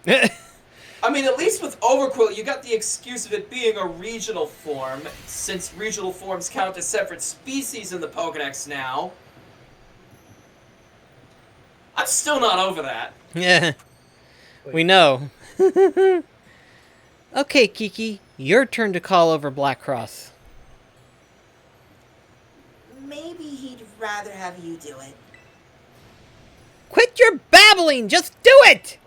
I mean, at least with Overquill, you got the excuse of it being a regional form, since regional forms count as separate species in the Pokedex now. I'm still not over that. Yeah. We know. Okay, Kiki, your turn to call over Black Cross. Maybe he'd rather have you do it. Quit your babbling! Just do it!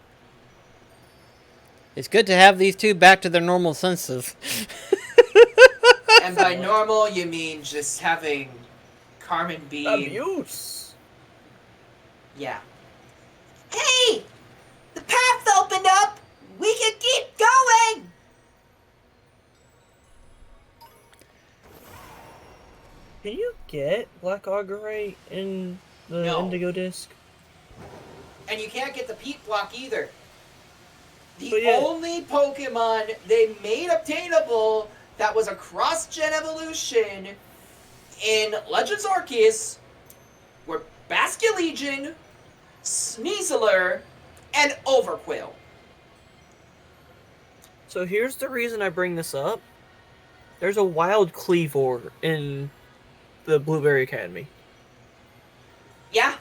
It's good to have these two back to their normal senses. And by normal, you mean just having Carmen be... Abuse! Yeah. Hey! The path opened up! We can keep going! Can you get Black Augury in the No. Indigo disc? And you can't get the Peat Block either. The But yeah. only Pokemon they made obtainable that was a cross-gen evolution in Legends Arceus were Basculegion, Sneasler, and Overquill. So here's the reason I bring this up. There's a wild Cleavor in the Blueberry Academy. Yeah.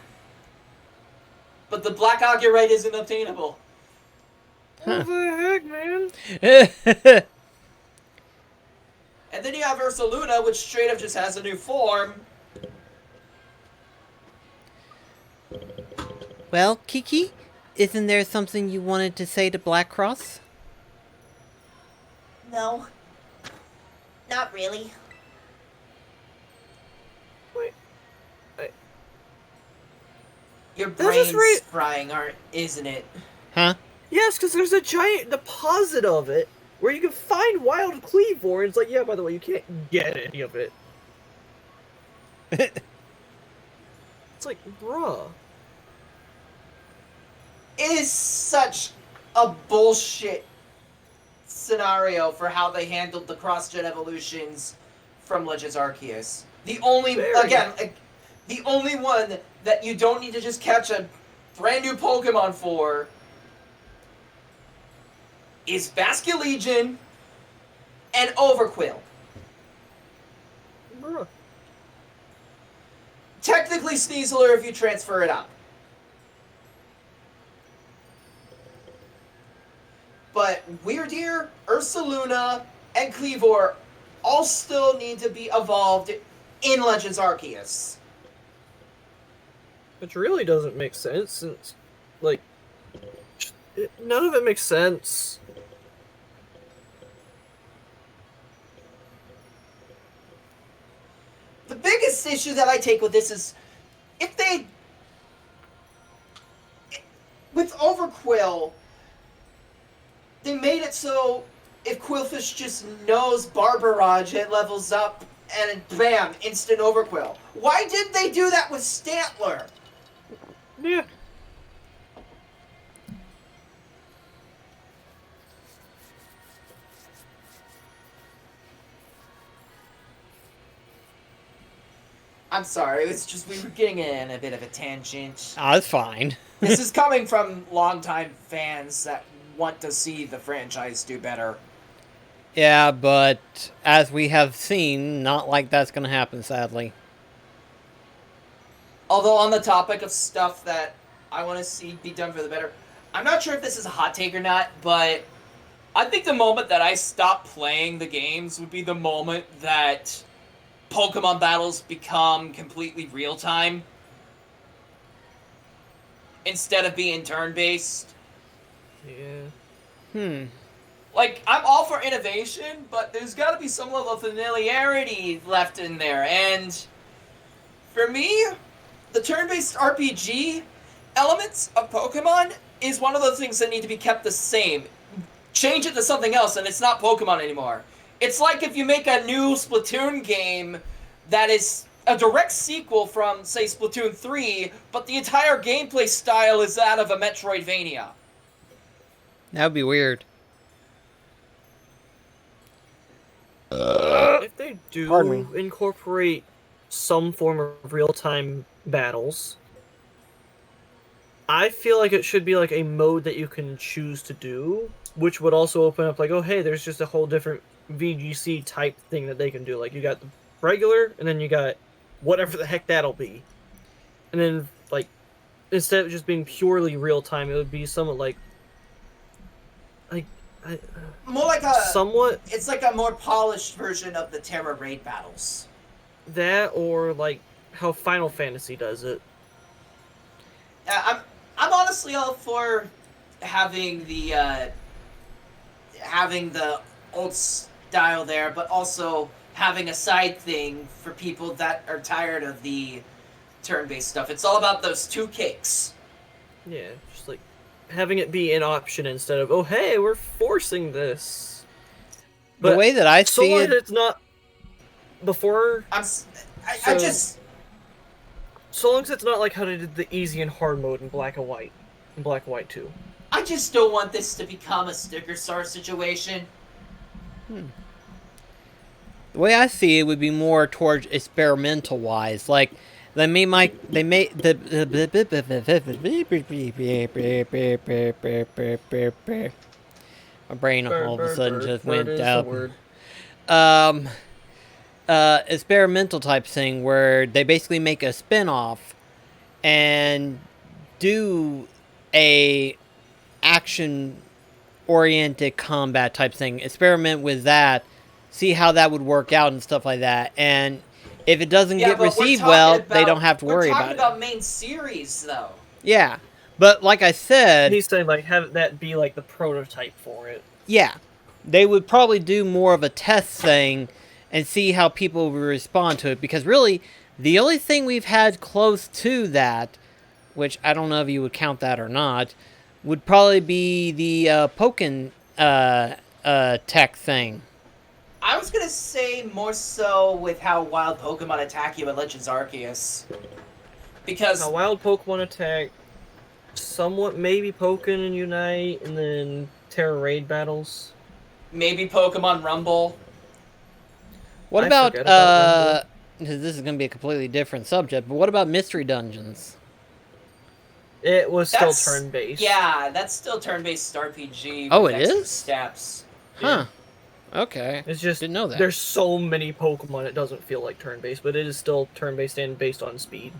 But the Black Agurite isn't obtainable. What the heck, man? And then you have Ursaluna, which straight up just has a new form. Well, Kiki, isn't there something you wanted to say to Black Cross? No. Not really. Wait. Your That's just brain's frying, isn't it? Huh? Yes, because there's a giant deposit of it where you can find wild Cleavor, and it's like, yeah, by the way, you can't get any of it. It's like, bruh. It is such a bullshit scenario for how they handled the cross-gen evolutions from Legends Arceus. The only, the only one that you don't need to just catch a brand new Pokemon for is Basculegion and Overquill. Bruh. Technically Sneasler if you transfer it up. But Weirdeer, Ursaluna, and Cleavor all still need to be evolved in Legends Arceus. Which really doesn't make sense, since, like, none of it makes sense. The biggest issue that I take with this is if they... With Overquill, they made it so if Quillfish just knows Barbarage, it levels up and bam, instant Overquill. Why did they do that with Stantler? Yeah. I'm sorry, it's just we were getting in a bit of a tangent. Oh, that's fine. This is coming from longtime fans that want to see the franchise do better. Yeah, but as we have seen, not like that's going to happen, sadly. Although on the topic of stuff that I want to see be done for the better, I'm not sure if this is a hot take or not, but I think the moment that I stop playing the games would be the moment that Pokemon battles become completely real time instead of being turn based. Yeah. Like, I'm all for innovation, but there's got to be some level of familiarity left in there. And for me, the turn-based RPG elements of Pokemon is one of those things that need to be kept the same. Change it to something else, and it's not Pokemon anymore. It's like if you make a new Splatoon game that is a direct sequel from, say, Splatoon 3, but the entire gameplay style is that of a Metroidvania. That would be weird. If they Pardon do incorporate some form of real-time battles, I feel like it should be like a mode that you can choose to do, which would also open up like, oh hey, there's just a whole different VGC type thing that they can do. Like you got the regular, and then you got whatever the heck that'll be. And then like instead of just being purely real time, it would be somewhat like More like a... somewhat It's like a more polished version of the Terra raid battles. that, or like how Final Fantasy does it. I'm honestly all for having the old style there, but also having a side thing for people that are tired of the turn-based stuff. It's all about those two kicks. Yeah, just like having it be an option instead of, oh hey, we're forcing this. The way that I so see long it, as it's not before. I So- just... So long as it's not like how they did the easy and hard mode in Black and White, in Black and White 2. I just don't want this to become a sticker star situation. the way I see it would be more towards experimental wise. Like they made my brain all of a sudden just went up. Experimental type thing where they basically make a spin-off and do a action oriented combat type thing. Experiment with that, see how that would work out and stuff like that. And if it doesn't get but we're received talking well, about, they don't have to worry We're about talking it. about main series, though. Yeah. But like I said, He's saying like have that be like the prototype for it. yeah, they would probably do more of a test thing and see how people would respond to it. Because really, the only thing we've had close to that, which I don't know if you would count that or not, would probably be the Pokken tech thing. I was gonna say more so with how wild Pokemon attack you in Legends Arceus. Because Now, wild Pokemon attack, somewhat maybe Pokken and Unite, and then Terra Raid battles. maybe Pokemon Rumble. What I about, forget about this is going to be a completely different subject, but what about mystery dungeons? It was still That's- turn-based. Yeah, that's still turn-based RPG. Oh, with it extra is? Steps. Huh. Okay. It's just Didn't know that. there's so many Pokemon it doesn't feel like turn-based, but it is still turn-based and based on speed.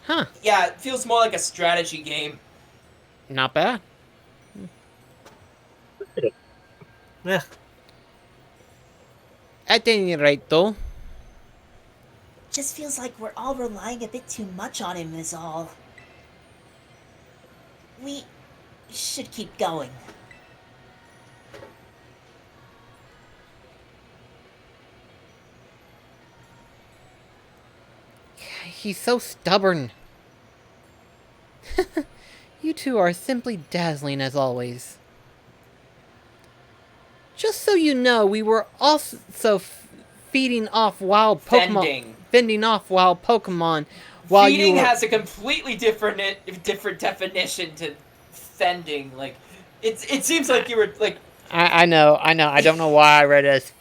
Huh. Yeah, it feels more like a strategy game. Not bad. Yeah. At any rate, though, Just feels like we're all relying a bit too much on him is all. We should keep going. he's so stubborn. You two are simply dazzling as always. Just so you know, we were also feeding off wild Pokemon. Fending off wild Pokemon while Feeding you were... has a completely different definition to fending. Like, it seems like you were like. I know. I don't know why I read it as...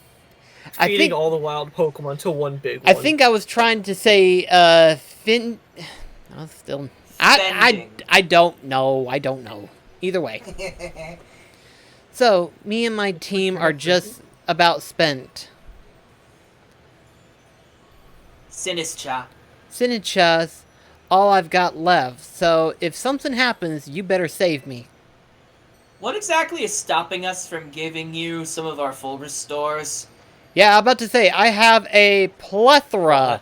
I feeding think all the wild Pokemon to one big I one. think I was trying to say fin. Oh, still. I don't know. I don't know. Either way. So me and my team are just about spent. Sinischa. Sinicha's all I've got left. So if something happens, you better save me. What exactly is stopping us from giving you some of our full restores? Yeah, I'm about to say I have a plethora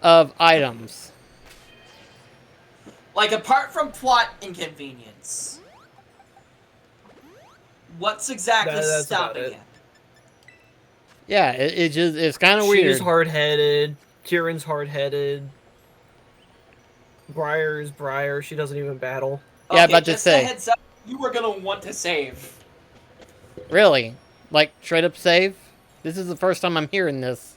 of items. Like, apart from plot inconvenience, what's exactly That's about stopping it. it? Yeah, it's kind of weird. She's hard-headed. Kieran's hard-headed. Briar's Briar. She doesn't even battle. Yeah, Okay, about to just say. a heads up, you were gonna want to save. Really? Like straight up save? This is the first time I'm hearing this.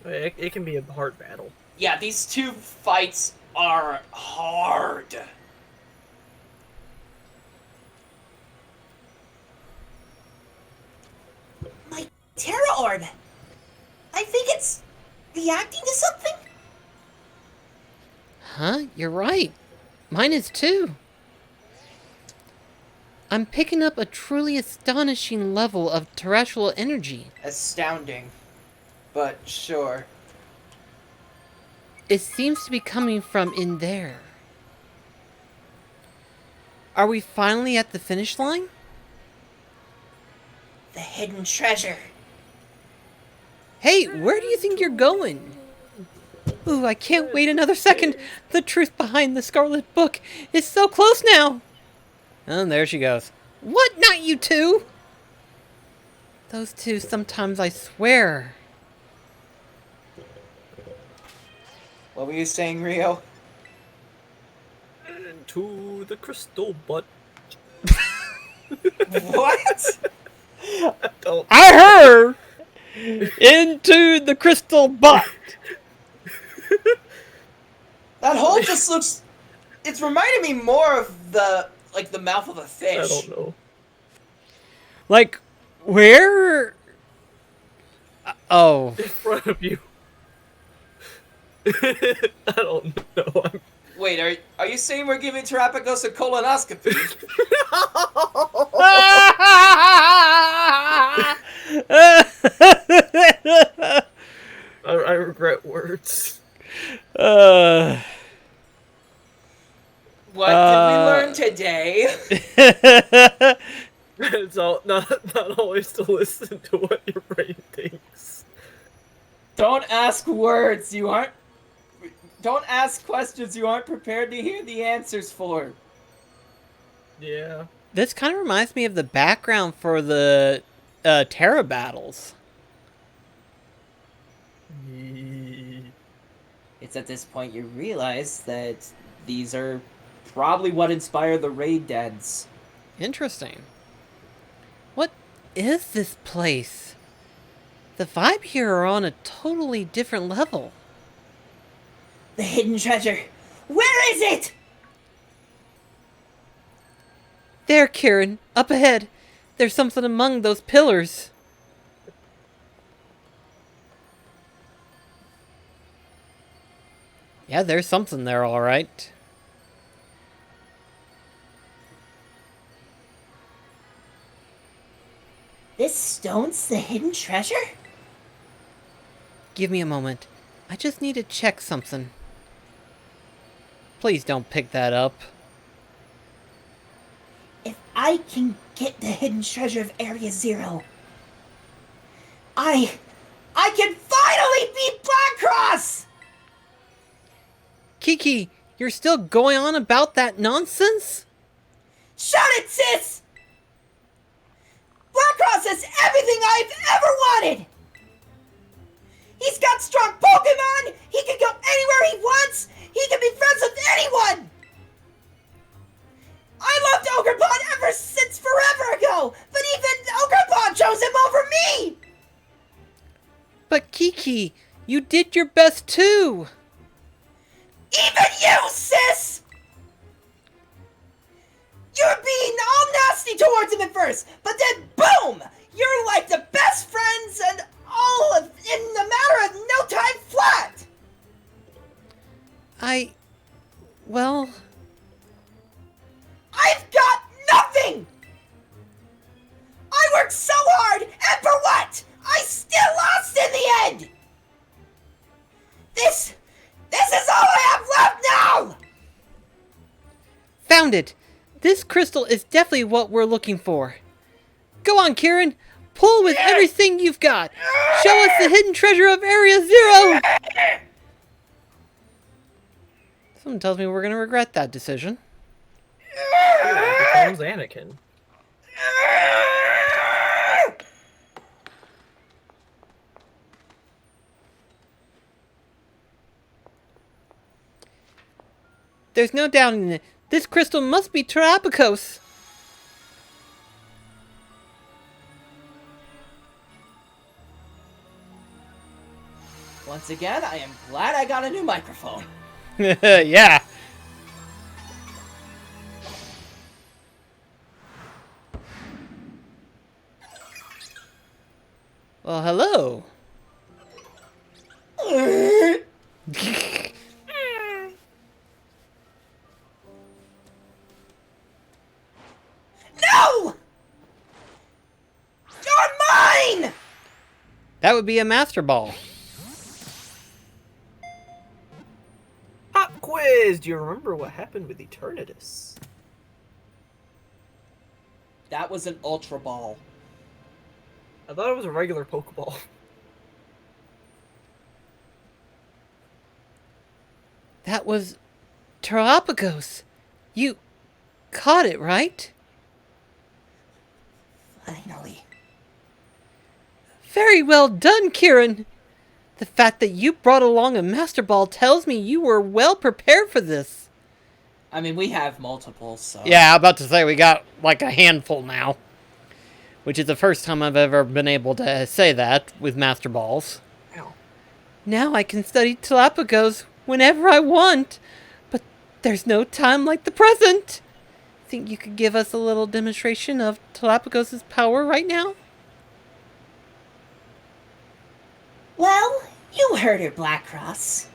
It can be a hard battle. Yeah, these two fights are hard. My Terra Orb. I think it's reacting to something. Huh? You're right. Mine is too. I'm picking up a truly astonishing level of terrestrial energy. Astounding. But sure. It seems to be coming from in there. Are we finally at the finish line? The hidden treasure. Hey, where do you think you're going? Ooh, I can't wait another second. The truth behind the Scarlet Book is so close now. And there she goes. What? Not you two? Those two, sometimes I swear. What were you saying, Rio? Into the crystal butt. What? Don't. I heard into the crystal butt. That hole just looks... It's reminding me more of the mouth of a fish. I don't know. Like, where? Oh. In front of you. I don't know. Wait, are you saying we're giving Terapagos a colonoscopy? I regret words. What did we learn today? It's all not always to listen to what your brain thinks. Don't ask words you aren't... Don't ask questions you aren't prepared to hear the answers for. Yeah. This kind of reminds me of the background for the Terra battles. It's at this point you realize that these are probably what inspired the raid dens. Interesting. What is this place? The vibe here are on a totally different level. The hidden treasure. Where is it? There, Kieran, up ahead. There's something among those pillars. Yeah, there's something there, all right. This stone's the hidden treasure? Give me a moment. I just need to check something. Please don't pick that up. If I can get the hidden treasure of Area Zero, I can finally beat Blackcross! Kiki, you're still going on about that nonsense? Shut it, sis! Blackcross has everything I've ever wanted! He's got strong Pokemon! He can go anywhere he wants! He can be friends with anyone! I loved Ogrepon ever since forever ago! But even Ogrepon chose him over me! But Kiki, you did your best too! Even you, sis! You're being all nasty towards him at first, but then boom! You're like the best friends and well... I've got nothing! I worked so hard, and for what? I still lost in the end! This is all I have left now! Found it! This crystal is definitely what we're looking for. Go on, Kieran! Pull with everything you've got! Show us the hidden treasure of Area Zero! Someone tells me we're gonna regret that decision. Here becomes Anakin. There's no doubt in it. This crystal must be Terapicos. Once again, I am glad I got a new microphone. Yeah. Well, hello. No! You're mine! That would be a Master Ball. Pop quiz! Do you remember what happened with Eternatus? That was an Ultra Ball. I thought it was a regular Pokeball. That was Terapicos. You caught it, right? Finally. Very well done, Kieran. The fact that you brought along a Master Ball tells me you were well prepared for this. I mean, we have multiple, so... Yeah, I'm about to say we got like a handful now. Which is the first time I've ever been able to say that with Master Balls. Ow. Now I can study Terapicos whenever I want. But there's no time like the present. Think you could give us a little demonstration of Terapicos' power right now? Well, you heard her, Blackcross.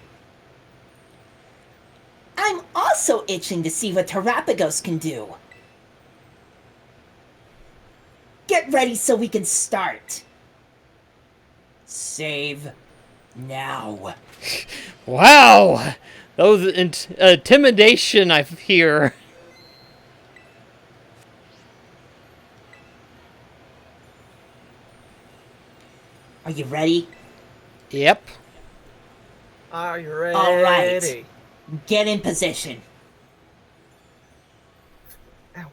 I'm also itching to see what Terapagos can do. Get ready so we can start. Save now. Wow! Those intimidation I hear. Are you ready? Yep. Are you ready? All right. Get in position. Ow.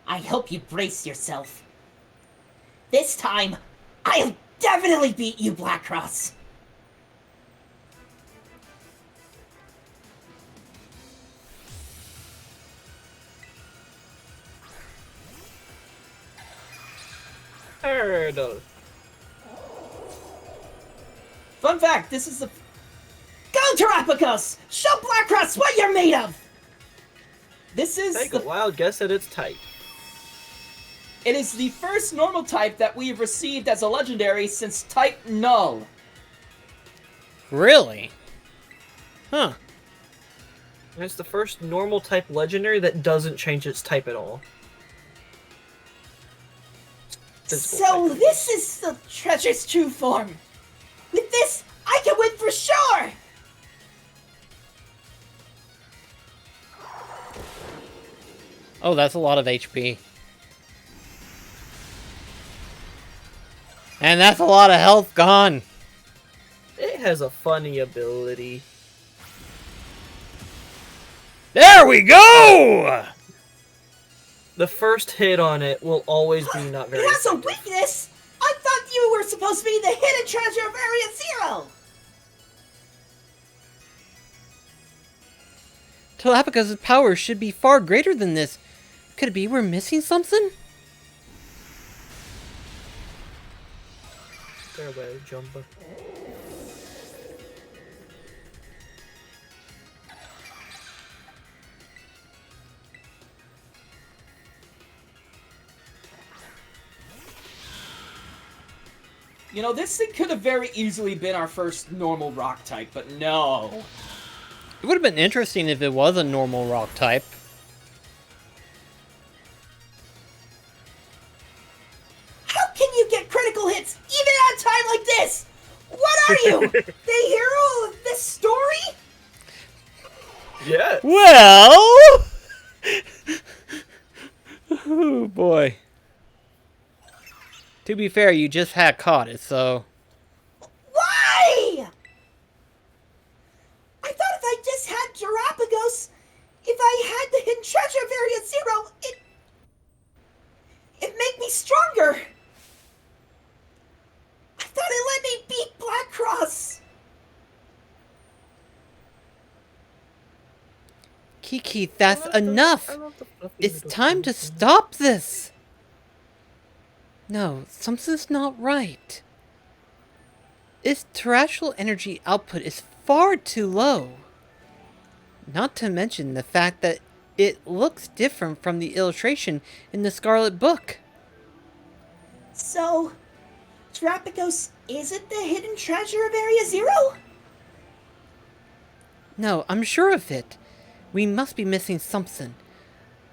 I hope you brace yourself. This time, I'll definitely beat you, Blackcross. Turtle. Fun fact, this is the... Go, Terapagos! Show Blackcross what you're made of! This is Take a wild guess at its type. It is the first normal type that we've received as a legendary since Type Null. Really? Huh. And it's the first normal type legendary that doesn't change its type at all. Physical So type. this is the treasure's true form. With this, I can win for sure! Oh, that's a lot of HP. And that's a lot of health gone. It has a funny ability. There we go! The first hit on it will always be not very It has a effective. weakness! I thought you were supposed to be the hidden treasure of Area Zero! Terapagos' power should be far greater than this. Could it be we're missing something? Farewell, Jumbo. You know, this thing could have very easily been our first normal rock type, but no. It would have been interesting if it was a normal rock type. How can you get critical hits even at a time like this? What are you? The hero of this story? Yeah. Well... oh, boy. To be fair, you just had caught it, so... Why? I thought if I just had Galapagos, if I had the hidden treasure of Area Zero, it'd make me stronger. I thought it let me beat Black Cross. Kiki, that's enough! It's time to stop this! No, something's not right. Its terrestrial energy output is far too low. Not to mention the fact that it looks different from the illustration in the Scarlet book. So, Galapagos isn't the hidden treasure of Area Zero? No, I'm sure of it. We must be missing something.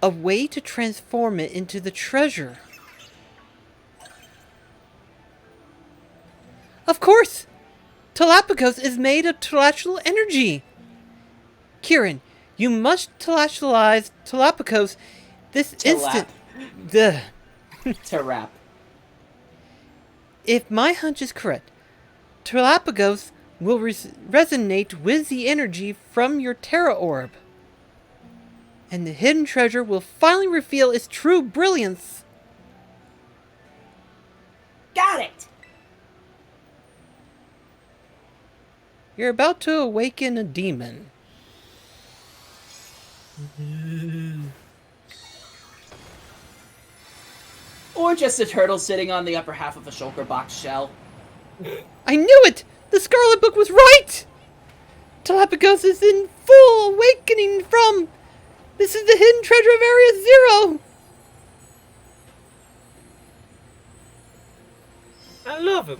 A way to transform it into the treasure. Of course! Galapagos is made of terrestrial energy! Kieran, you must terrestrialize Galapagos this instant. Duh. To rap. If my hunch is correct, Galapagos will resonate with the energy from your Terra Orb. And the hidden treasure will finally reveal its true brilliance. Got it. You're about to awaken a demon. Or just a turtle sitting on the upper half of a shulker box shell. I knew it! The Scarlet Book was right! Galapagos is in full awakening from... This is the hidden treasure of Area Zero! I love him.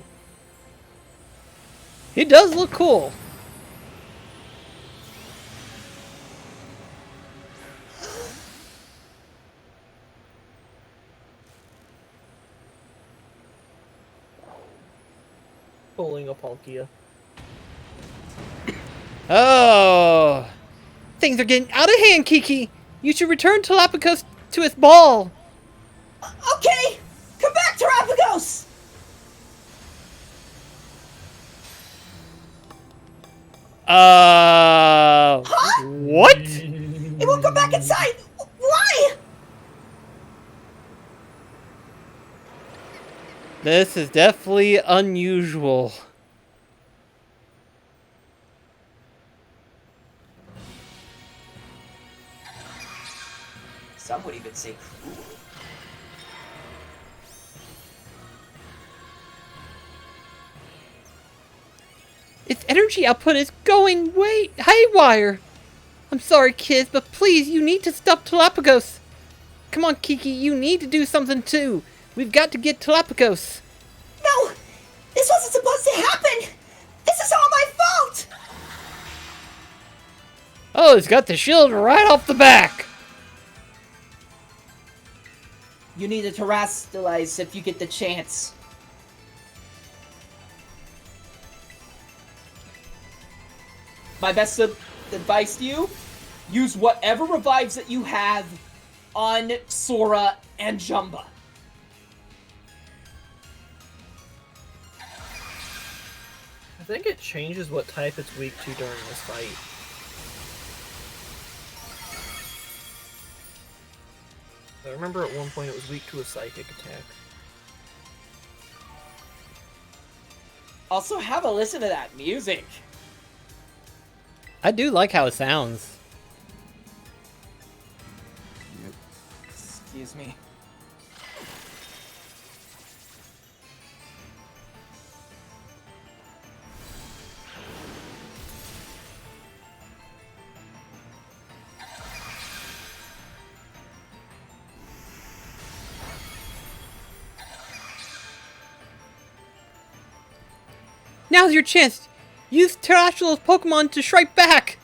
He does look cool. Pulling a Palkia. Oh... Things are getting out of hand, Kiki! You should return Galapagos to its ball! Okay, come back, Galapagos! What? It won't come back inside! Why? This is definitely unusual. Some would even say cruel. Its energy output is going way haywire. I'm sorry, kids, but please, you need to stop Galapagos. Come on, Kiki, you need to do something too. We've got to get Galapagos. No! This wasn't supposed to happen! This is all my fault! Oh, it's got the shield right off the back. You need to terrestrialize if you get the chance. My best advice to you, use whatever revives that you have on Sora and Jumba. I think it changes what type it's weak to during this fight. I remember at one point it was weak to a psychic attack. Also, have a listen to that music. I do like how it sounds. Excuse me. Now's your chance. Use Terrestrial's Pokemon to strike back.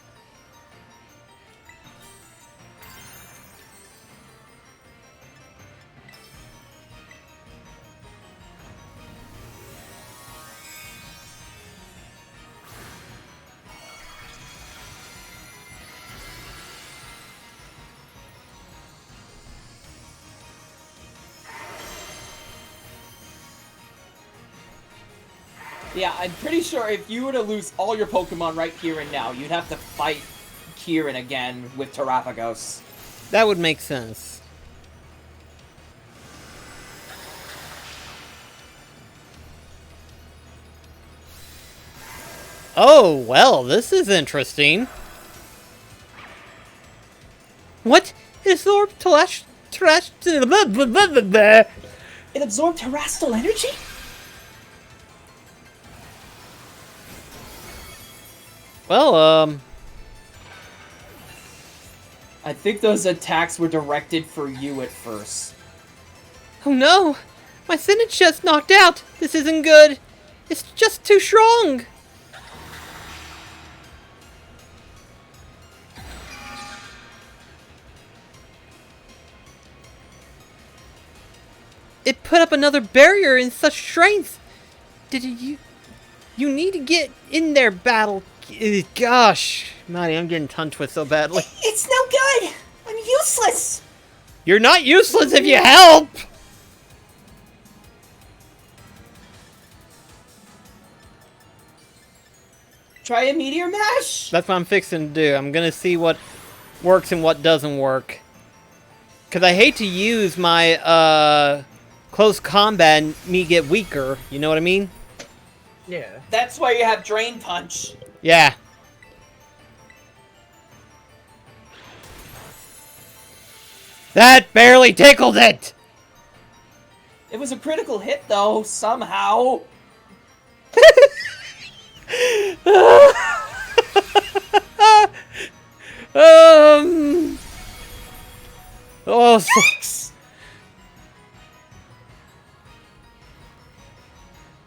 Yeah, I'm pretty sure if you were to lose all your Pokemon right here and now, you'd have to fight Kieran again with Terapagos. That would make sense. Oh, well, this is interesting. What? It absorbed It absorbed terrestrial energy? Well, I think those attacks were directed for you at first. oh no! My Sinnoh's just knocked out! This isn't good! It's just too strong! It put up another barrier in such strength! You need to get in there, battle. Gosh, Maddie, I'm getting tongue twisted so badly. It's no good! I'm useless! You're not useless if you help! Try a Meteor Mash? That's what I'm fixing to do. I'm gonna see what works and what doesn't work. Cause I hate to use my close combat and me get weaker, you know what I mean? Yeah. That's why you have Drain Punch. Yeah. That barely tickled it! It was a critical hit, though, somehow.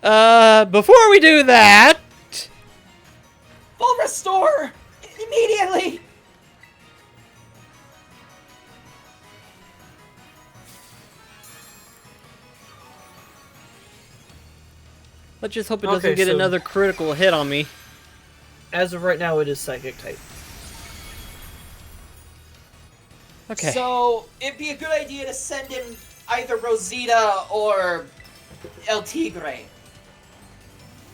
Oh, before we do that, Full Restore! Immediately! let's just hope it doesn't Okay, get so- another critical hit on me. As of right now, it is Psychic type. Okay. So, it'd be a good idea to send in either Rosita or El Tigre.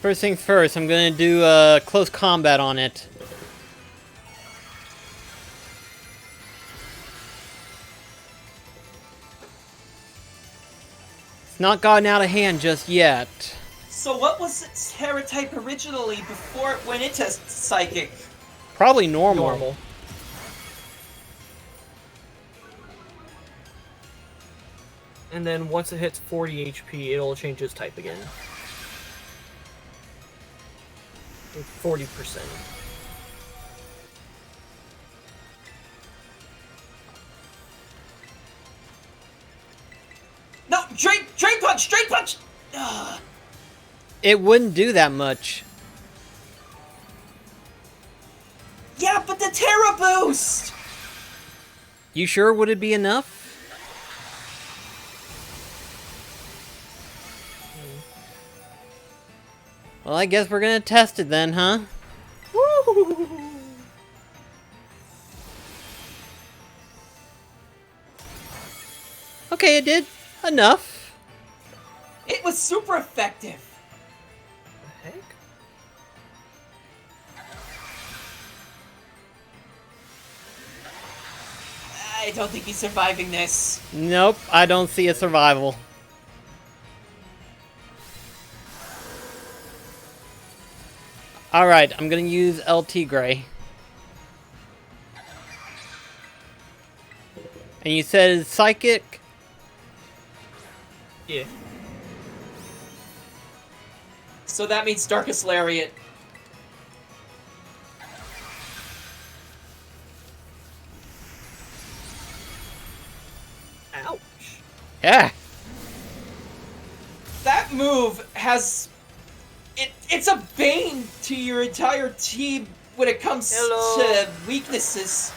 First things first, I'm gonna do close combat on it. It's not gotten out of hand just yet. So what was its Terra type originally before it went into Psychic? Probably normal. Normal. And then once it hits 40 HP, it'll change its type again. 40%. No, Drain Punch! Drain Punch! Ugh. It wouldn't do that much. Yeah, but the Terra Boost! You sure would it be enough? Well, I guess we're gonna test it then, huh? Woo! Okay, it did enough. It was super effective. The heck? I don't think he's surviving this. Nope, I don't see a survival. Alright, I'm gonna use LT Gray. And you said it's Psychic? Yeah. So that means Darkest Lariat. Ouch. Yeah. That move has it's a bane to your entire team when it comes Hello. to weaknesses.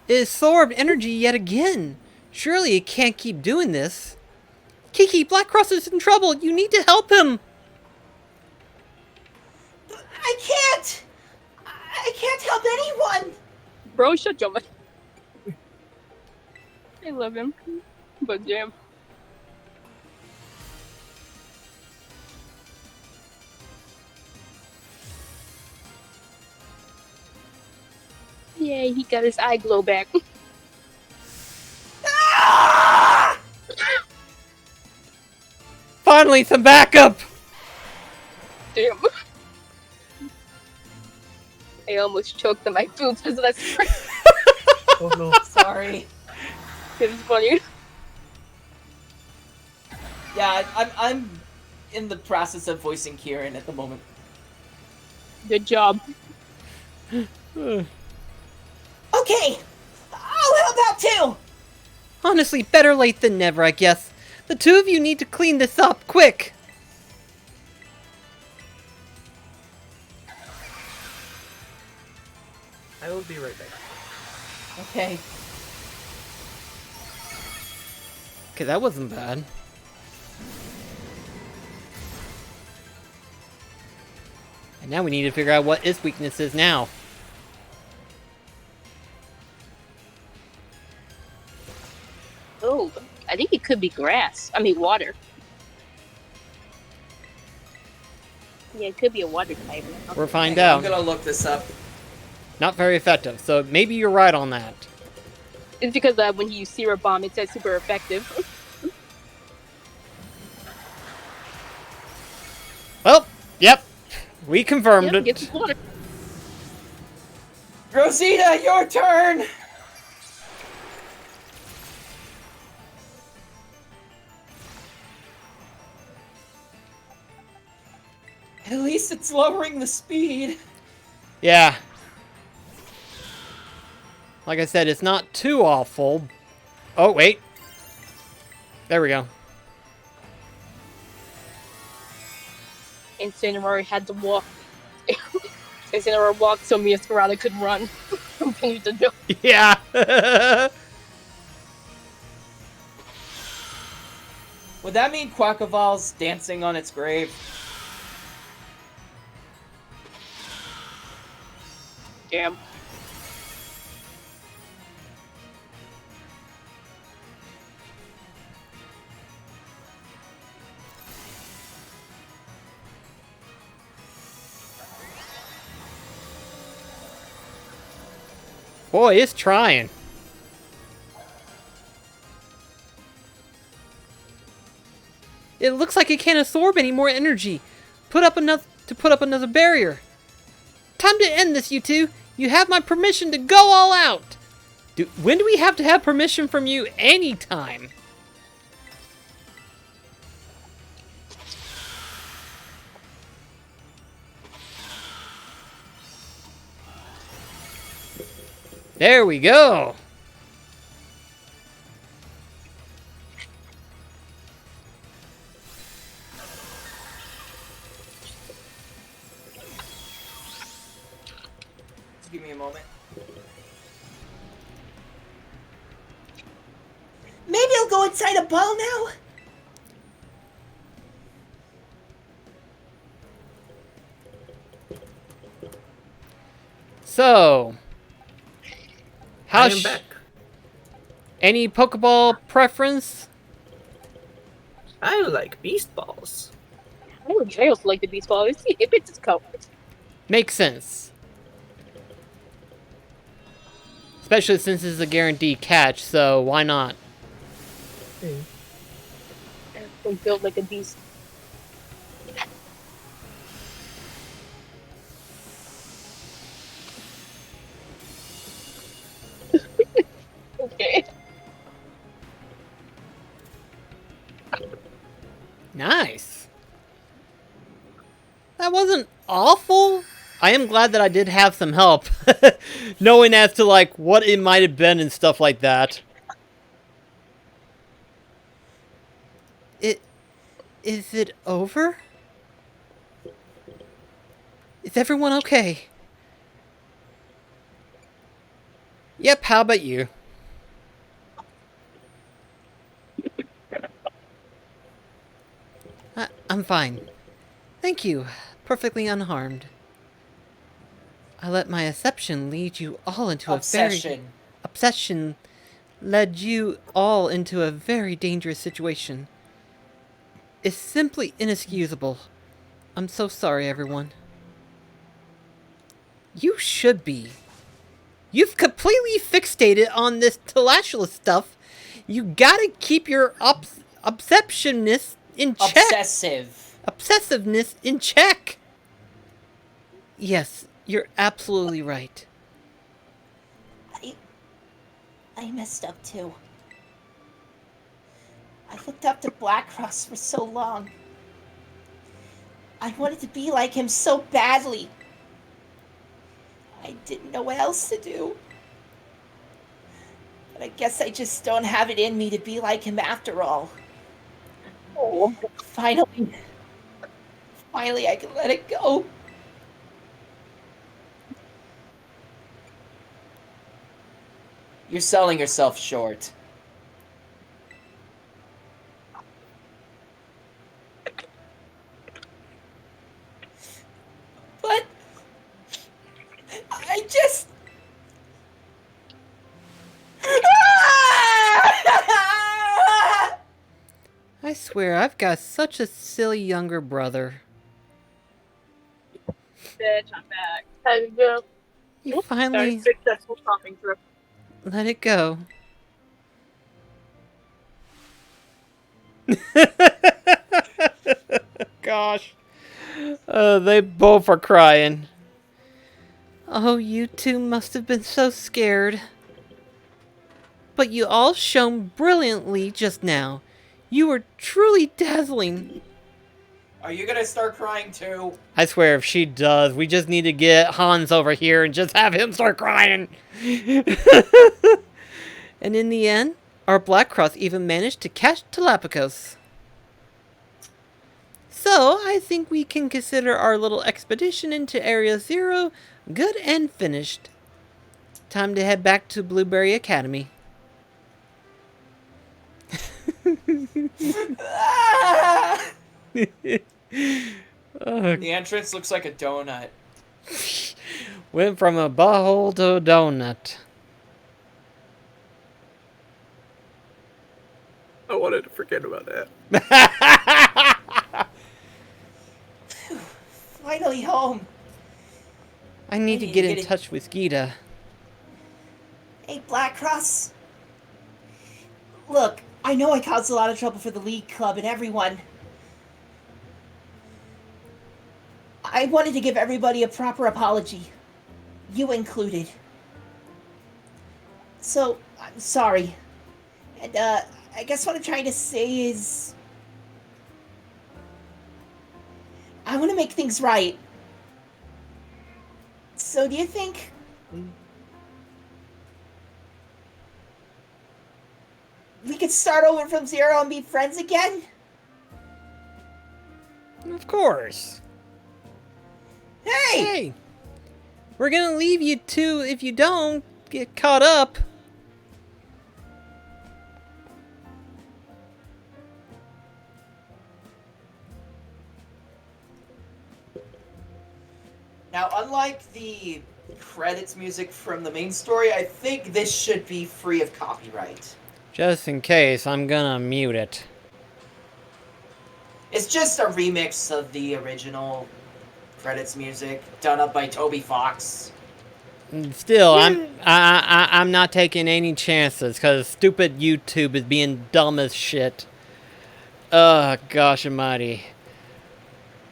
It absorbed energy yet again. Surely it can't keep doing this. Kiki, Black Cross is in trouble. You need to help him. I can't! I can't help anyone! Bro, shut your mouth. I love him, but damn. Yay, he got his eye glow back. Finally, some backup. Damn. I almost choked on my food because of that spray. Oh no. Sorry. It was funny. Yeah, I'm in the process of voicing Kieran at the moment. Good job. Okay! I'll help out too! Honestly, better late than never, I guess. The two of you need to clean this up, quick. I will be right back. Okay. Okay, that wasn't bad. And now we need to figure out what his weakness is now. Oh, I think it could be grass. I mean, water. Yeah, it could be a water type. We'll find Hang on, out. I'm gonna look this up. Not very effective, so maybe you're right on that. It's because when you use Syrup Bomb, it says super effective. Well, yep. We confirmed Yep, get it. some water. Rosita, your turn! At least it's lowering the speed. Yeah. Like I said, it's not too awful. Oh, wait. There we go. Incineroar had to walk. Incineroar walked so Miascarada could run. Continue to do. Yeah. Would that mean Quackaval's dancing on its grave? Damn. Boy, it's trying. It looks like it can't absorb any more energy. Put up another barrier. Time to end this, you two. You have my permission to go all out. When do we have to have permission from you? Anytime. There we go. Just give me a moment. Maybe I'll go inside a ball now? So, I am back. any Pokeball preference? I like beast balls. I also like the beast ball. It fits its color. Makes sense. Especially since it's a guaranteed catch, so why not? They built like a beast. Okay. Nice. That wasn't awful. I am glad that I did have some help. Knowing as to, like, what it might have been and stuff like that. Is it over? Is everyone okay? Yep, how about you? I'm fine. Thank you. Perfectly unharmed. I let my obsession lead you all into Obsession. Obsession led you all into a very dangerous situation. It's simply inexcusable. I'm so sorry, everyone. You should be. You've completely fixated on this Telashula stuff. You gotta keep your obsessiveness in check. Obsessiveness in check. Yes, you're absolutely right. I messed up too. I looked up to Blackcross for so long. I wanted to be like him so badly. I didn't know what else to do. But I guess I just don't have it in me to be like him after all. Oh. Finally I can let it go. You're selling yourself short. But I just... I swear, I've got such a silly younger brother. Bitch, I'm back. Time to go. You finally Successful shopping trip. let it go. Gosh. They both are crying. Oh, you two must have been so scared. But you all shone brilliantly just now. You were truly dazzling. Are you gonna start crying too? I swear, if she does, we just need to get Hans over here and just have him start crying. And in the end, our Black Cross even managed to catch Telapicos. So, I think we can consider our little expedition into Area Zero good and finished. Time to head back to Blueberry Academy. The entrance looks like a donut. Went from a butthole to a donut. I wanted to forget about that. Finally home. I need to get in touch with Gita. Hey, Blackcross. Look, I know I caused a lot of trouble for the League Club and everyone. I wanted to give everybody a proper apology. You included. So, I'm sorry. And, I guess what I'm trying to say is... I want to make things right. So, do you think... we could start over from zero and be friends again? Of course. Hey! We're gonna leave you two if you don't get caught up. Now, unlike the credits music from the main story, I think this should be free of copyright. Just in case, I'm gonna mute it. It's just a remix of the original credits music done up by Toby Fox. Still, I'm not taking any chances because stupid YouTube is being dumb as shit. Gosh almighty.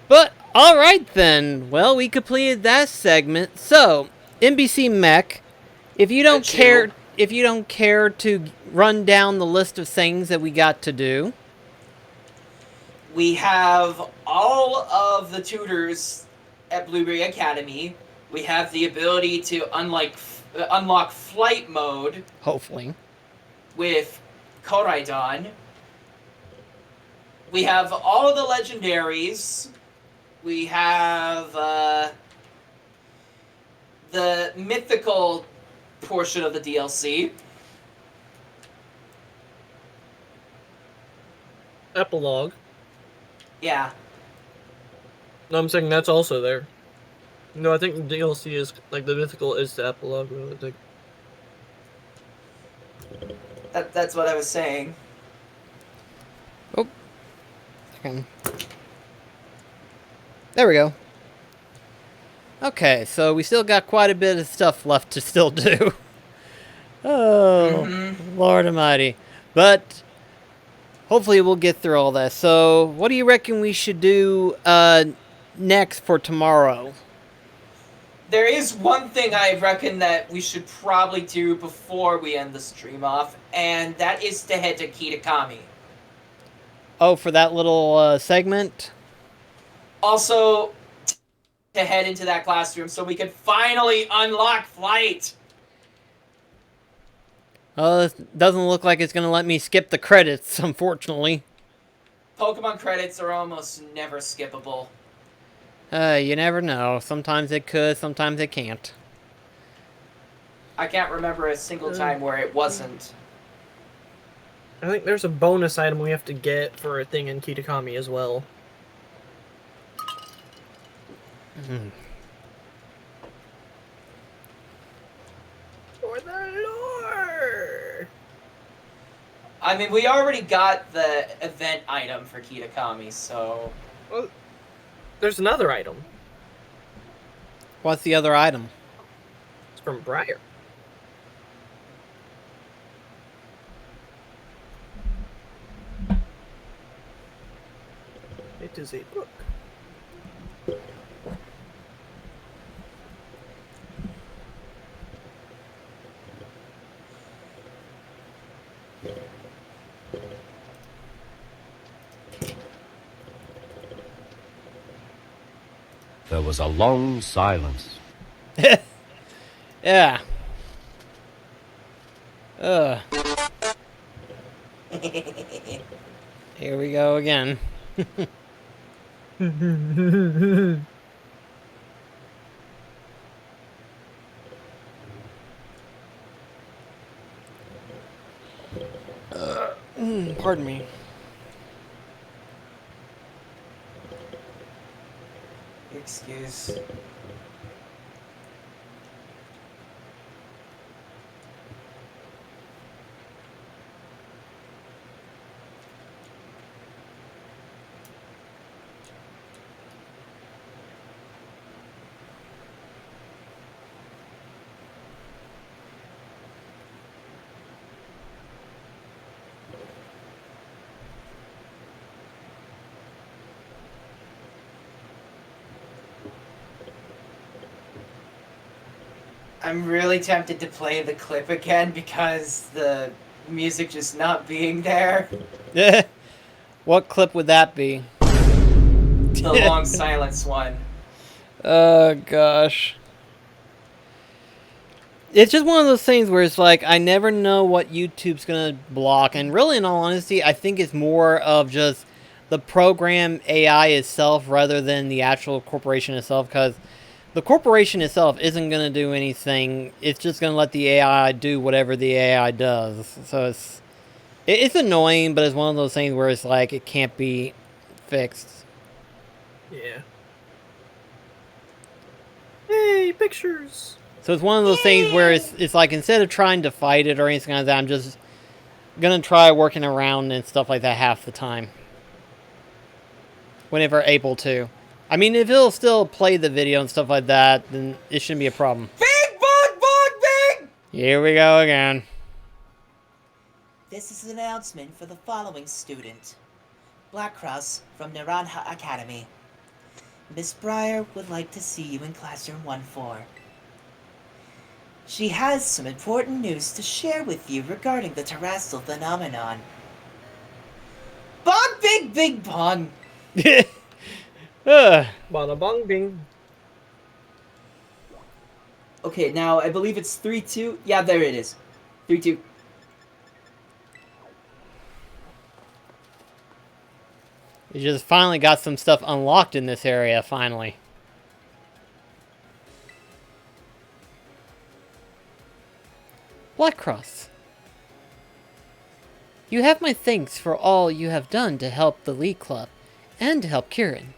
But all right then. Well, we completed that segment. So, NBC Mech, if you don't care to run down the list of things that we got to do. We have all of the tutors at Blueberry Academy. We have the ability to unlock flight mode. Hopefully. With Koraidon. we have all of the legendaries. We have the mythical portion of the DLC. Epilogue. Yeah. No, I'm saying that's also there. No, I think the DLC is like the mythical is the epilogue. Really, like, That's what I was saying. Oh. Second. There we go. Okay, so we still got quite a bit of stuff left to still do. Oh, Lord Almighty. But hopefully we'll get through all that. So, what do you reckon we should do next for tomorrow? There is one thing I reckon that we should probably do before we end the stream off, and that is to head to Kitakami. Oh, for that little segment? Also, to head into that classroom so we can finally unlock Flight. Well, it doesn't look like it's going to let me skip the credits, unfortunately. Pokemon credits are almost never skippable. You never know. Sometimes it could, sometimes it can't. I can't remember a single time where it wasn't. I think there's a bonus item we have to get for a thing in Kitakami as well. For the lore! I mean, we already got the event item for Kitakami, so... Well, there's another item. What's the other item? It's from Briar. It is a book. There was a long silence. Yeah. Ugh. Here we go again. Pardon me. Excuse. I'm really tempted to play the clip again because the music just not being there. What clip would that be? The long silence one. Oh, gosh. It's just one of those things where it's like, I never know what YouTube's going to block. And really, in all honesty, I think it's more of just the program AI itself rather than the actual corporation itself. Because the corporation itself isn't going to do anything. It's just going to let the AI do whatever the AI does. So it's annoying, but it's one of those things where it's like, it can't be fixed. Yeah. Hey, pictures! So it's one of those things where it's like, instead of trying to fight it or anything like that, I'm just gonna try working around and stuff like that half the time. Whenever able to. I mean, if it'll still play the video and stuff like that, then it shouldn't be a problem. Big bug bug big! Here we go again. This is an announcement for the following student. Black Cross from Naranja Academy. Miss Briar would like to see you in classroom 1-4. She has some important news to share with you regarding the terrestrial phenomenon. Bong big big bong! Bada bong bing. Okay, now I believe it's 3-2. Yeah, there it is. 3-2. You just finally got some stuff unlocked in this area, finally. Blackcross. You have my thanks for all you have done to help the League Club, and to help Kieran.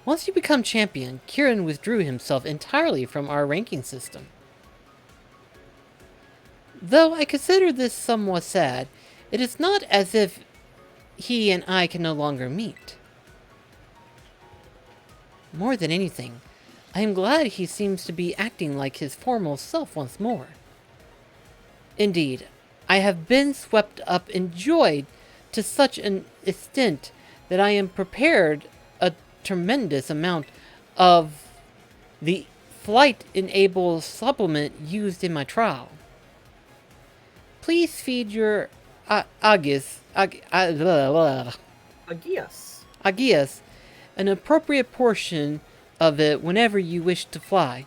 Once you become champion, Kieran withdrew himself entirely from our ranking system. Though I consider this somewhat sad, it is not as if he and I can no longer meet. More than anything, I am glad he seems to be acting like his former self once more. Indeed, I have been swept up in joy to such an extent that I am prepared a tremendous amount of the flight-enable supplement used in my trial. Please feed your Agias an appropriate portion of it whenever you wish to fly.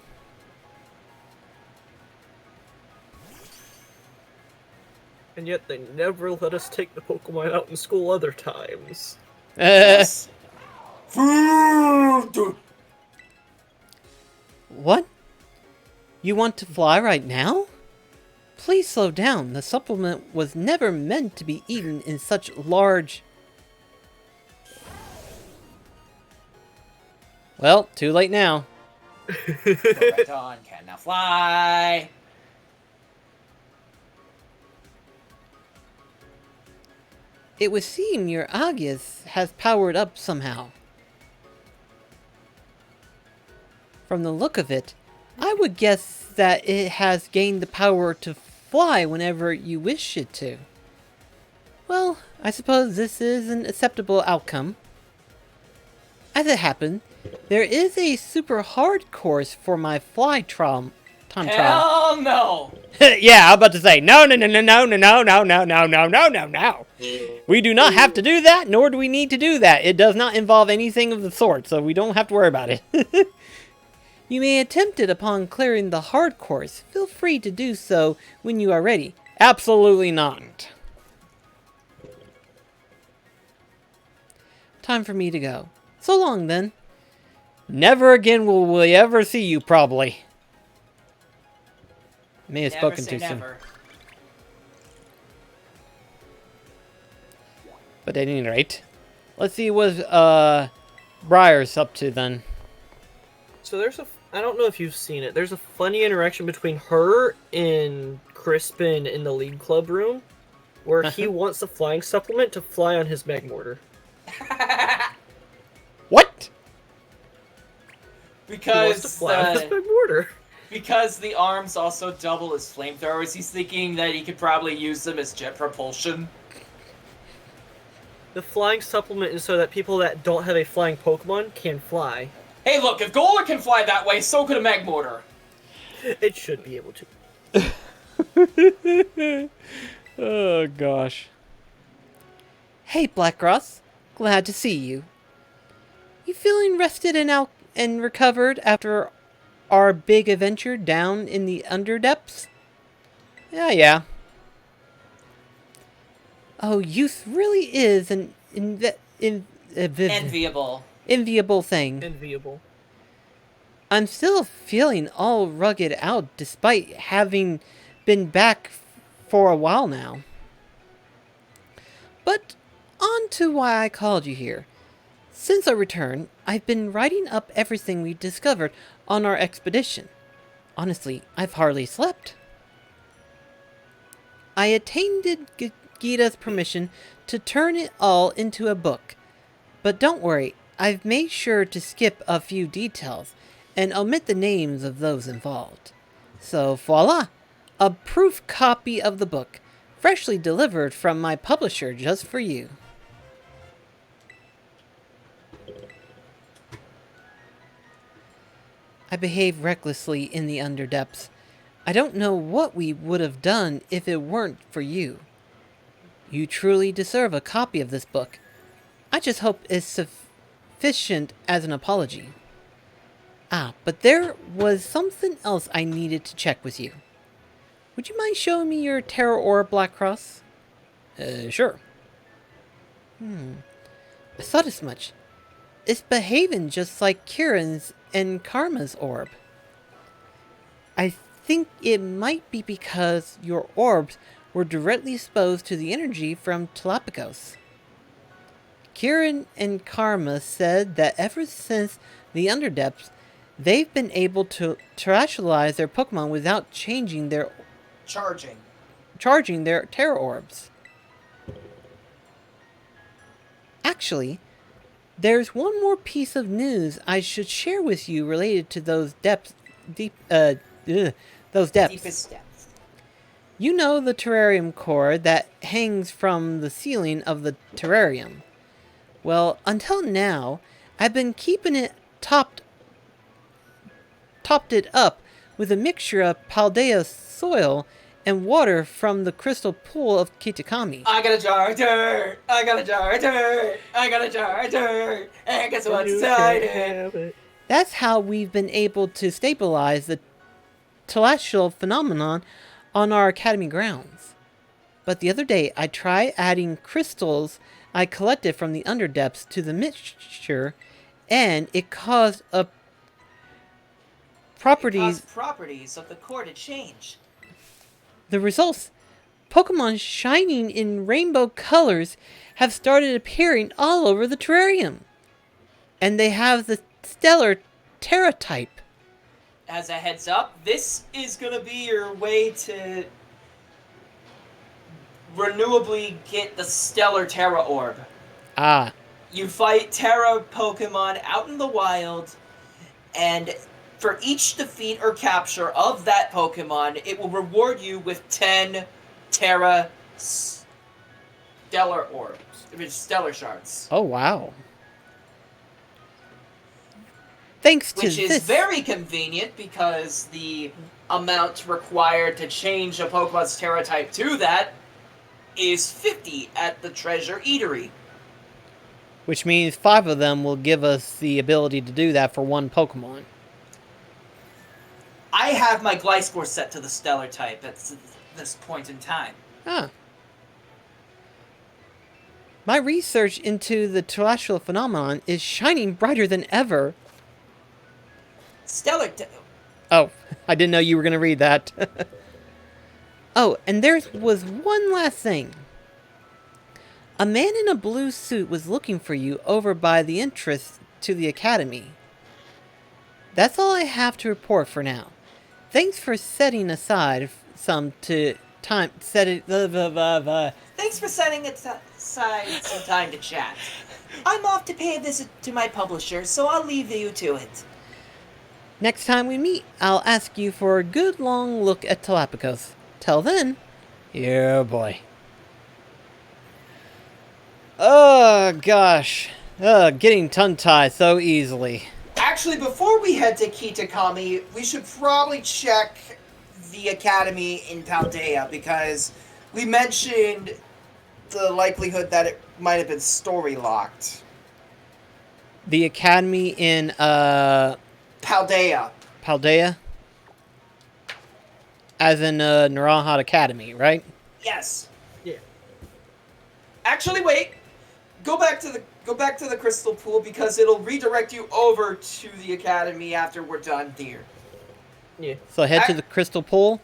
And yet they never let us take the Pokemon out in school other times. Yes. Food. What? You want to fly right now? Please slow down. The supplement was never meant to be eaten in such large... Well, too late now. Photon can now fly. It would seem your Agias has powered up somehow. From the look of it, I would guess that it has gained the power to fly whenever you wish it to. Well, I suppose this is an acceptable outcome. As it happened, there is a super hard course for my fly trial. Time trial. Hell no. Yeah, I'm about to say no. We do not have to do that, nor do we need to do that. It does not involve anything of the sort, so we don't have to worry about it. You may attempt it upon clearing the hard course. Feel free to do so when you are ready. Absolutely not. Time for me to go. So long, then. Never again will we ever see you, probably. May have spoken too soon. But at any rate, let's see what Briar's up to then. So there's I don't know if you've seen it. There's a funny interaction between her and Crispin in the League Club room, where he wants the flying supplement to fly on his Magmortar. What? He wants to fly on his Magmortar. Because the arms also double as flamethrowers, he's thinking that he could probably use them as jet propulsion. The flying supplement is so that people that don't have a flying Pokemon can fly. Hey look, if Golem can fly that way, so could a Magmortar. It should be able to. Oh, gosh. Hey, Blackcross. Glad to see you. You feeling rested and recovered after our big adventure down in the Underdepths? Yeah. Oh, youth really is an enviable thing. Enviable. I'm still feeling all rugged out despite having been back for a while now. But on to why I called you here. Since our return, I've been writing up everything we discovered on our expedition. Honestly, I've hardly slept. I attained Gita's permission to turn it all into a book. But don't worry, I've made sure to skip a few details and omit the names of those involved. So voila, a proof copy of the book, freshly delivered from my publisher just for you. I behaved recklessly in the Underdepths. I don't know what we would have done if it weren't for you. You truly deserve a copy of this book. I just hope it's sufficient as an apology. But there was something else I needed to check with you. Would you mind showing me your Terror Aura, Blackcross? Sure. I thought as much. It's behaving just like Kieran's and Karma's orb. I think it might be because your orbs were directly exposed to the energy from Telepicos. Kieran and Karma said that ever since the Underdepths, they've been able to terrestrialize their Pokemon without charging their Terra Orbs. Actually, there's one more piece of news I should share with you related to those those depths. Deepest depths. You know the terrarium core that hangs from the ceiling of the terrarium. Well, until now, I've been keeping it topped it up with a mixture of Paldea soil and water from the crystal pool of Kitakami. I got a jar of dirt. I got a jar of dirt. I got a jar of dirt. And guess what's inside it? That's how we've been able to stabilize the telestial phenomenon on our academy grounds. But the other day, I tried adding crystals I collected from the underdepths to the mixture, and it caused properties of the core to change. The results, Pokemon shining in rainbow colors, have started appearing all over the terrarium. And they have the stellar Terra type. As a heads up, this is gonna be your way to renewably get the Stellar Terra Orb. Ah, You fight Terra Pokemon out in the wild, and for each defeat or capture of that Pokemon, it will reward you with 10 Terra Stellar Orbs. Stellar Shards. oh wow. Thanks to Which is this. very convenient because the amount required to change a Pokemon's Terra type to that is 50 at the Treasure Eatery. Which means 5 of them will give us the ability to do that for one Pokemon. I have my Gliscor set to the Stellar type at this point in time. Ah. My research into the terrestrial phenomenon is shining brighter than ever. Oh, I didn't know you were going to read that. Oh, and there was one last thing. A man in a blue suit was looking for you over by the entrance to the academy. That's all I have to report for now. Thanks for setting aside some time. Thanks for setting aside some time to chat. I'm off to pay a visit to my publisher, so I'll leave you to it. Next time we meet, I'll ask you for a good long look at Telepicos. Till then, yeah, boy. Oh, gosh. Getting tongue-tied so easily. Actually, before we head to Kitakami, we should probably check the academy in Paldea, because we mentioned the likelihood that it might have been story-locked. The academy in, Paldea. Paldea? As in, Narahat Academy, right? Yes. Yeah. Actually, wait. Go back to the Crystal Pool because it'll redirect you over to the Academy after we're done here. Yeah. So head to the Crystal Pool.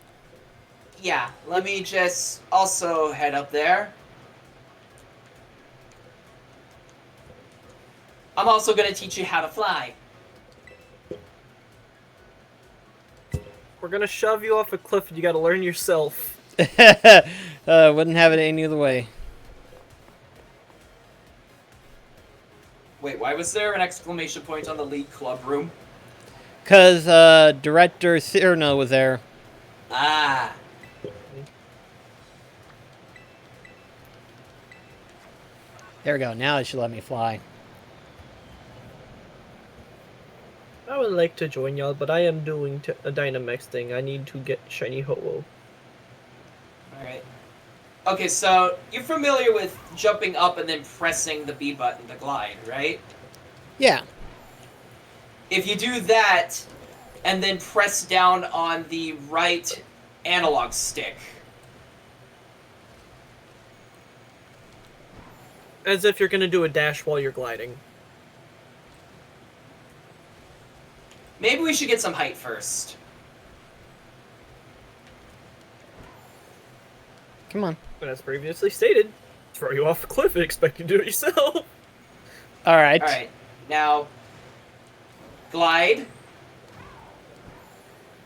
Yeah, let me just also head up there. I'm also going to teach you how to fly. We're gonna shove you off a cliff and you gotta learn yourself. Wouldn't have it any other way. Wait, why was there an exclamation point on the League Club room? Because, Director Cyrano was there. Ah. There we go. Now it should let me fly. I would like to join y'all, but I am doing a Dynamax thing. I need to get Shiny Ho-Oh. Alright. Okay, so you're familiar with jumping up and then pressing the B button to glide, right? Yeah. If you do that, and then press down on the right analog stick, As if you're gonna do a dash while you're gliding. Maybe we should get some height first. Come on. But as previously stated, throw you off a cliff and expect you to do it yourself. All right. Alright, now glide.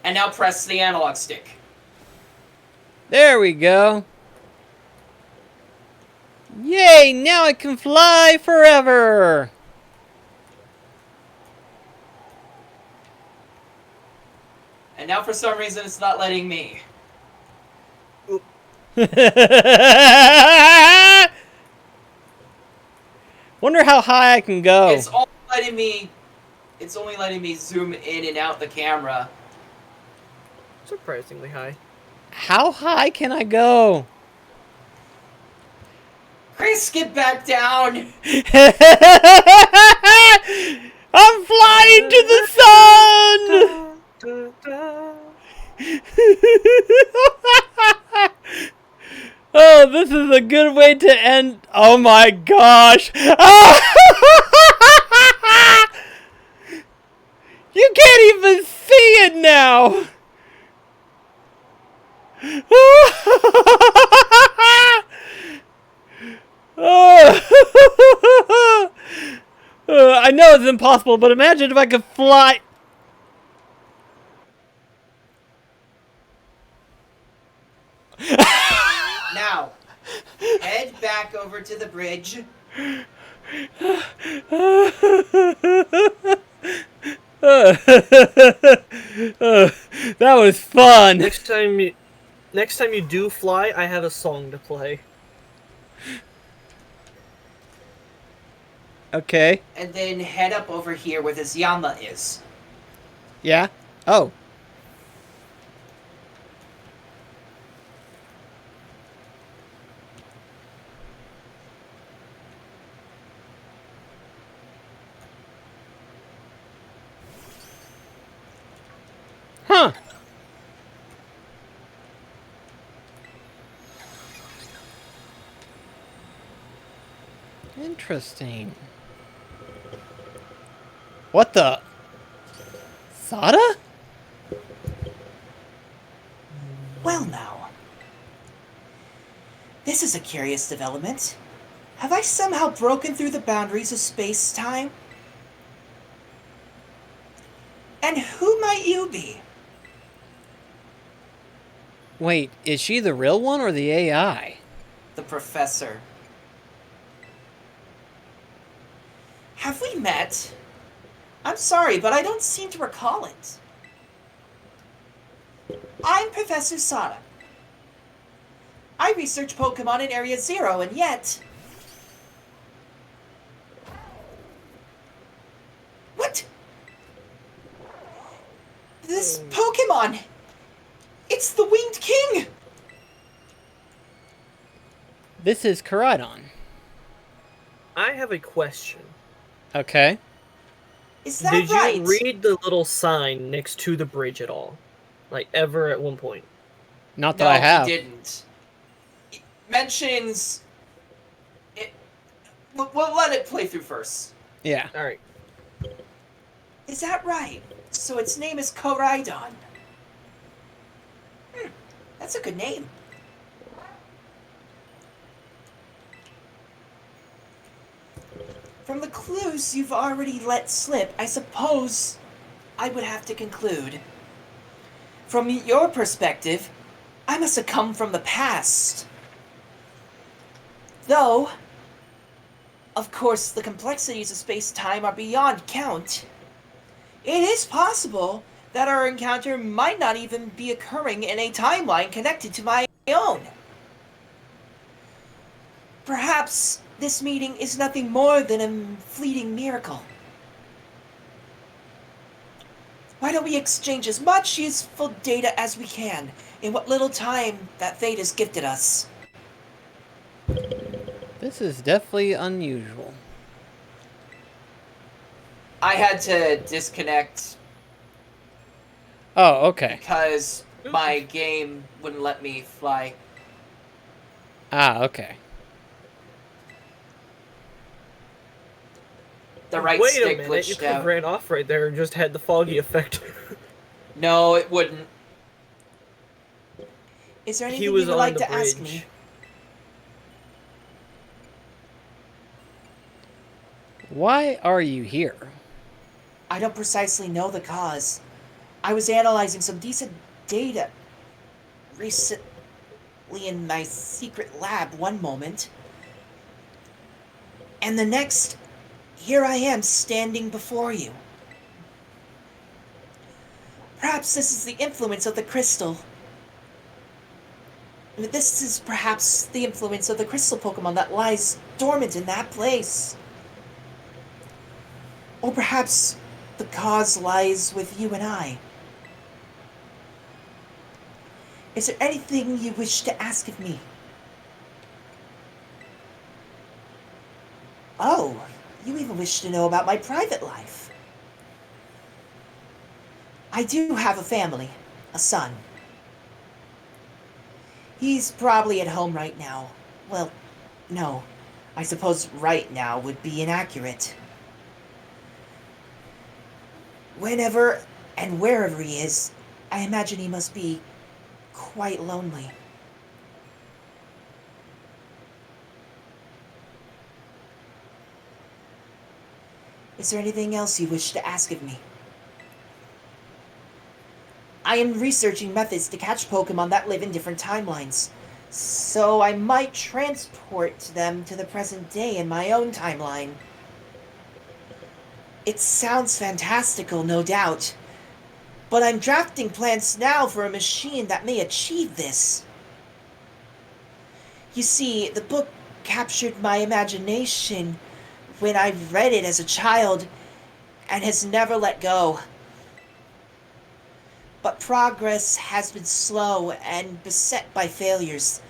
And now press the analog stick. There we go. Yay! Now I can fly forever. And now for some reason it's not letting me. Wonder how high I can go. It's only letting me zoom in and out the camera. Surprisingly high. How high can I go? Chris, get back down! I'm flying to the sun! Oh, this is a good way to end. Oh my gosh! You can't even see it now! I know it's impossible, but imagine if I could fly. Now, head back over to the bridge. That was fun. Next time you do fly, I have a song to play. Okay. And then head up over here where this Yama is. Yeah? Oh. Huh. Interesting. What the? Sada? Well now. This is a curious development. Have I somehow broken through the boundaries of space-time? And who might you be? Wait, is she the real one or the AI? The professor. Have we met? I'm sorry, but I don't seem to recall it. I'm Professor Sada. I research Pokemon in Area Zero, and yet... What? This Pokemon! It's the Winged King! This is Koraidon. I have a question. Okay. Is that Did right? you read the little sign next to the bridge at all? Like, ever at one point? Not that No, I have. he didn't. It mentions... We'll let it play through first. Yeah. Alright. Is that right? So its name is Koraidon. That's a good name. From the clues you've already let slip, I suppose I would have to conclude. From your perspective, I must have come from the past. Though, of course, the complexities of space-time are beyond count. It is possible that our encounter might not even be occurring in a timeline connected to my own. Perhaps this meeting is nothing more than a fleeting miracle. Why don't we exchange as much useful data as we can in what little time that fate has gifted us? This is definitely unusual. I had to disconnect Oh, okay. because my game wouldn't let me fly. Ah, okay. the right Wait a stick minute, you glitched could have out. ran off right there and just had the foggy effect. No, it wouldn't. Is there He anything was you would on like the to ask bridge. me? Why are you here? I don't precisely know the cause. I was analyzing some decent data recently in my secret lab one moment, and the next, here I am standing before you. Perhaps this is the influence of the crystal. This is perhaps the influence of the crystal Pokemon that lies dormant in that place. Or perhaps the cause lies with you and I. Is there anything you wish to ask of me? Oh, you even wish to know about my private life. I do have a family, a son. He's probably at home right now. Well, no. I suppose right now would be inaccurate. Whenever and wherever he is, I imagine he must be quite lonely. Is there anything else you wish to ask of me? I am researching methods to catch Pokemon that live in different timelines, so I might transport them to the present day in my own timeline. It sounds fantastical, no doubt, but I'm drafting plans now for a machine that may achieve this. You see, the book captured my imagination when I read it as a child and has never let go. But progress has been slow and beset by failures.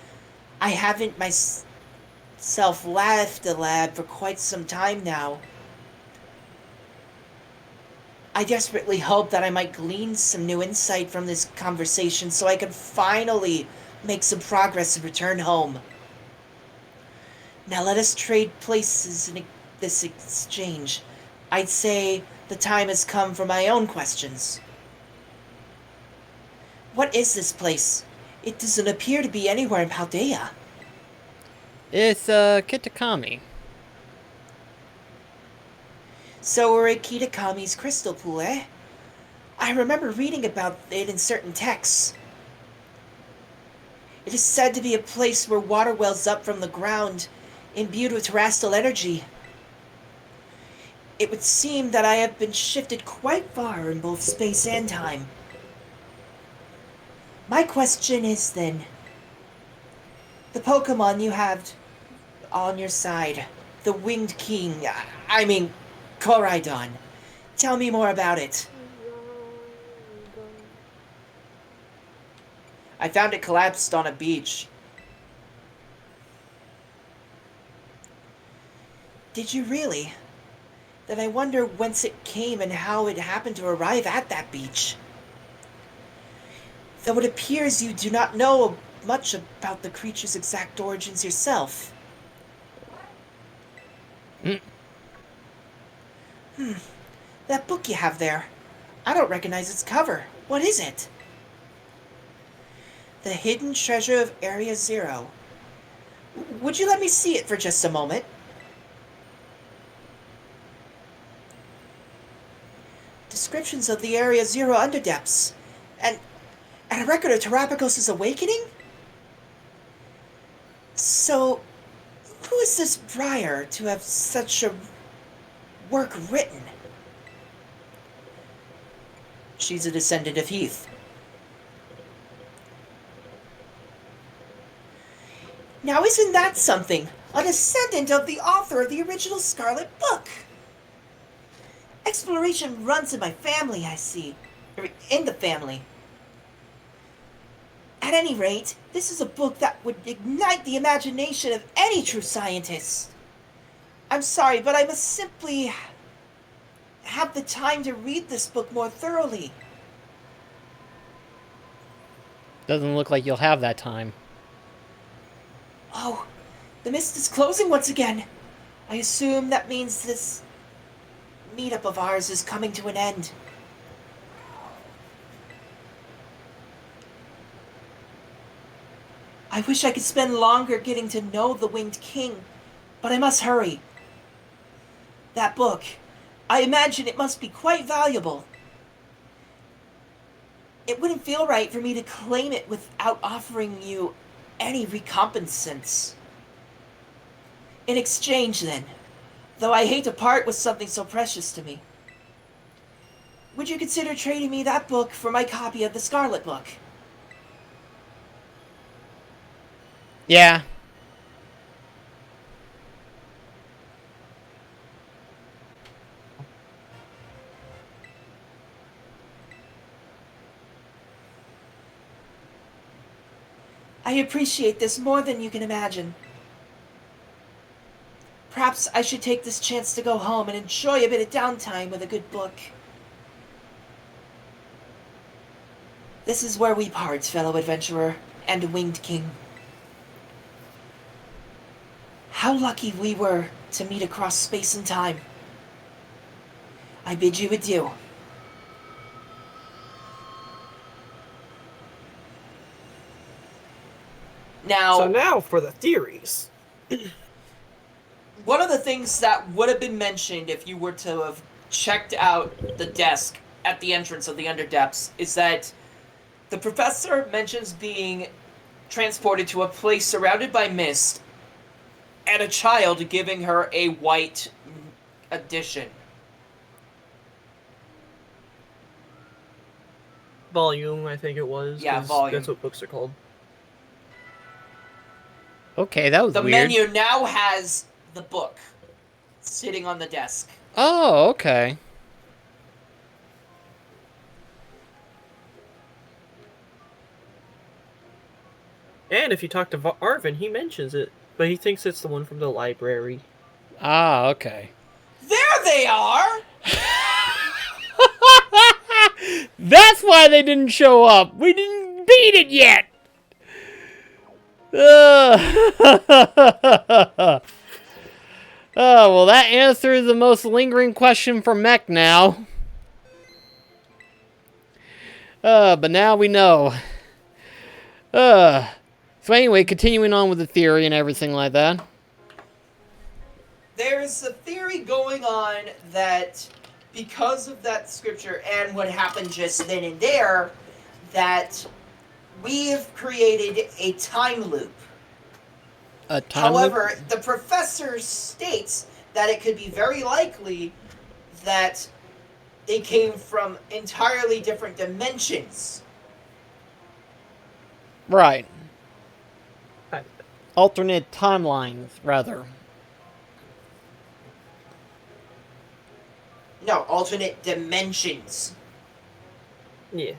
I haven't myself left the lab for quite some time now. I desperately hope that I might glean some new insight from this conversation so I can finally make some progress and return home. Now let us trade places in this exchange. I'd say the time has come for my own questions. What is this place? It doesn't appear to be anywhere in Paldea. It's, Kitakami. So we're at Kitakami's crystal pool, eh? I remember reading about it in certain texts. It is said to be a place where water wells up from the ground, imbued with terrestrial energy. It would seem that I have been shifted quite far in both space and time. My question is then, the Pokemon you have on your side, the Winged King, I mean, Koraidon. Tell me more about it. I found it collapsed on a beach. Did you really? Then I wonder whence it came and how it happened to arrive at that beach. Though it appears you do not know much about the creature's exact origins yourself. That book you have there. I don't recognize its cover. What is it? The Hidden Treasure of Area Zero. Would you let me see it for just a moment? Descriptions of the Area Zero Underdepths. And a record of Terrapagos' awakening? So, who is this Briar to have such a work written? She's a descendant of Heath. Now isn't that something? A descendant of the author of the original Scarlet book. Exploration runs in my family, I see. In the family. At any rate, this is a book that would ignite the imagination of any true scientist. I'm sorry, but I must simply have the time to read this book more thoroughly. Doesn't look like you'll have that time. Oh, the mist is closing once again. I assume that means this meetup of ours is coming to an end. I wish I could spend longer getting to know the Winged King, but I must hurry. That book, I imagine it must be quite valuable. It wouldn't feel right for me to claim it without offering you any recompensance. In exchange, then, though I hate to part with something so precious to me, would you consider trading me that book for my copy of the Scarlet book? Yeah. I appreciate this more than you can imagine. Perhaps I should take this chance to go home and enjoy a bit of downtime with a good book. This is where we part, fellow adventurer and Winged King. How lucky we were to meet across space and time. I bid you adieu. Now, So now for the theories. One of the things that would have been mentioned if you were to have checked out the desk at the entrance of the Underdepths is that the professor mentions being transported to a place surrounded by mist and a child giving her a white edition. Volume, I think it was. Yeah, 'cause volume. That's what books are called. Okay, that was The weird. menu now has the book sitting on the desk. Oh, okay. And if you talk to Arvin, he mentions it, but he thinks it's the one from the library. Ah, okay. There they are! That's why they didn't show up. We didn't beat it yet. Oh, well, that answers the most lingering question for Mech now. But now we know. So anyway, continuing on with the theory and everything like that. There's a theory going on that because of that scripture and what happened just then and there, that we have created a time loop. A time However, loop? the professor states that it could be very likely that they came from entirely different dimensions. Right. Right. Alternate timelines, rather. No, alternate dimensions. Yeah.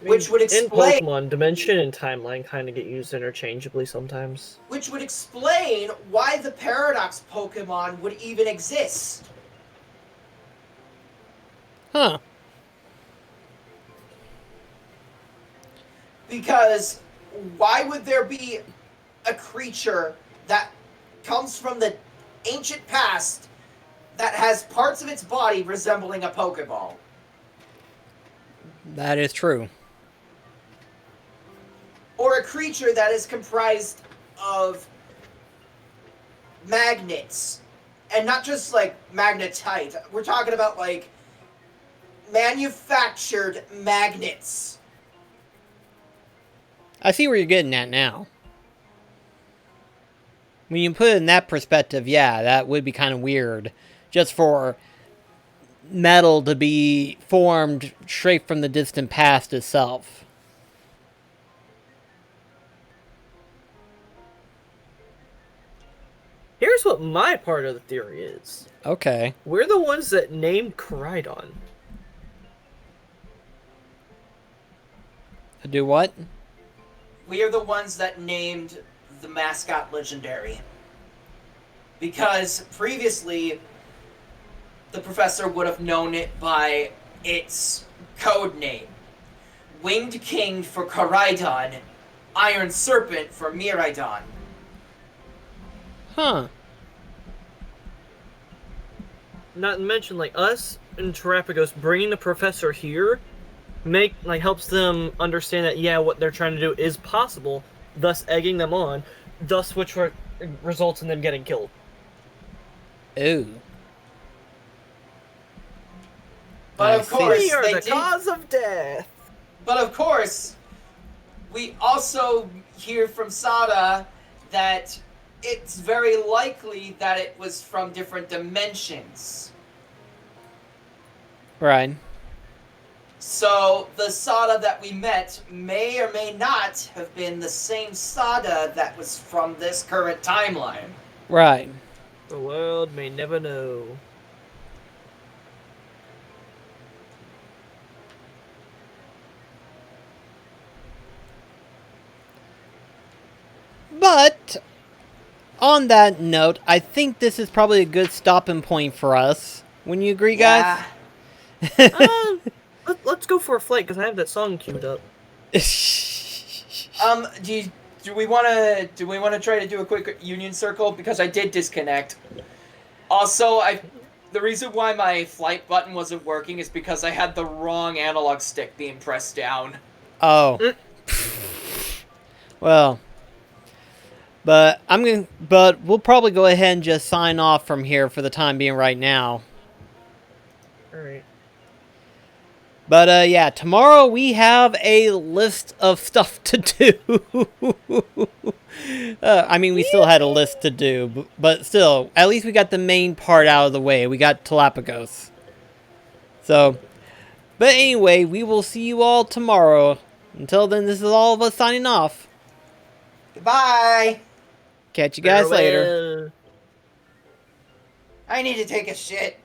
Which would In explain- Pokemon, dimension and timeline kind of get used interchangeably sometimes. Which would explain why the Paradox Pokemon would even exist. Huh. Because why would there be a creature that comes from the ancient past that has parts of its body resembling a Pokeball? That is true. Or a creature that is comprised of magnets. And not just like magnetite. We're talking about like manufactured magnets. I see where you're getting at now. When you put it in that perspective, yeah, that would be kind of weird. Just for metal to be formed straight from the distant past itself. Here's what my part of the theory is. Okay. We're the ones that named Koraidon. Do what? We are the ones that named the mascot Legendary. Because previously, the professor would have known it by its code name. Winged King for Koraidon, Iron Serpent for Miraidon. Huh. not to mention, like, us and Terrapagos bringing the professor here helps them understand that, yeah, what they're trying to do is possible, thus egging them on, thus which results in them getting killed. Ooh. But I of see. course, We are they the did. cause of death! But of course, we also hear from Sada that it's very likely that it was from different dimensions. Right. So the Sada that we met may or may not have been the same Sada that was from this current timeline. Right. The world may never know. But on that note, I think this is probably a good stopping point for us. Wouldn't you agree, guys? Let's go for a flight, because I have that song queued up. Do we want to try to do a quick union circle, because I did disconnect. Also, the reason why my flight button wasn't working is because I had the wrong analog stick being pressed down. Oh. Well. But we'll probably go ahead and just sign off from here for the time being right now. Alright. But yeah, tomorrow we have a list of stuff to do. I mean, we still had a list to do, but still, at least we got the main part out of the way. We got Galapagos. So, but anyway, we will see you all tomorrow. Until then, this is all of us signing off. Goodbye. Catch you guys later. Farewell. I need to take a shit.